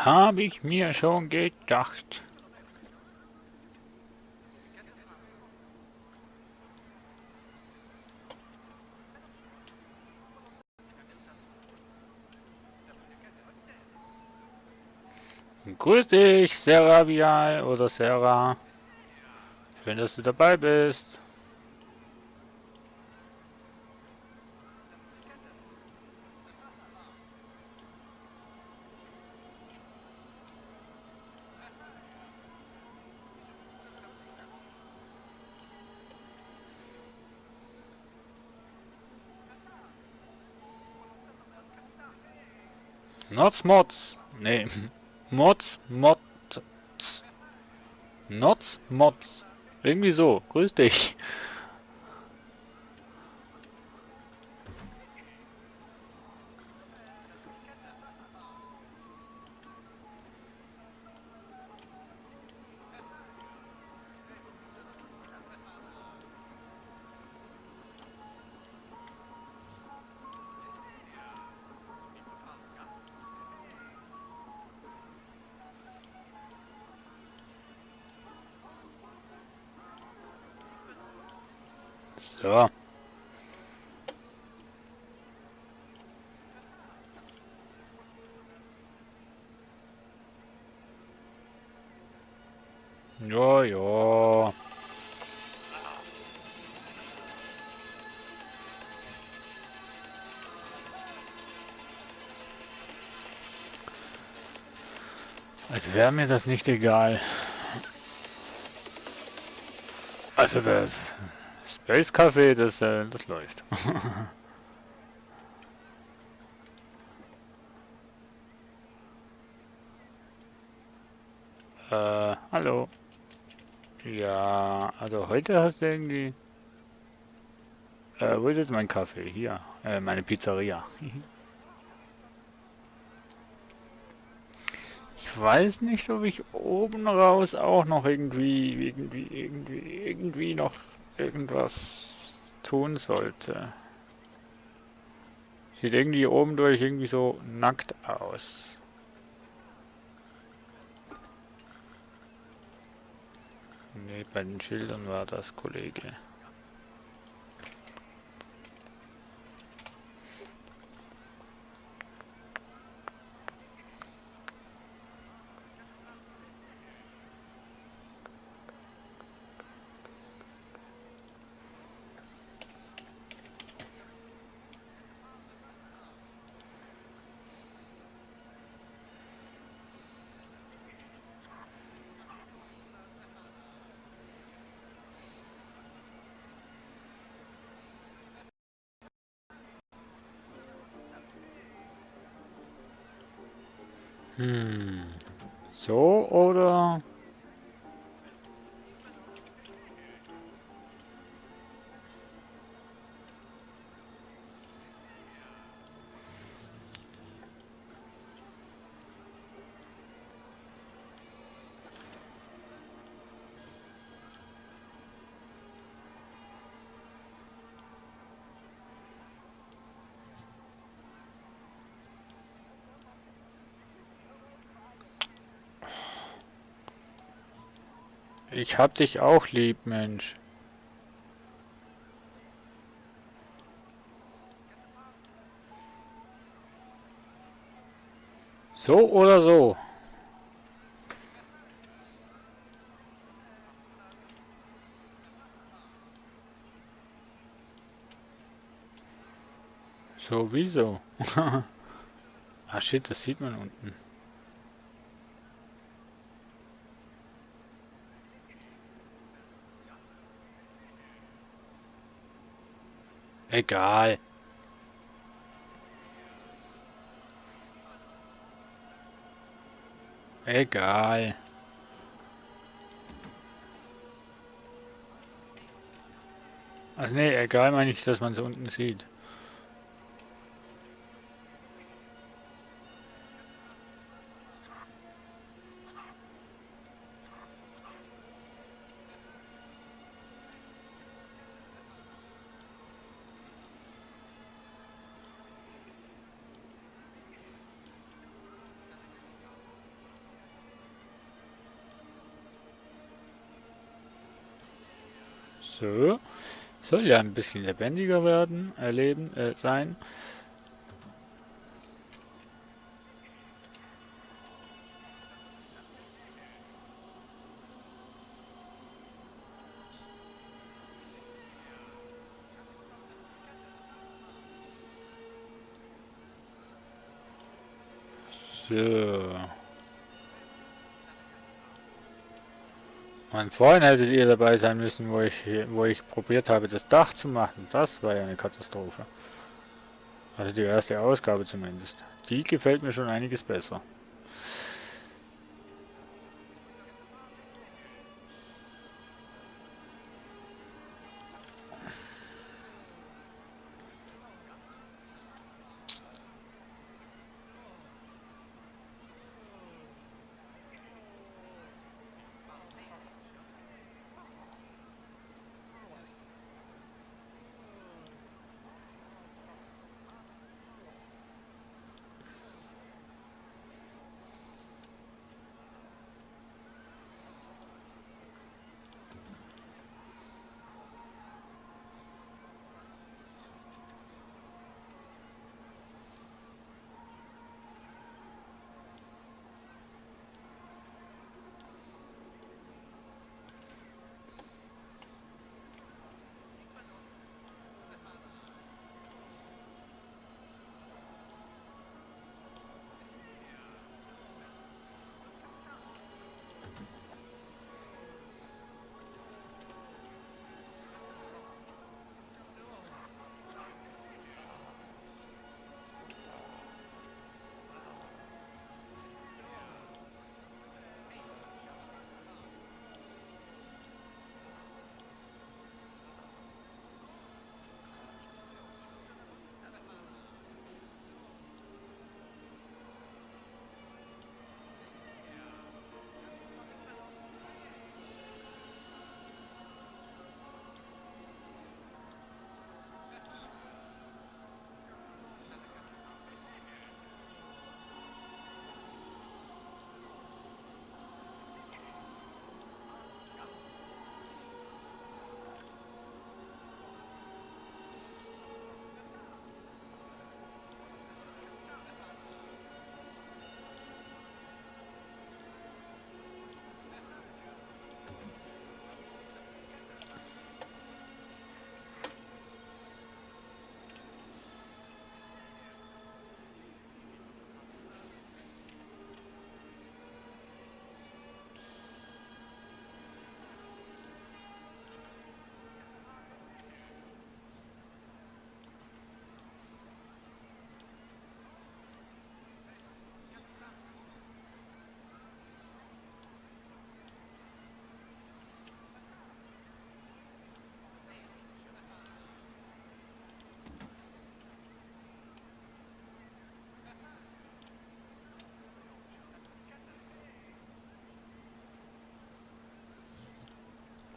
Habe ich mir schon gedacht. Grüß dich, Sarah Vial oder Sarah. Schön, dass du dabei bist. Nots Mods. Nee. Mods. Nots Mods. Irgendwie so. Grüß dich. So. Ja, ja. Als wäre mir das nicht egal. Also das Space Café, das läuft. Hallo. Ja, also heute hast du irgendwie... wo ist jetzt mein Kaffee? Hier. Meine Pizzeria. Ich weiß nicht, ob ich oben raus auch noch irgendwie noch irgendwas tun sollte. Sieht irgendwie oben durch irgendwie so nackt aus. Nee, bei den Schildern war das, Kollege. So oder? Ich hab dich auch lieb, Mensch. So oder so? Sowieso. Ah shit, das sieht man unten. Egal. Egal. Also nee, egal meine ich, dass man es unten sieht. So. Soll ja ein bisschen lebendiger werden, sein. So. Und vorhin hättet ihr dabei sein müssen, wo ich probiert habe, das Dach zu machen. Das war ja eine Katastrophe. Also die erste Ausgabe zumindest. Die gefällt mir schon einiges besser.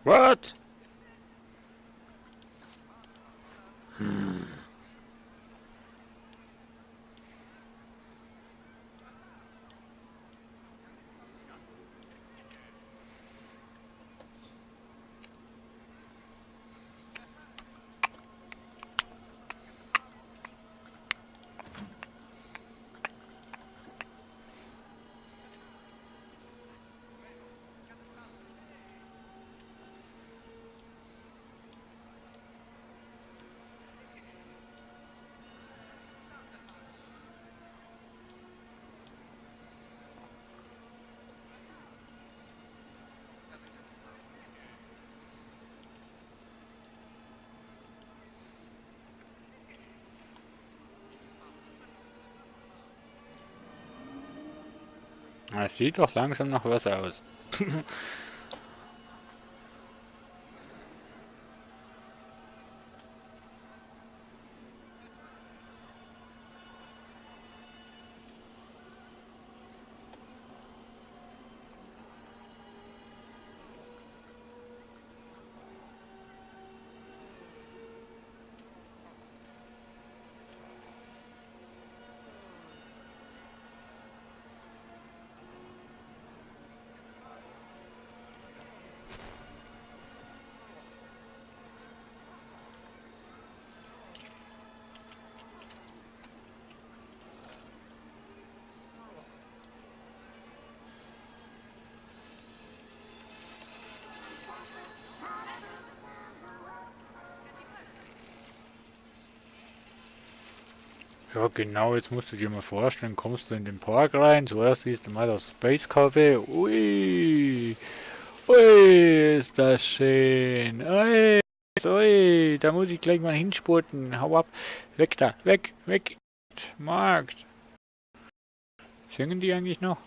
What? Es sieht doch langsam nach was aus. Ja, genau, jetzt musst du dir mal vorstellen, kommst du in den Park rein, zuerst siehst du mal das Space Café. Ui, ui, ist das schön. Ui, ui, da muss ich gleich mal hinspurten. Hau ab. Weg da, weg, weg. Markt. Singen die eigentlich noch?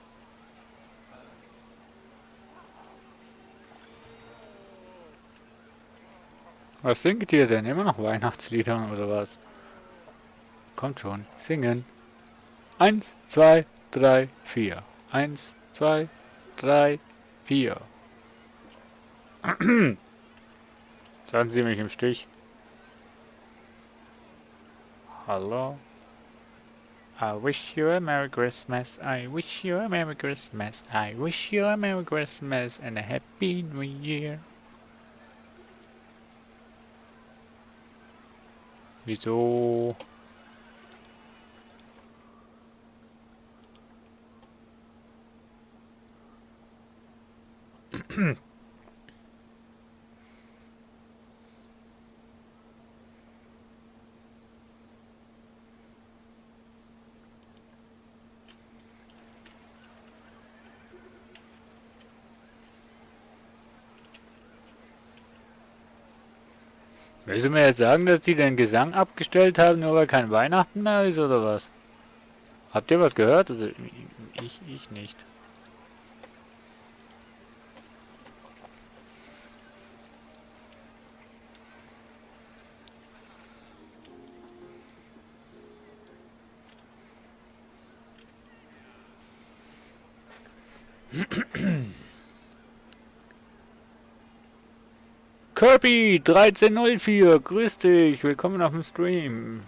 Was singt ihr denn? Immer noch Weihnachtslieder oder was? Kommt schon, singen. 1, 2, 3, 4. 1, 2, 3, 4. Lassen Sie mich im Stich. Hallo? I wish you a Merry Christmas. I wish you a Merry Christmas. I wish you a Merry Christmas and a Happy New Year. Wieso? Willst du mir jetzt sagen, dass die den Gesang abgestellt haben, nur weil kein Weihnachten mehr ist, oder was? Habt ihr was gehört? Also, ich nicht. Kirby 1304, grüß dich, willkommen auf dem Stream.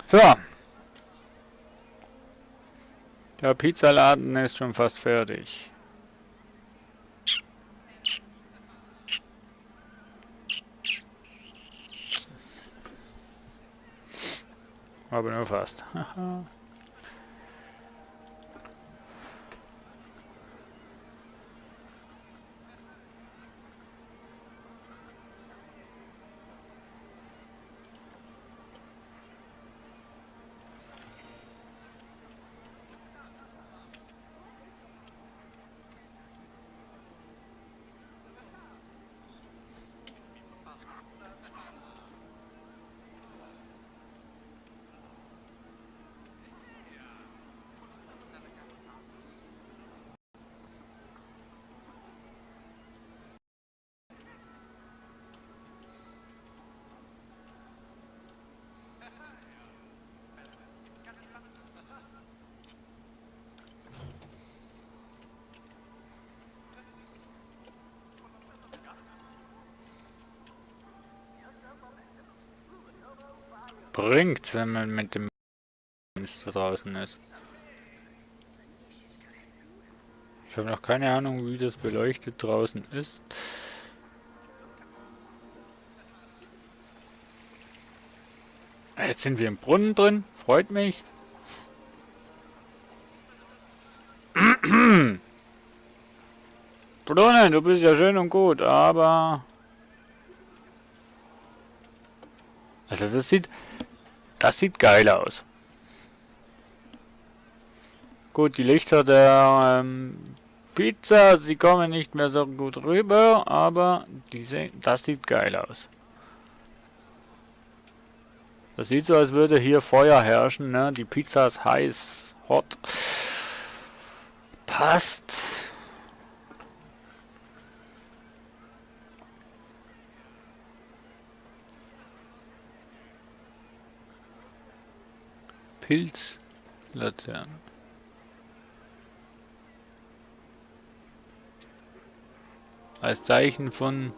So. Der Pizzaladen ist schon fast fertig. Aber nur fast. Bringt, wenn man mit dem Fenster draußen ist. Ich habe noch keine Ahnung, wie das beleuchtet draußen ist. Jetzt sind wir im Brunnen drin, freut mich. Brunnen, du bist ja schön und gut, aber... Also das sieht geil aus. Gut, die Lichter der Pizza, sie kommen nicht mehr so gut rüber, aber das sieht geil aus. Das sieht so, als würde hier Feuer herrschen, ne? Die Pizza ist heiß, hot. Passt. Pilzlaternen. Als Zeichen von...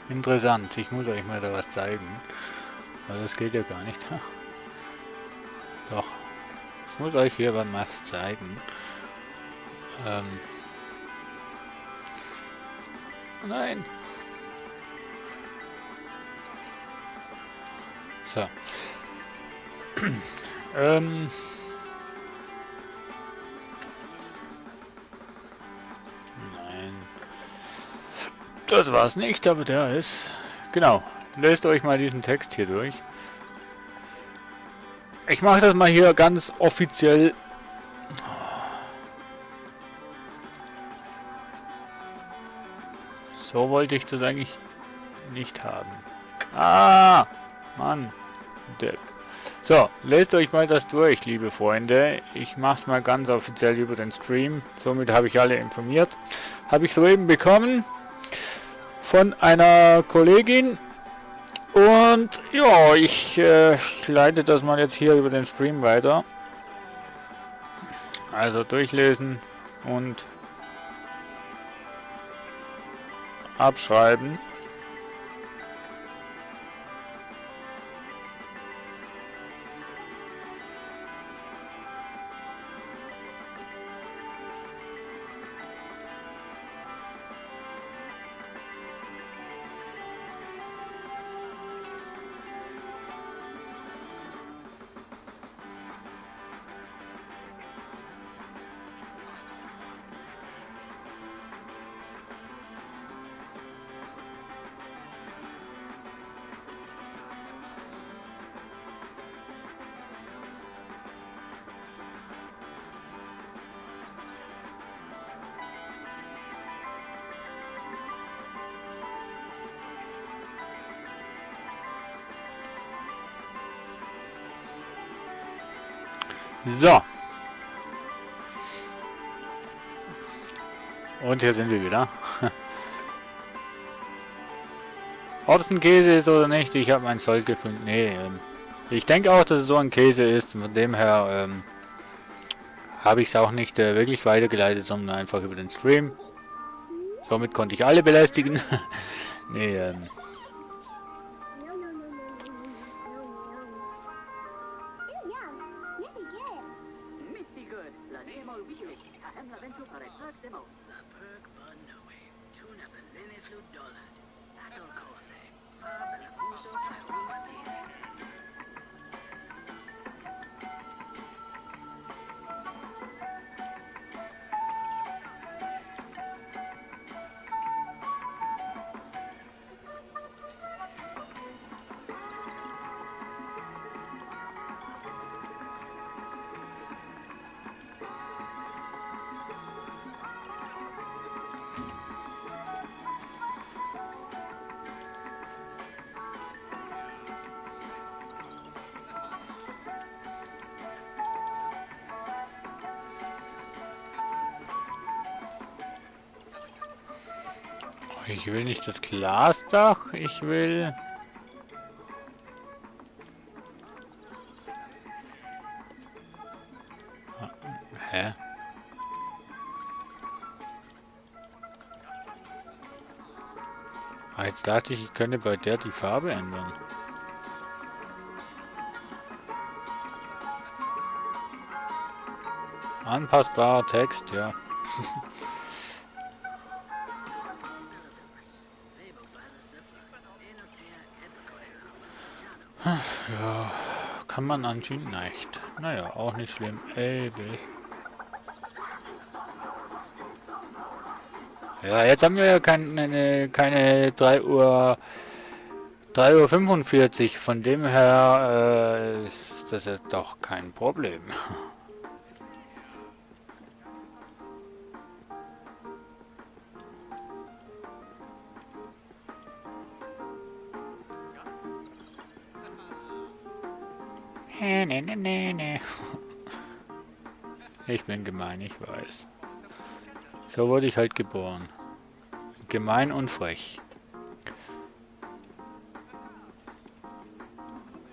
Interessant. Ich muss euch mal da was zeigen. Aber das geht ja gar nicht. Doch. Ich muss euch hier was zeigen. Nein. So. Nein. Das war's nicht, aber der ist... Genau. Lest euch mal diesen Text hier durch. Ich mache das mal hier ganz offiziell. So wollte ich das eigentlich nicht haben. Ah! Mann. So, lest euch mal das durch, liebe Freunde. Ich mache es mal ganz offiziell über den Stream. Somit habe ich alle informiert. Habe ich soeben bekommen von einer Kollegin. Und ja, ich leite das mal jetzt hier über den Stream weiter. Also durchlesen und abschreiben. So. Und hier sind wir wieder. Ob es ein Käse ist oder nicht, ich habe meinen Sold gefunden. Nee, ich denke auch, dass es so ein Käse ist. Von dem her habe ich es auch nicht wirklich weitergeleitet, sondern einfach über den Stream. Somit konnte ich alle belästigen. Nee, Missy good. La demo weekly. Ahem la venture para perk demo. La perk Banoe, tuna belene flu dollad, atol kose, fa belabuso fa umatizi. ich will nicht das Glasdach, ich will... Hä? Ah, jetzt dachte ich, ich könnte bei der die Farbe ändern. Anpassbarer Text, ja. Ja, kann man anscheinend nicht. Naja, auch nicht schlimm. Ewig. Ja, jetzt haben wir ja keine 3:45 Uhr. Von dem her ist das jetzt doch kein Problem. Nee. Ich bin gemein, ich weiß. So wurde ich halt geboren. Gemein und frech.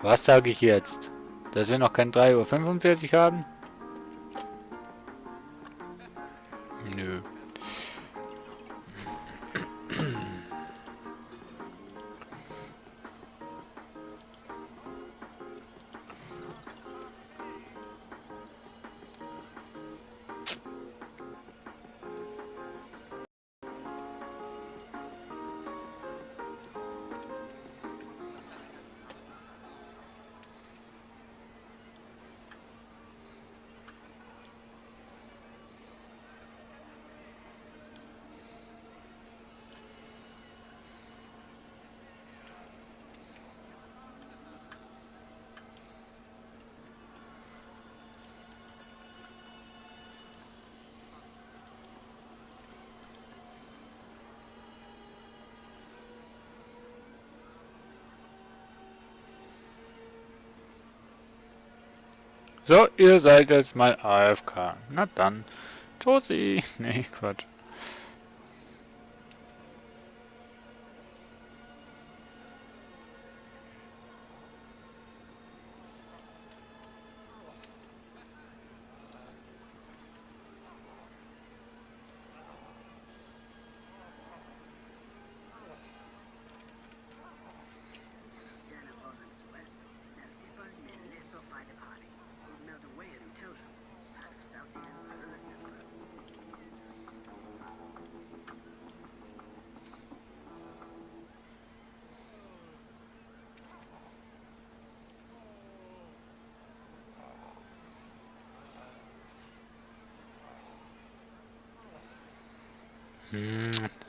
Was sage ich jetzt? Dass wir noch kein 3:45 Uhr haben? Nö. So, ihr seid jetzt mal AFK. Na dann. Tschüssi. Nee, Quatsch. Jenna Boland's West. Now Tipper's men less so by the party. Would melt away at Telsham. Out of Celsius, under the circle.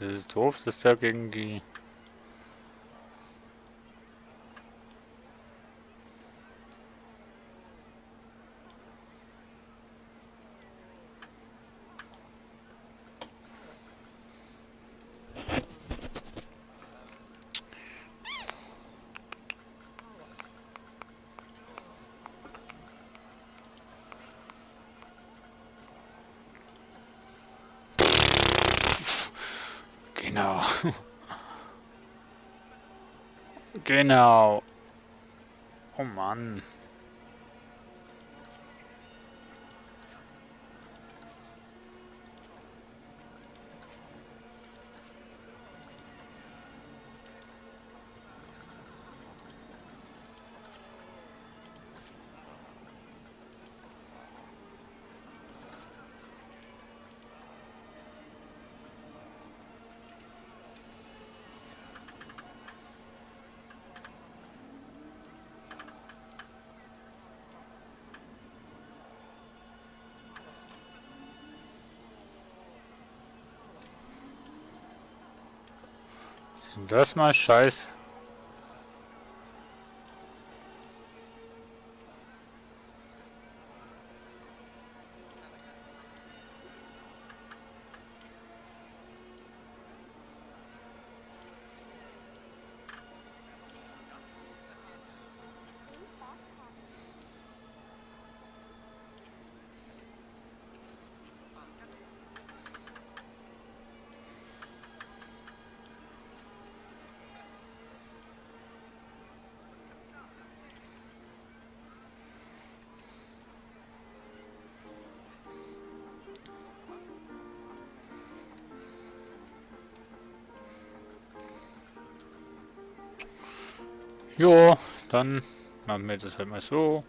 Das ist doof, dass der gegen die... Genau. Genau. Oh Mann. Sind das mal Scheiß? Jo, dann machen wir das halt mal so.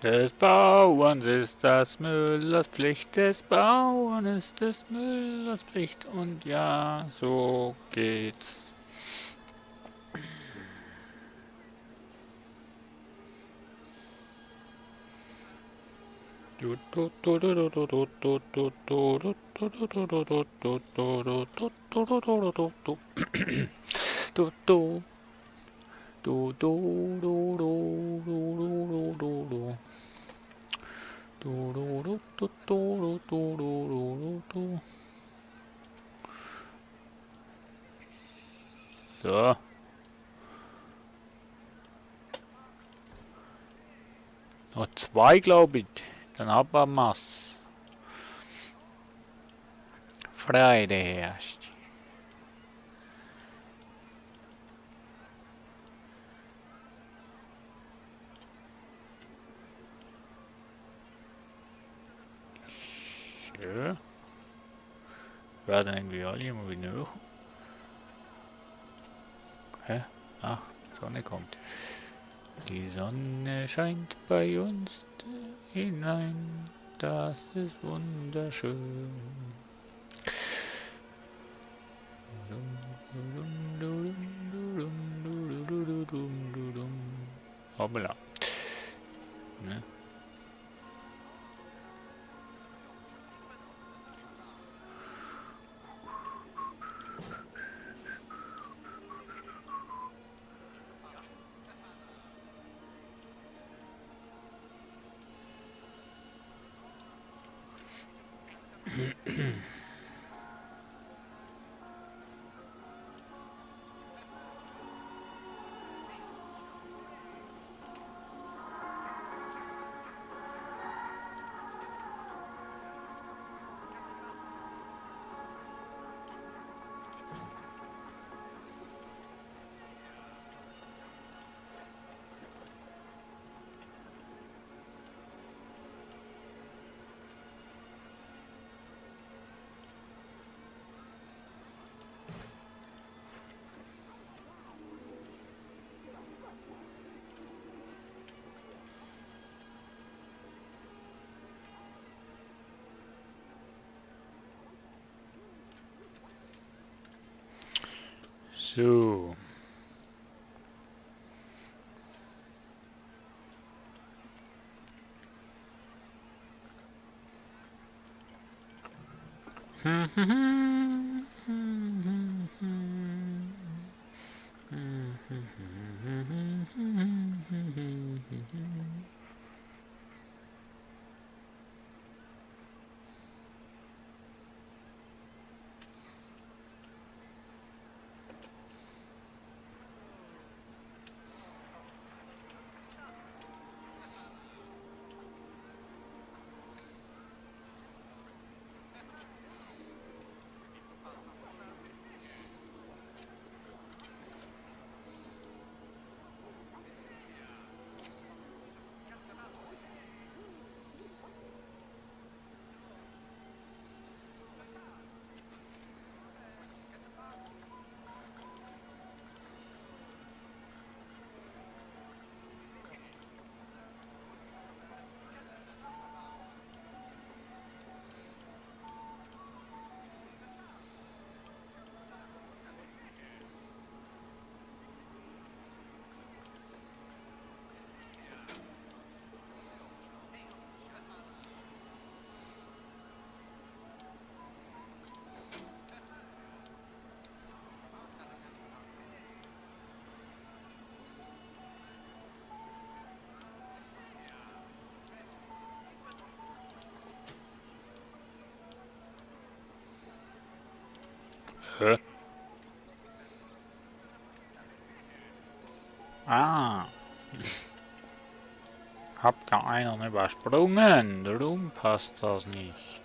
Des Bauerns ist das Müllers Pflicht, des Bauern ist des Müllers Pflicht und ja, so geht's. Du, du. Du, du, du, du, du, du, du, du. Du, du, du, du, du, du, du, du, du. So. Noch zwei, glaube ich. Dann haben wir's. Freude herrscht. So. Werden irgendwie alle immer wieder hoch. Hä? Ach, die Sonne kommt. Die Sonne scheint bei uns hinein. Das ist wunderschön. Hoppla. Ne? So. Hä? Ah. Hab da einen übersprungen. Darum passt das nicht.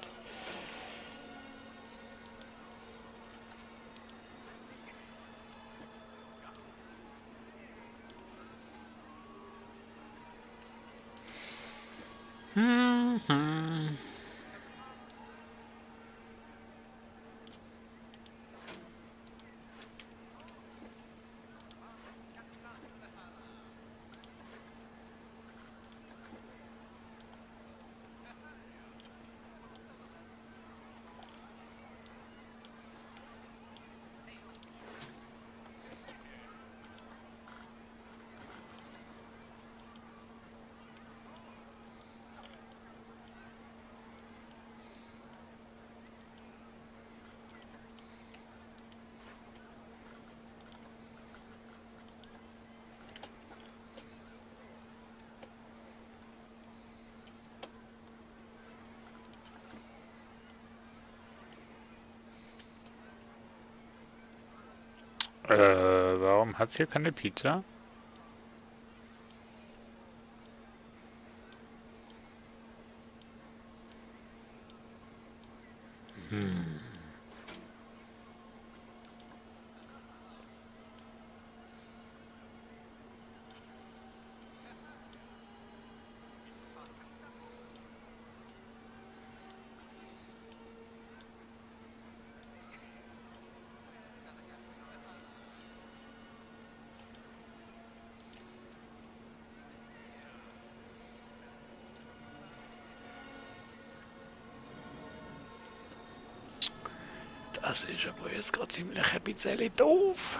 Hm. Warum hat's hier keine Pizza? Das ist aber jetzt gerade ziemlich ein bisschen doof.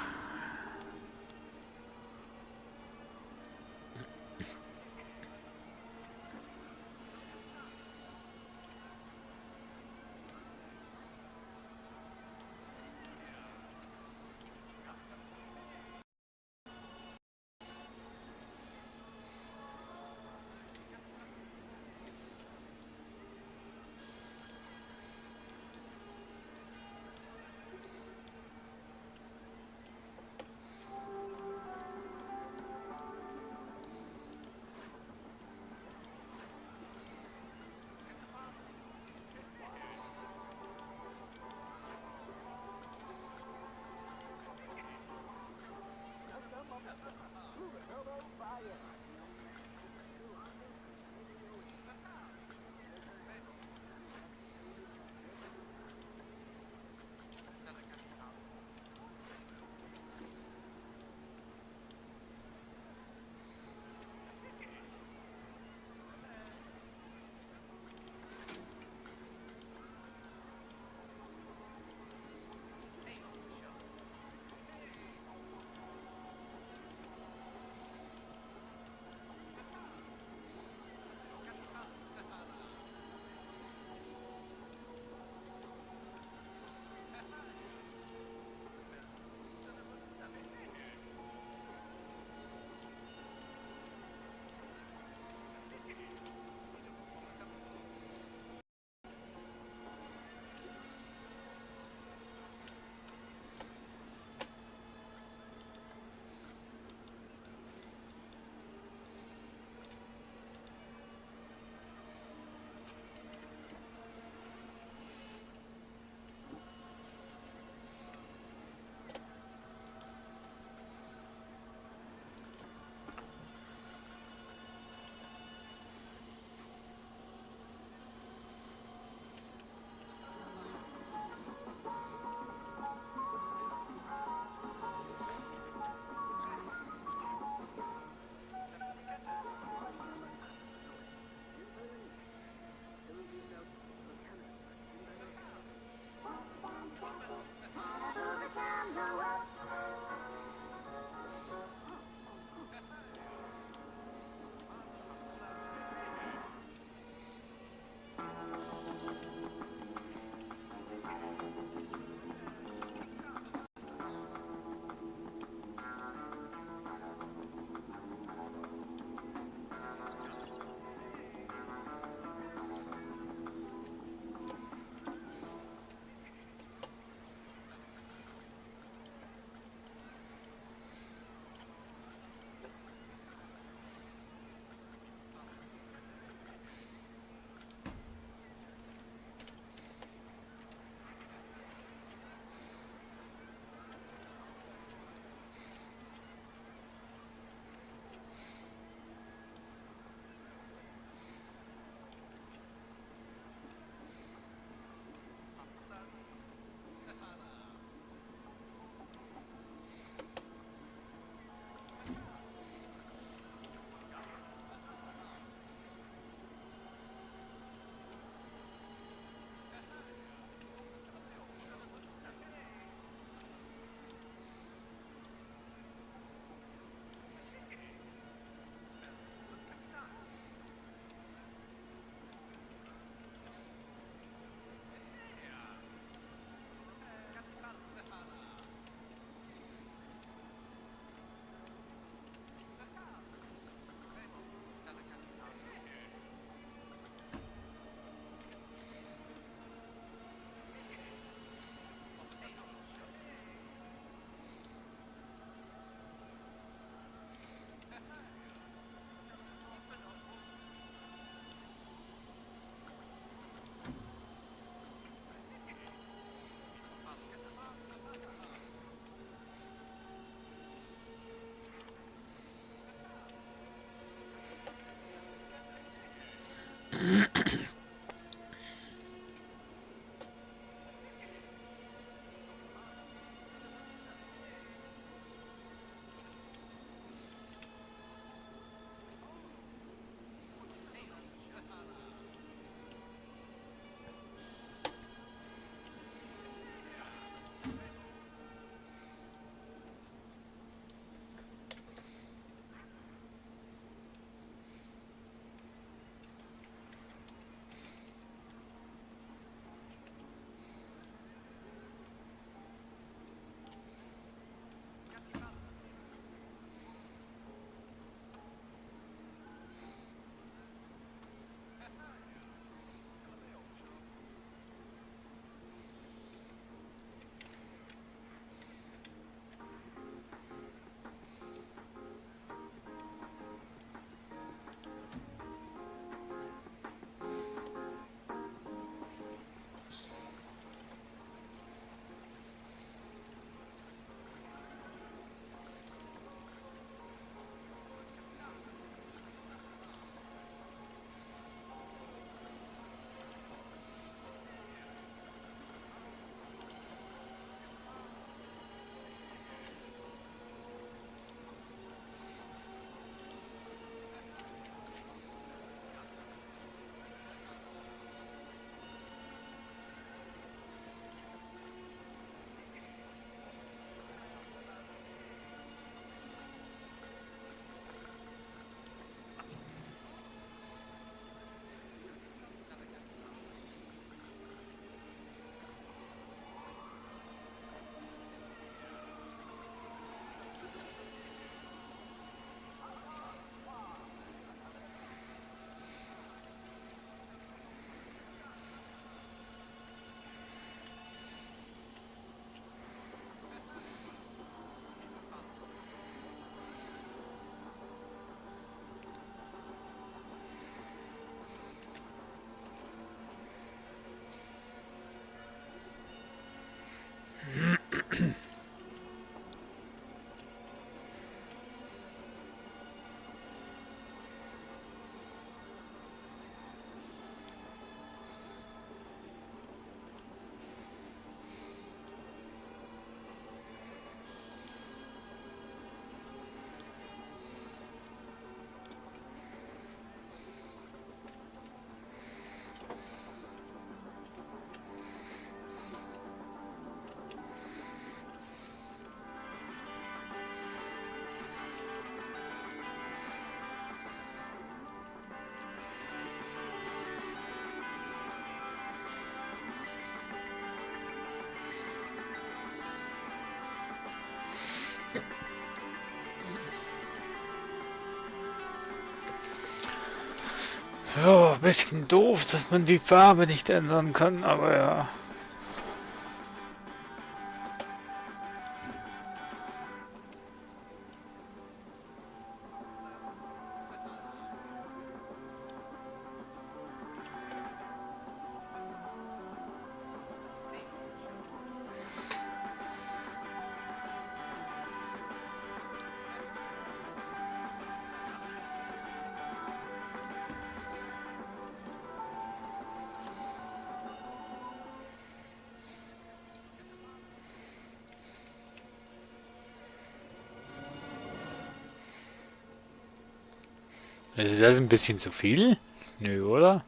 Ja, bisschen doof, dass man die Farbe nicht ändern kann, aber ja. Ist das ein bisschen zu viel? Nö, oder?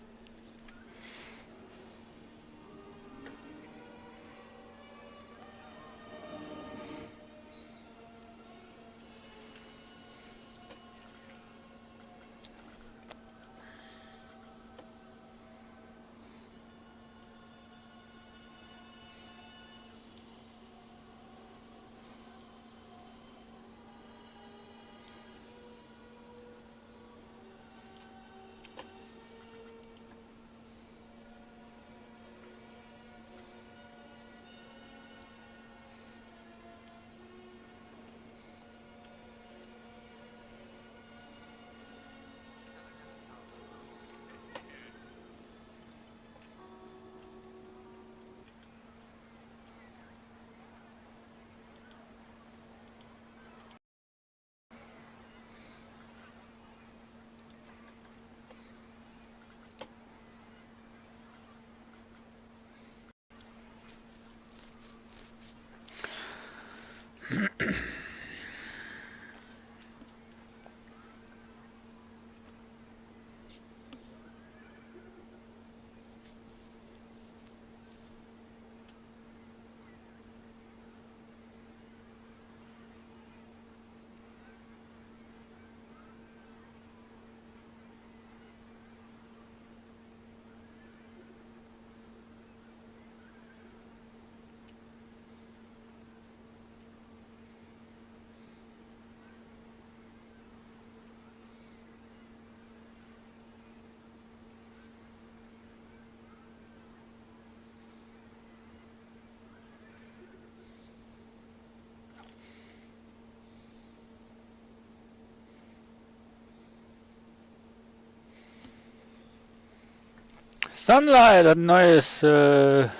Sunlight hat ein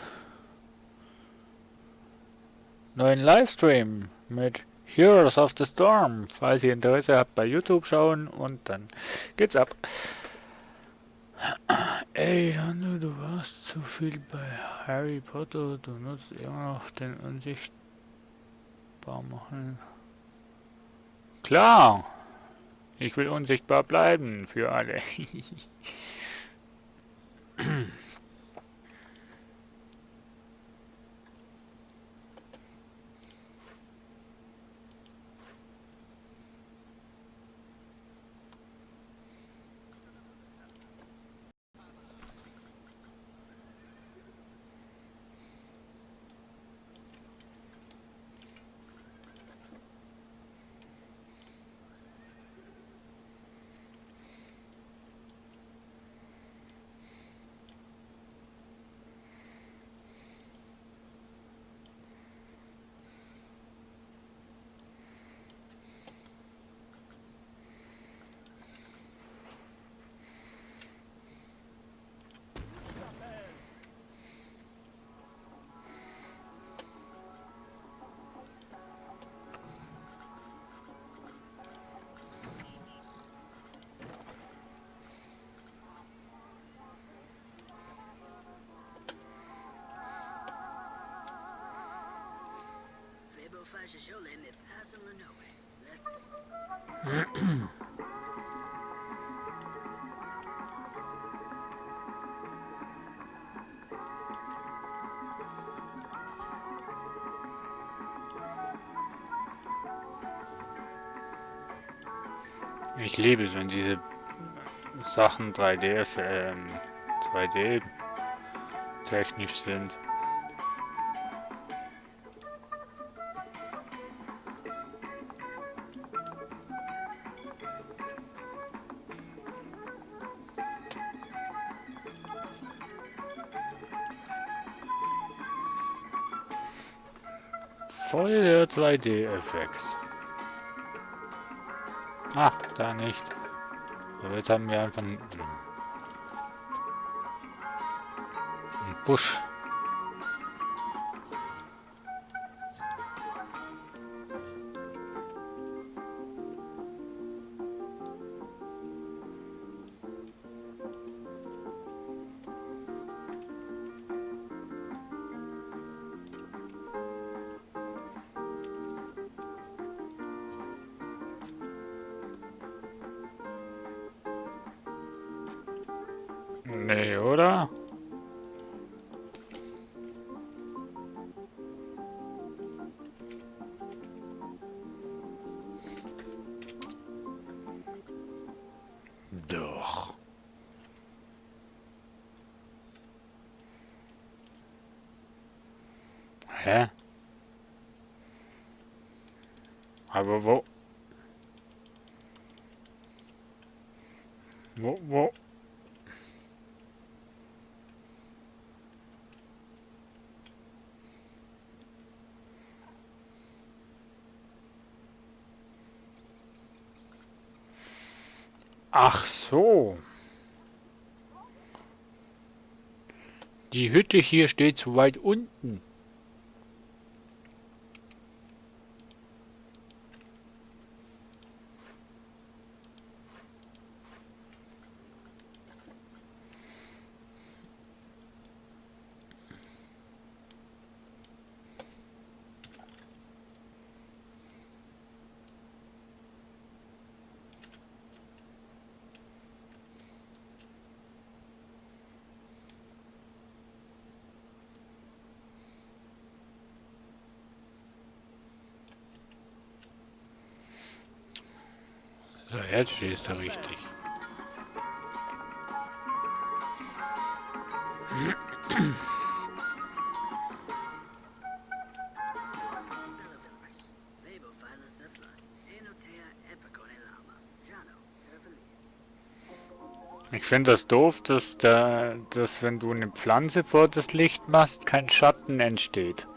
neuen Livestream mit Heroes of the Storm. Falls ihr Interesse habt, bei YouTube schauen und dann geht's ab. Ey, Hanno, du warst zu viel bei Harry Potter. Du nutzt immer noch den unsichtbar machen. Klar, ich will unsichtbar bleiben für alle. Febo Fasha Shole me passing Lenoe. Let's Ich liebe es, wenn diese Sachen 2D technisch sind. Voll der 2D-Effekt. Ah, da nicht. Aber jetzt haben wir einfach einen Busch. Nee, oder? Doch. Hä? Aber wo? Wo? Ach so. Die Hütte hier steht zu weit unten. So, jetzt stehst du richtig. Elephilus, Vabophilus Cephla, Enotea Epiconilama, Jano, Hervili. Ich finde das doof, dass wenn du eine Pflanze vor das Licht machst, kein Schatten entsteht.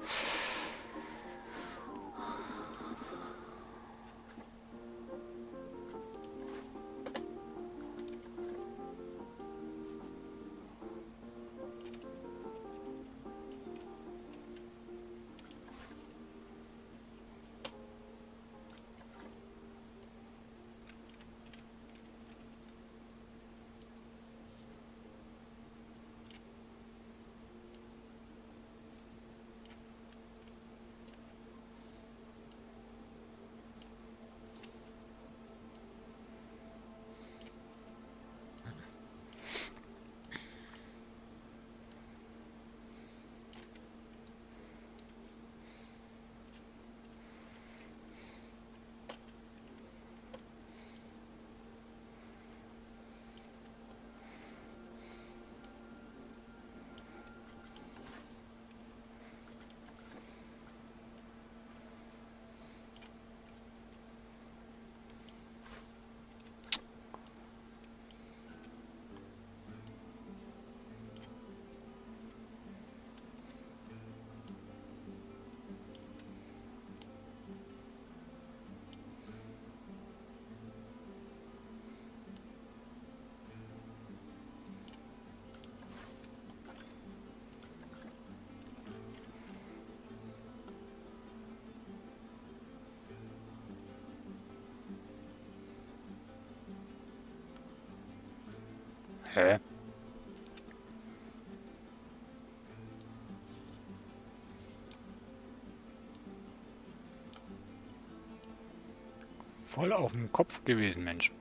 Hä? Voll auf dem Kopf gewesen, Mensch.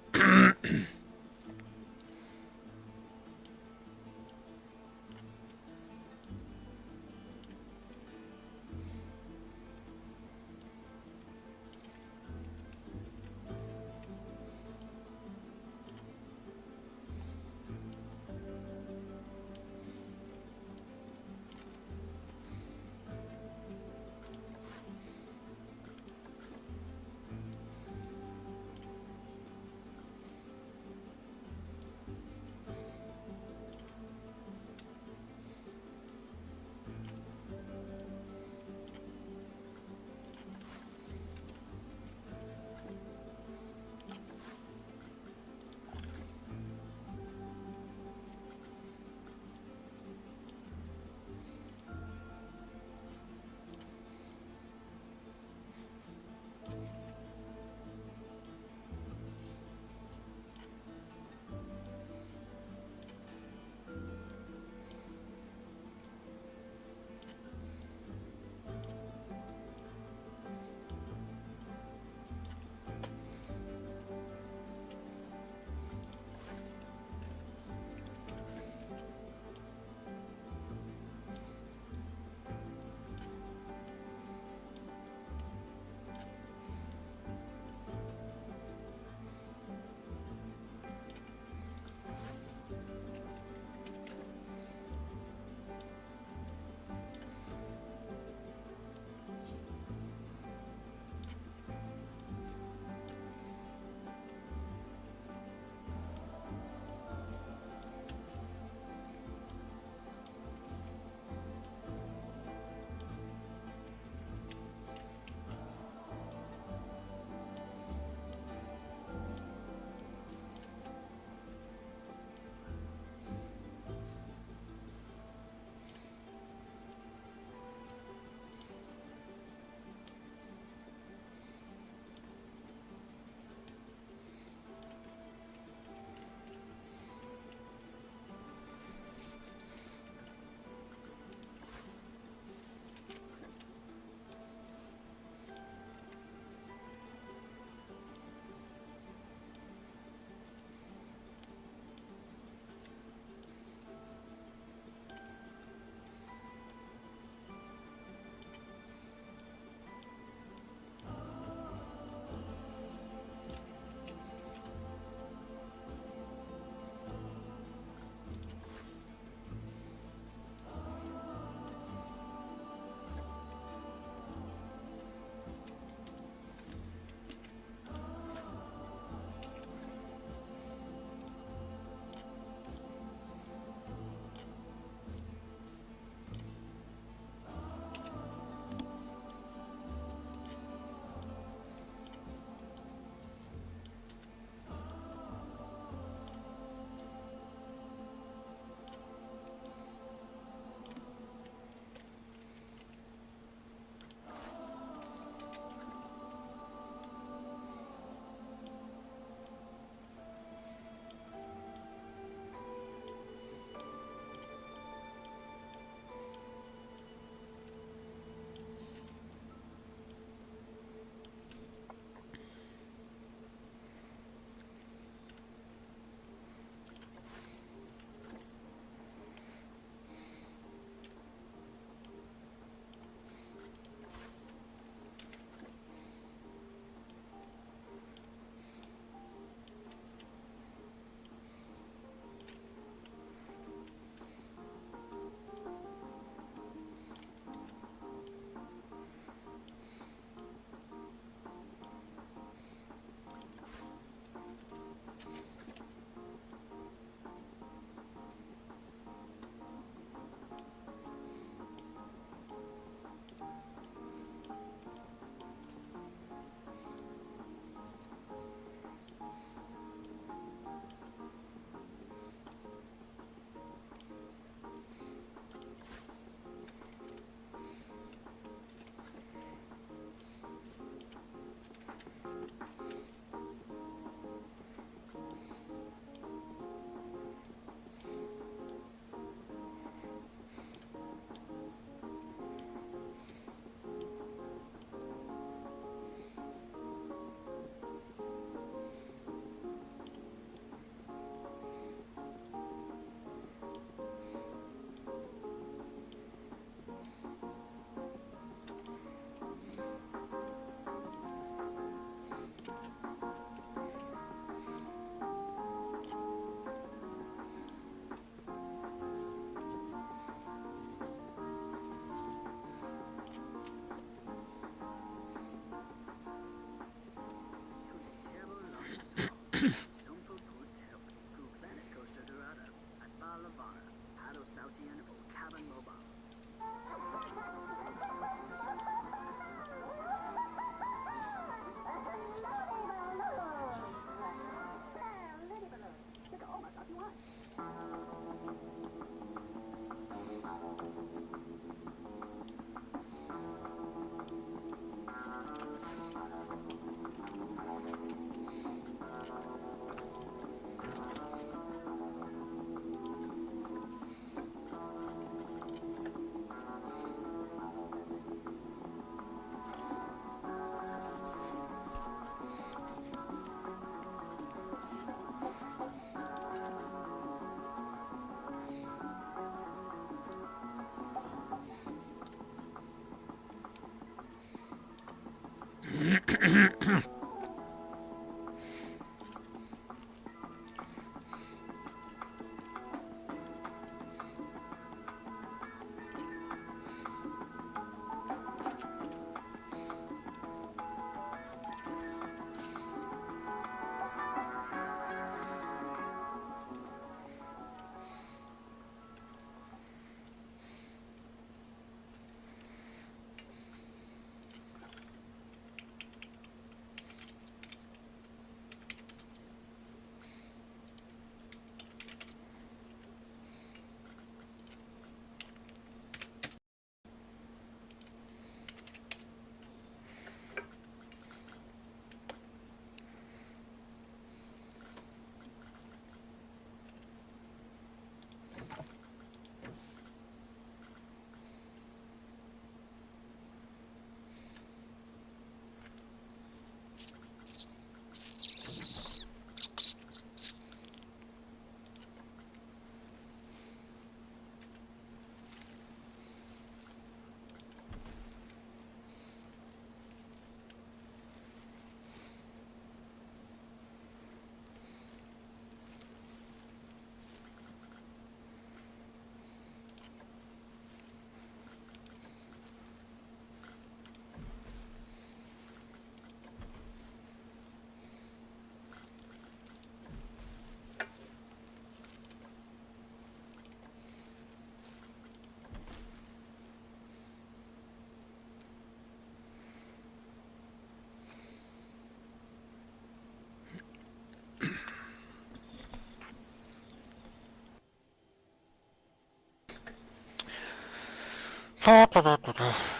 Sumpul Hotel, Ku Planet Coaster Dorado, at Balavara, Hado Sautian o Cabin Mobile.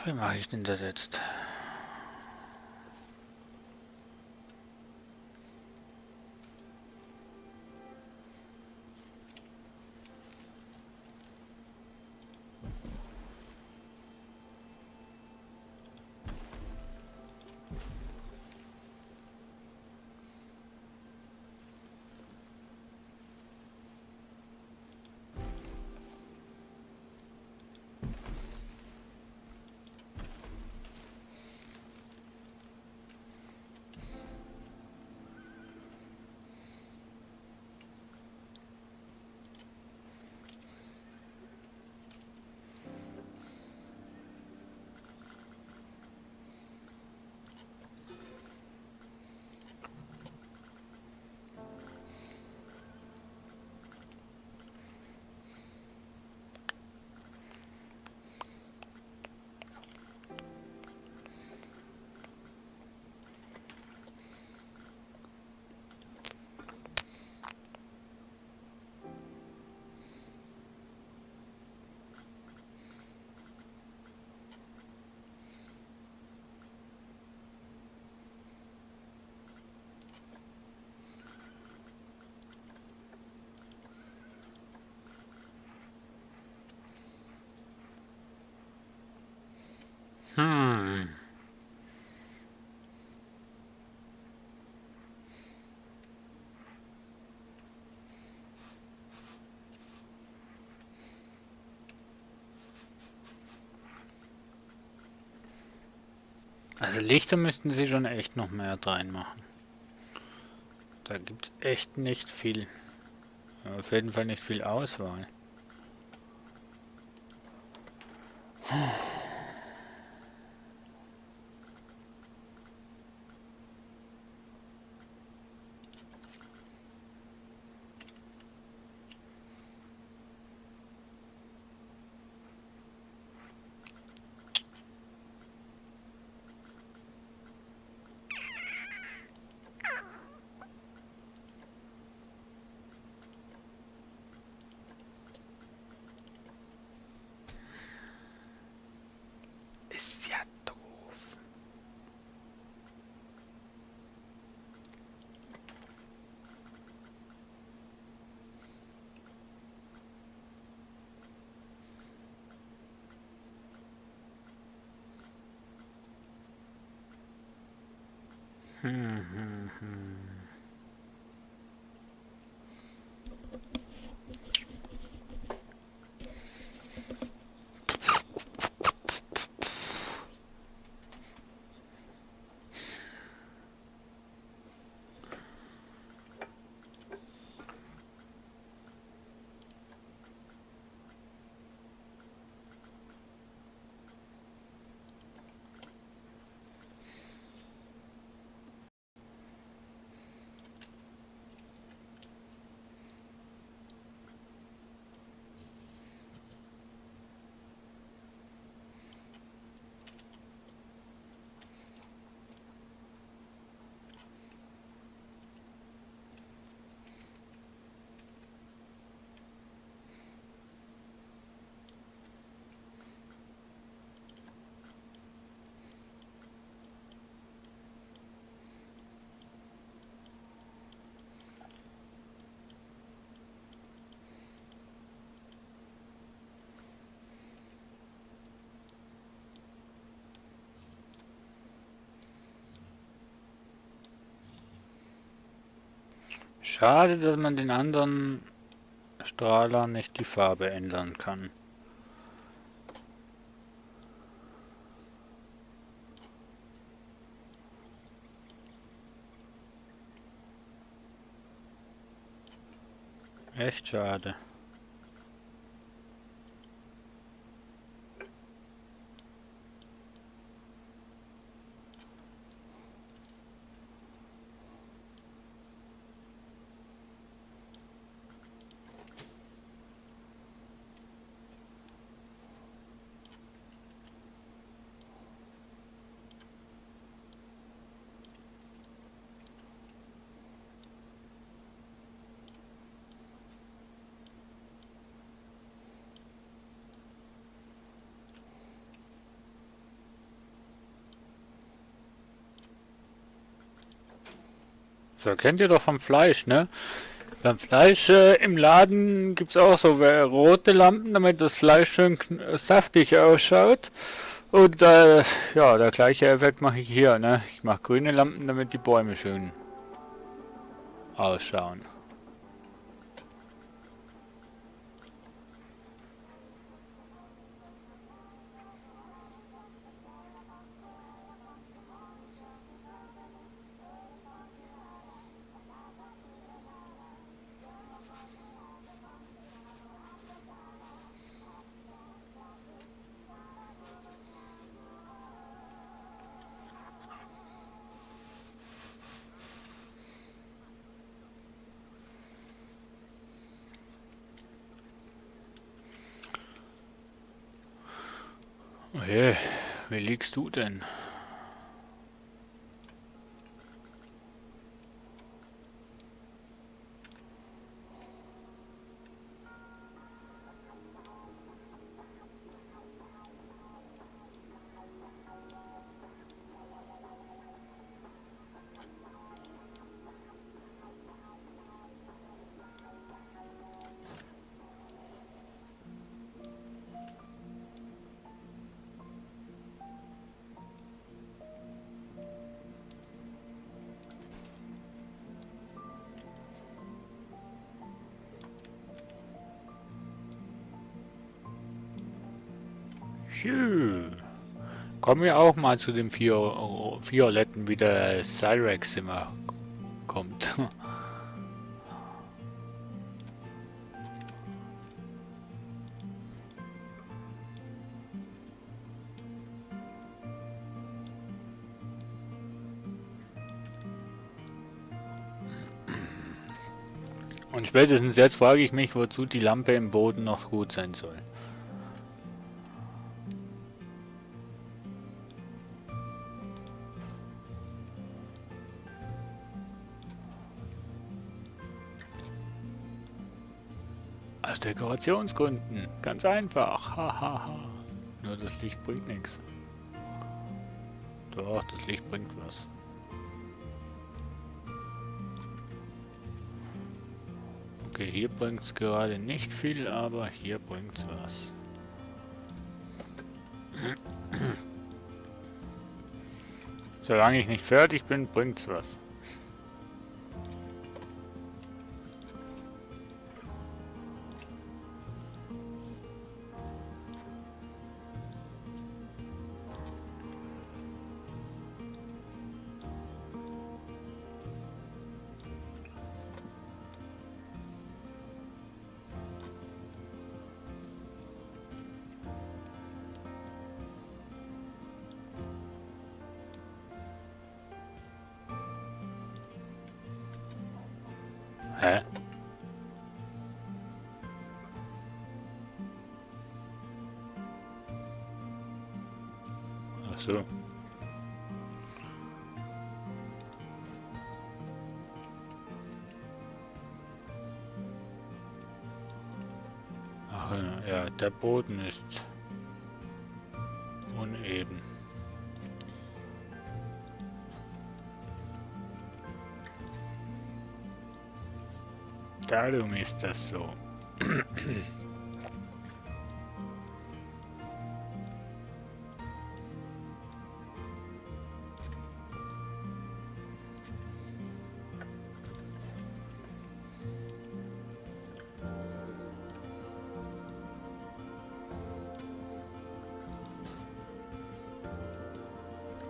Wie mache ich denn das jetzt? Hm. Also Lichter müssten sie schon echt noch mehr reinmachen. Da gibt es echt nicht viel. Ja, auf jeden Fall nicht viel Auswahl. Schade, dass man den anderen Strahlern nicht die Farbe ändern kann. Echt schade. So, kennt ihr doch vom Fleisch, ne? Beim Fleisch im Laden gibt es auch so rote Lampen, damit das Fleisch schön saftig ausschaut. Und ja, der gleiche Effekt mache ich hier, ne? Ich mache grüne Lampen, damit die Bäume schön ausschauen. Hey, wie liegst du denn? Phew. Kommen wir auch mal zu dem Violetten, wie der Cyrex immer kommt. Und spätestens jetzt frage ich mich, wozu die Lampe im Boden noch gut sein soll. Aus Dekorationsgründen. Ganz einfach. Hahaha. Nur das Licht bringt nichts. Doch, das Licht bringt was. Okay, hier bringt es gerade nicht viel, aber hier bringt es was. Solange ich nicht fertig bin, bringt's was. Hä? Ach so. Ach ja, der Boden ist uneben. Darum ist das so.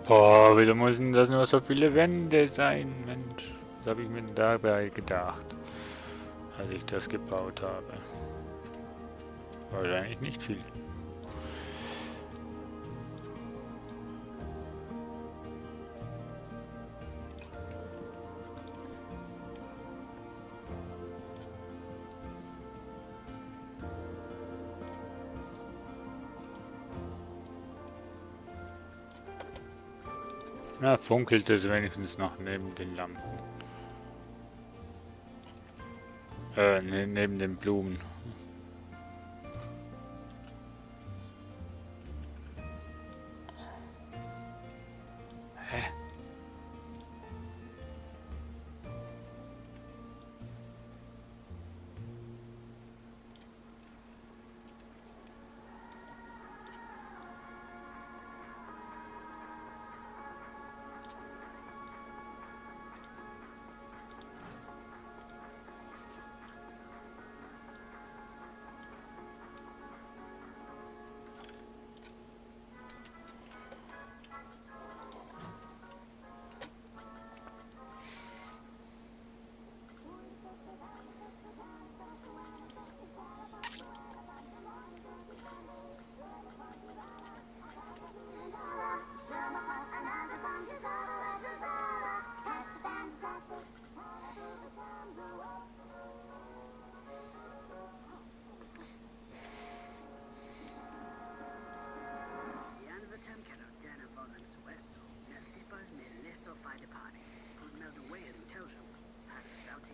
Boah, wieso müssen das nur so viele Wände sein, Mensch? Was habe ich mir denn dabei gedacht, als ich das gebaut habe? Wahrscheinlich nicht viel. Na, funkelt es wenigstens noch neben den Lampen. Neben den Blumen. Hä?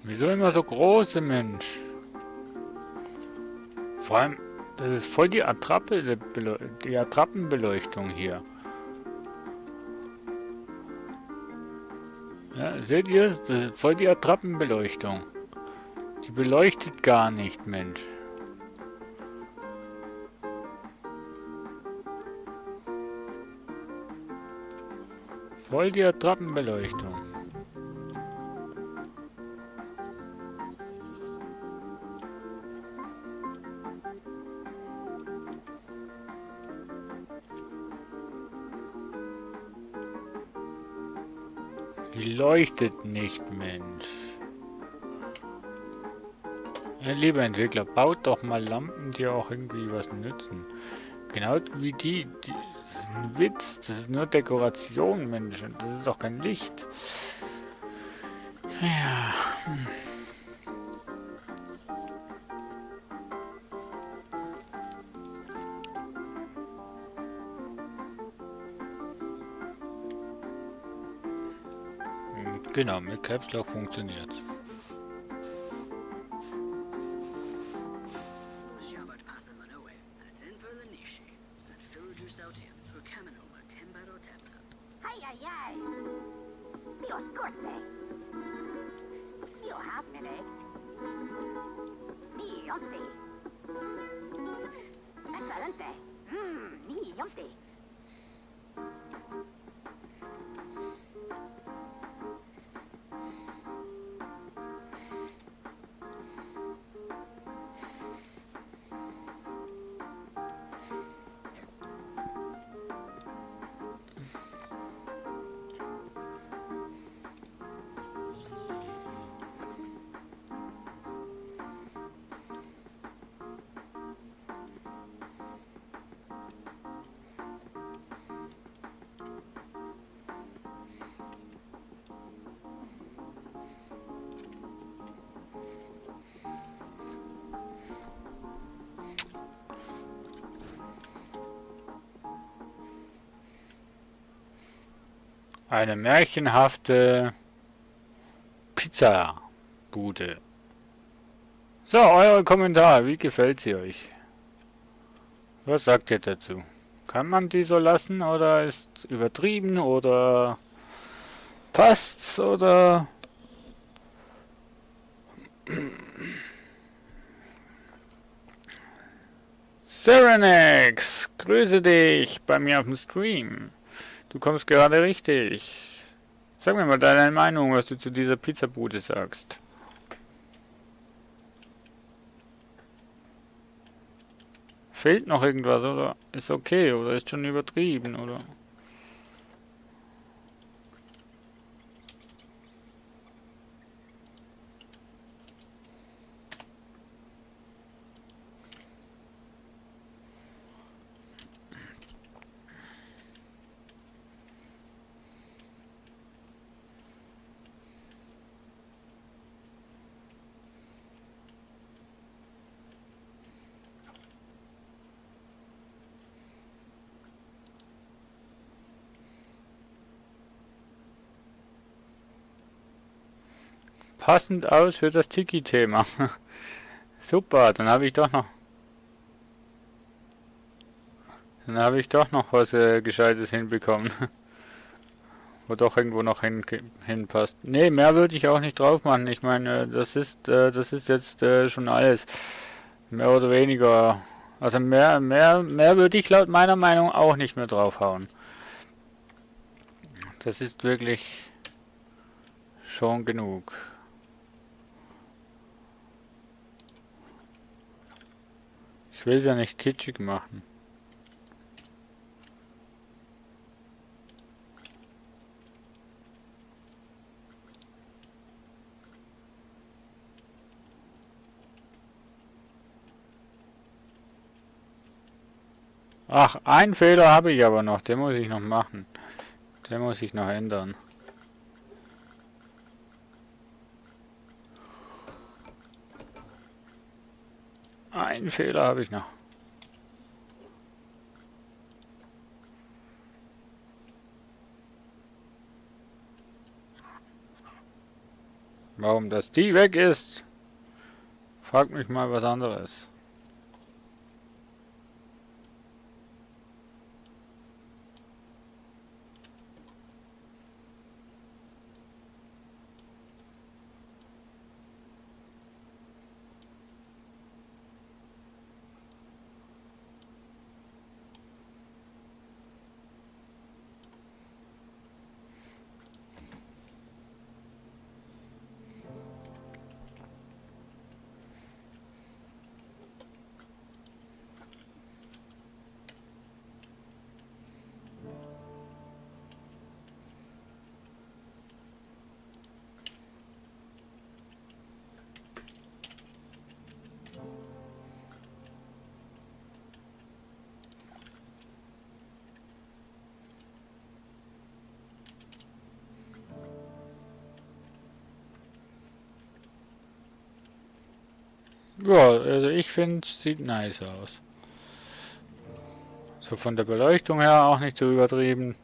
Wieso immer so große, Mensch? Vor allem, das ist voll die die Attrappenbeleuchtung hier. Ja, seht ihr? Das ist voll die Attrappenbeleuchtung. Die beleuchtet gar nicht, Mensch. Voll die Attrappenbeleuchtung. Die leuchtet nicht, Mensch. Ja, lieber Entwickler, baut doch mal Lampen, die auch irgendwie was nützen. Genau wie die. Das ist ein Witz, das ist nur Dekoration, Mensch. Und das ist auch kein Licht. Ja. Genau, mit Caps Lock funktioniert's. Ay, ay, ay. Mio scorte. Mio hasmine. Ni yonti. Excelente. Ni yonti. Eine märchenhafte Pizza-Bude. So, eure Kommentare. Wie gefällt sie euch? Was sagt ihr dazu? Kann man die so lassen oder ist übertrieben oder passt's oder... Serenex, grüße dich bei mir auf dem Stream. Du kommst gerade richtig. Sag mir mal deine Meinung, was du zu dieser Pizzabude sagst. Fehlt noch irgendwas oder ist okay oder ist schon übertrieben oder? Passend aus für das Tiki-Thema. Super, dann habe ich doch noch... Dann habe ich doch noch was Gescheites hinbekommen. Wo doch irgendwo noch hinpasst. Nee, mehr würde ich auch nicht drauf machen. Ich meine, das ist jetzt schon alles. Mehr oder weniger. Also mehr würde ich laut meiner Meinung auch nicht mehr draufhauen. Das ist wirklich schon genug. Ich will es ja nicht kitschig machen. Ach, einen Fehler habe ich aber noch. Den muss ich noch machen. Den muss ich noch ändern. Einen Fehler habe ich noch. Warum das die weg ist? Frag mich mal was anderes. Ja, also ich finde, es sieht nice aus. So von der Beleuchtung her auch nicht so übertrieben.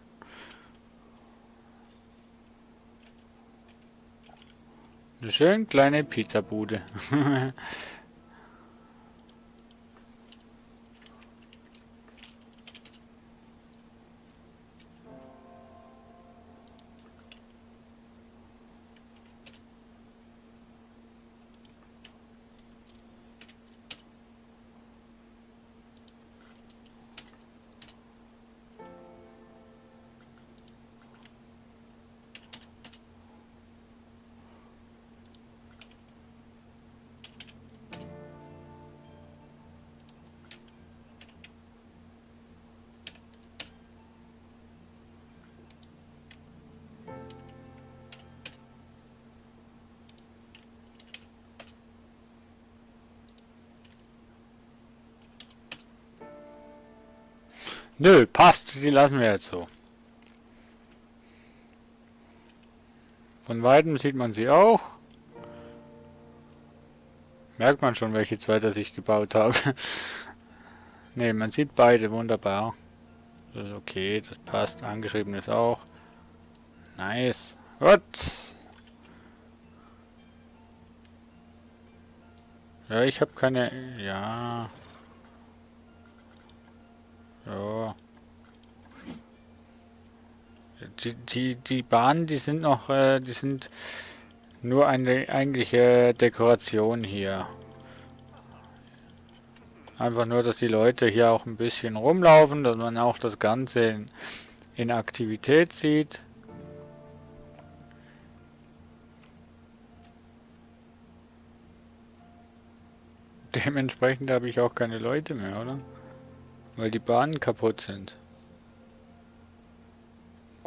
Eine schön kleine Pizzabude. Nö, passt, die lassen wir jetzt so. Von weitem sieht man sie auch. Merkt man schon, welche zwei das ich gebaut habe. Ne, man sieht beide wunderbar. Das ist okay, das passt. Angeschrieben ist auch. Nice. Gut. Ja, ich habe keine... Ja. Ja. Die Bahnen, die sind noch... die sind nur eine eigentliche Dekoration hier. Einfach nur, dass die Leute hier auch ein bisschen rumlaufen, dass man auch das Ganze in Aktivität sieht. Dementsprechend habe ich auch keine Leute mehr, oder? Weil die Bahnen kaputt sind.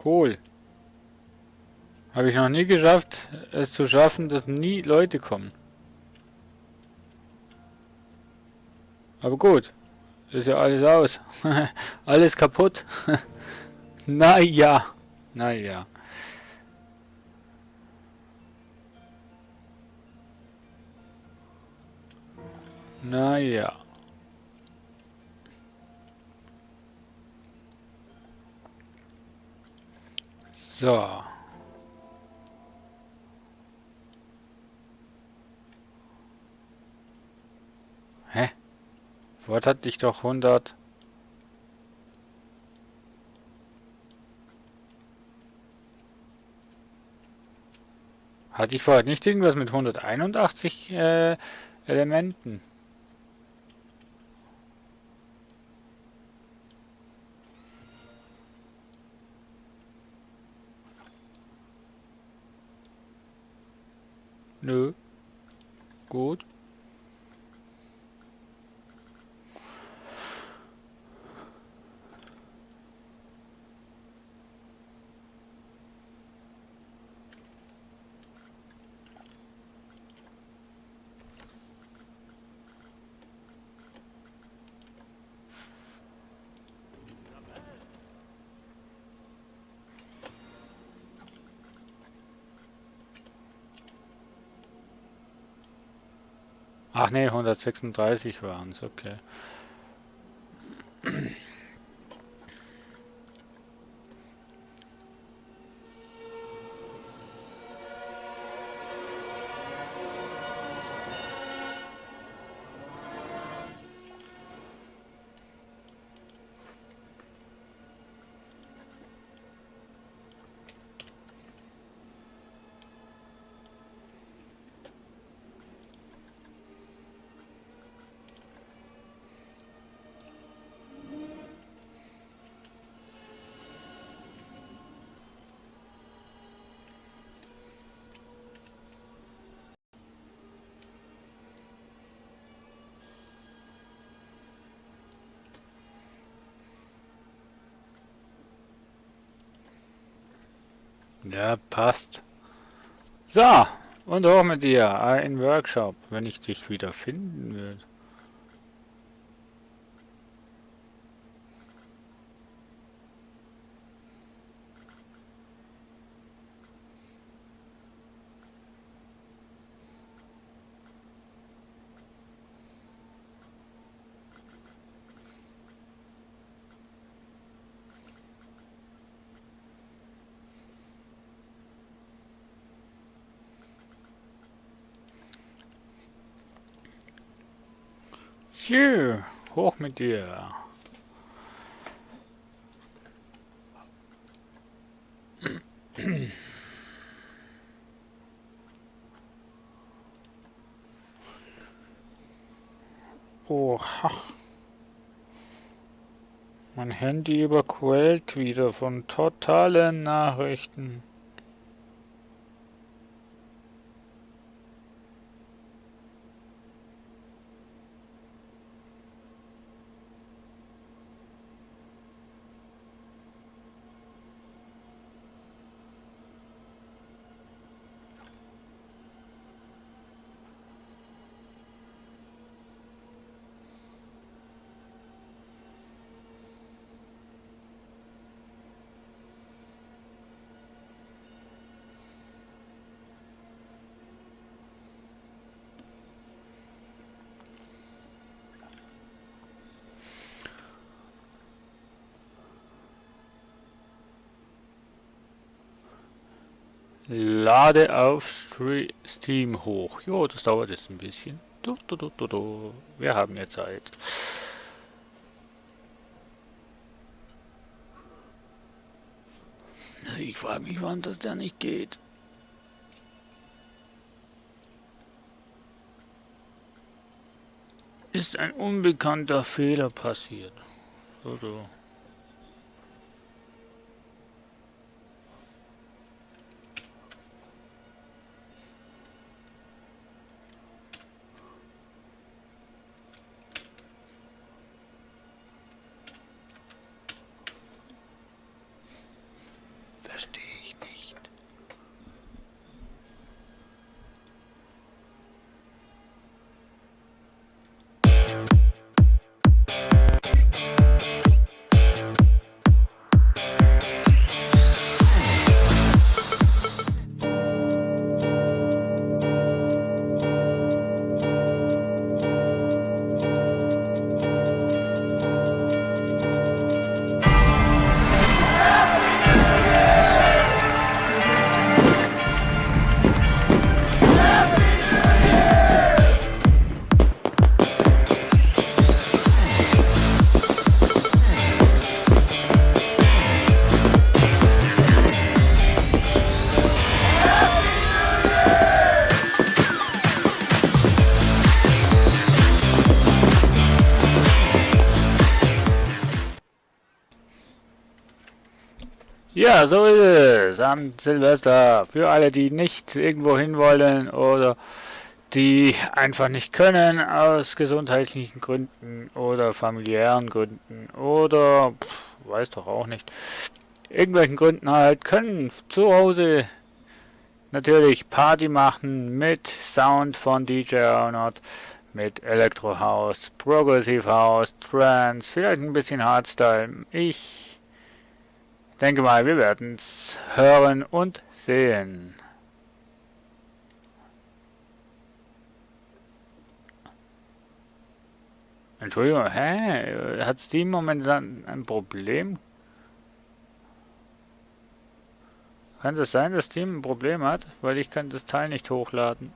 Cool. Habe ich noch nie geschafft, es zu schaffen, dass nie Leute kommen. Aber gut. Ist ja alles aus. Alles kaputt. Naja. Naja. Naja. So. Hä? Wort hatte ich doch 100. Hatte ich vorher nicht irgendwas mit 181 Elementen? Nö. Gut. Ach nee, 136 waren es, okay. Ja, passt. So, und hoch mit dir. Ein Workshop, wenn ich dich wieder finden würde. Tschö, hoch mit dir. Oha. Mein Handy überquellt wieder von totalen Nachrichten. Lade auf Steam hoch. Jo, das dauert jetzt ein bisschen. Wir haben ja Zeit. Ich frage mich, warum das da nicht geht. Ist ein unbekannter Fehler passiert. So. Verstehe ich nicht. Ja, so ist es. Am Silvester. Für alle, die nicht irgendwo hin wollen oder die einfach nicht können aus gesundheitlichen Gründen oder familiären Gründen oder weiß doch auch nicht. Irgendwelchen Gründen halt können zu Hause natürlich Party machen mit Sound von DJ Arnold, mit Electro House, Progressive House, Trance, vielleicht ein bisschen Hardstyle. Ich denke mal, wir werden es hören und sehen. Entschuldigung, hat Steam momentan ein Problem? Kann es sein, dass Steam ein Problem hat? Weil ich kann das Teil nicht hochladen.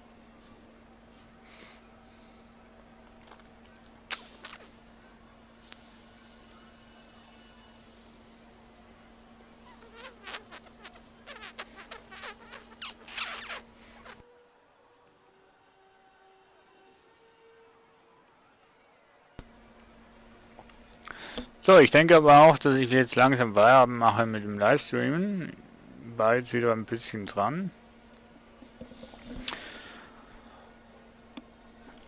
So, ich denke aber auch, dass ich jetzt langsam Feierabend mache mit dem Livestreamen. War jetzt wieder ein bisschen dran.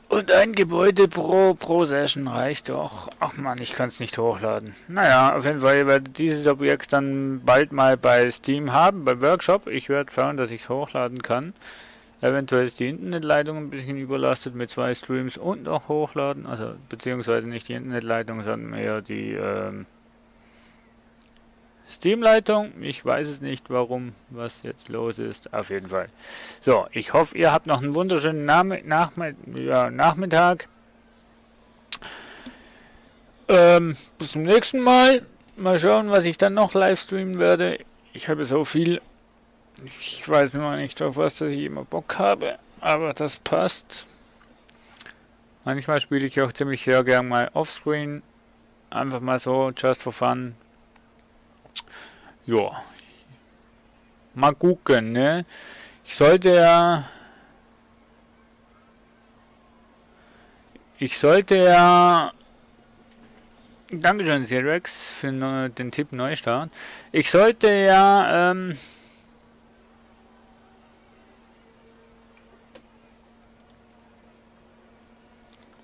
Und ein Gebäude pro Session reicht doch. Ach man, ich kann es nicht hochladen. Naja, auf jeden Fall, ihr werdet dieses Objekt dann bald mal bei Steam haben, beim Workshop. Ich werde schauen, dass ich es hochladen kann. Eventuell ist die Internetleitung ein bisschen überlastet mit 2 Streams und auch hochladen. Also, beziehungsweise nicht die Internetleitung, sondern eher die Steam-Leitung. Ich weiß es nicht, warum, was jetzt los ist. Auf jeden Fall. So, ich hoffe, ihr habt noch einen wunderschönen Nachmittag. Bis zum nächsten Mal. Mal schauen, was ich dann noch live streamen werde. Ich habe so viel. Ich weiß noch nicht, auf was dass ich immer Bock habe, aber das passt. Manchmal spiele ich auch ziemlich sehr gern mal offscreen. Einfach mal so, just for fun. Ja. Mal gucken, ne? Ich sollte ja. Dankeschön, Zrex, für den Tipp Neustart. Ich sollte ja,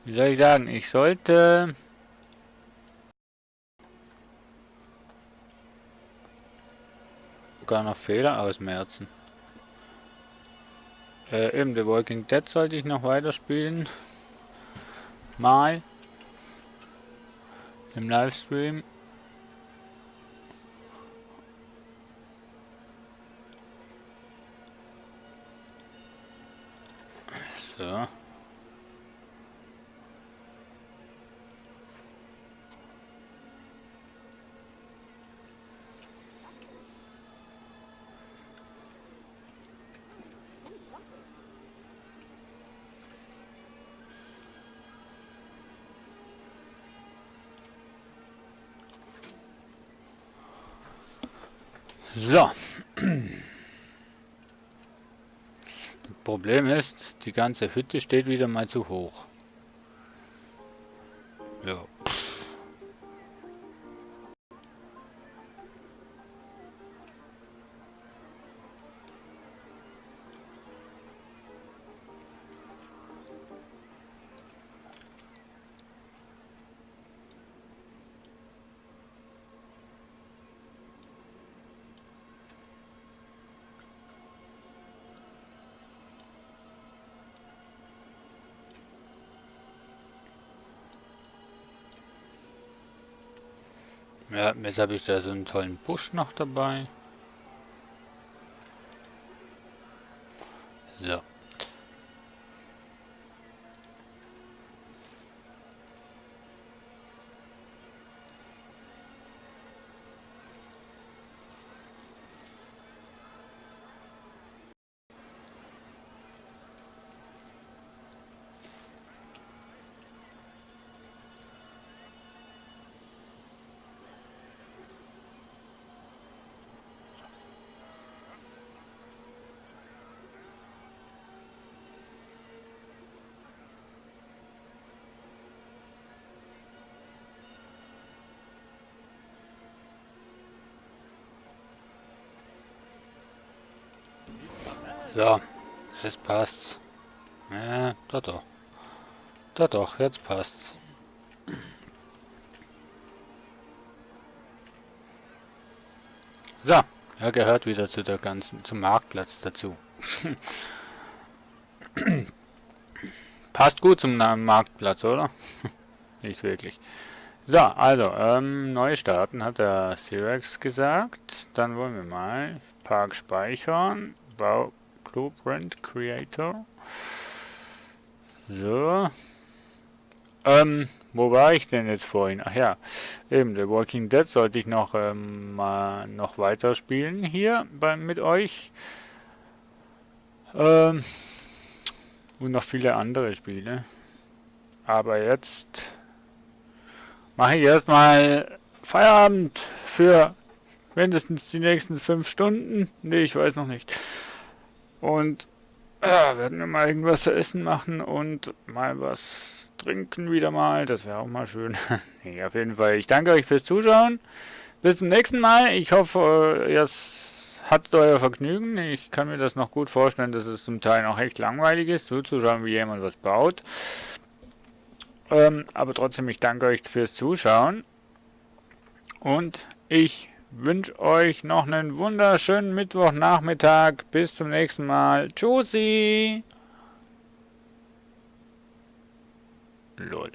wie soll ich sagen? Ich sollte sogar noch Fehler ausmerzen. Eben The Walking Dead sollte ich noch weiterspielen. Mal. Im Livestream. So. So. Problem ist, die ganze Hütte steht wieder mal zu hoch. Ja. Ja, jetzt habe ich da so einen tollen Busch noch dabei. So. So, jetzt passt's. Ja, doch, doch. Doch, doch, jetzt passt's. So, er gehört wieder zu der ganzen, zum Marktplatz dazu. Passt gut zum Marktplatz, oder? Nicht wirklich. So, also, neu starten, hat der Sirex gesagt. Dann wollen wir mal Park speichern. Bau Blueprint Creator. So. Wo war ich denn jetzt vorhin? Ach ja, eben, The Walking Dead sollte ich noch, mal noch weiter spielen hier mit euch. Und noch viele andere Spiele. Aber jetzt mache ich erstmal Feierabend für mindestens die nächsten 5 Stunden. Ne, ich weiß noch nicht. Und werden wir mal irgendwas zu essen machen und mal was trinken wieder mal. Das wäre auch mal schön. Nee, auf jeden Fall. Ich danke euch fürs Zuschauen. Bis zum nächsten Mal. Ich hoffe, ihr hattet euer Vergnügen. Ich kann mir das noch gut vorstellen, dass es zum Teil noch echt langweilig ist, zuzuschauen, wie jemand was baut. Aber trotzdem, ich danke euch fürs Zuschauen. Und ich wünsche euch noch einen wunderschönen Mittwochnachmittag. Bis zum nächsten Mal. Tschüssi. Lol.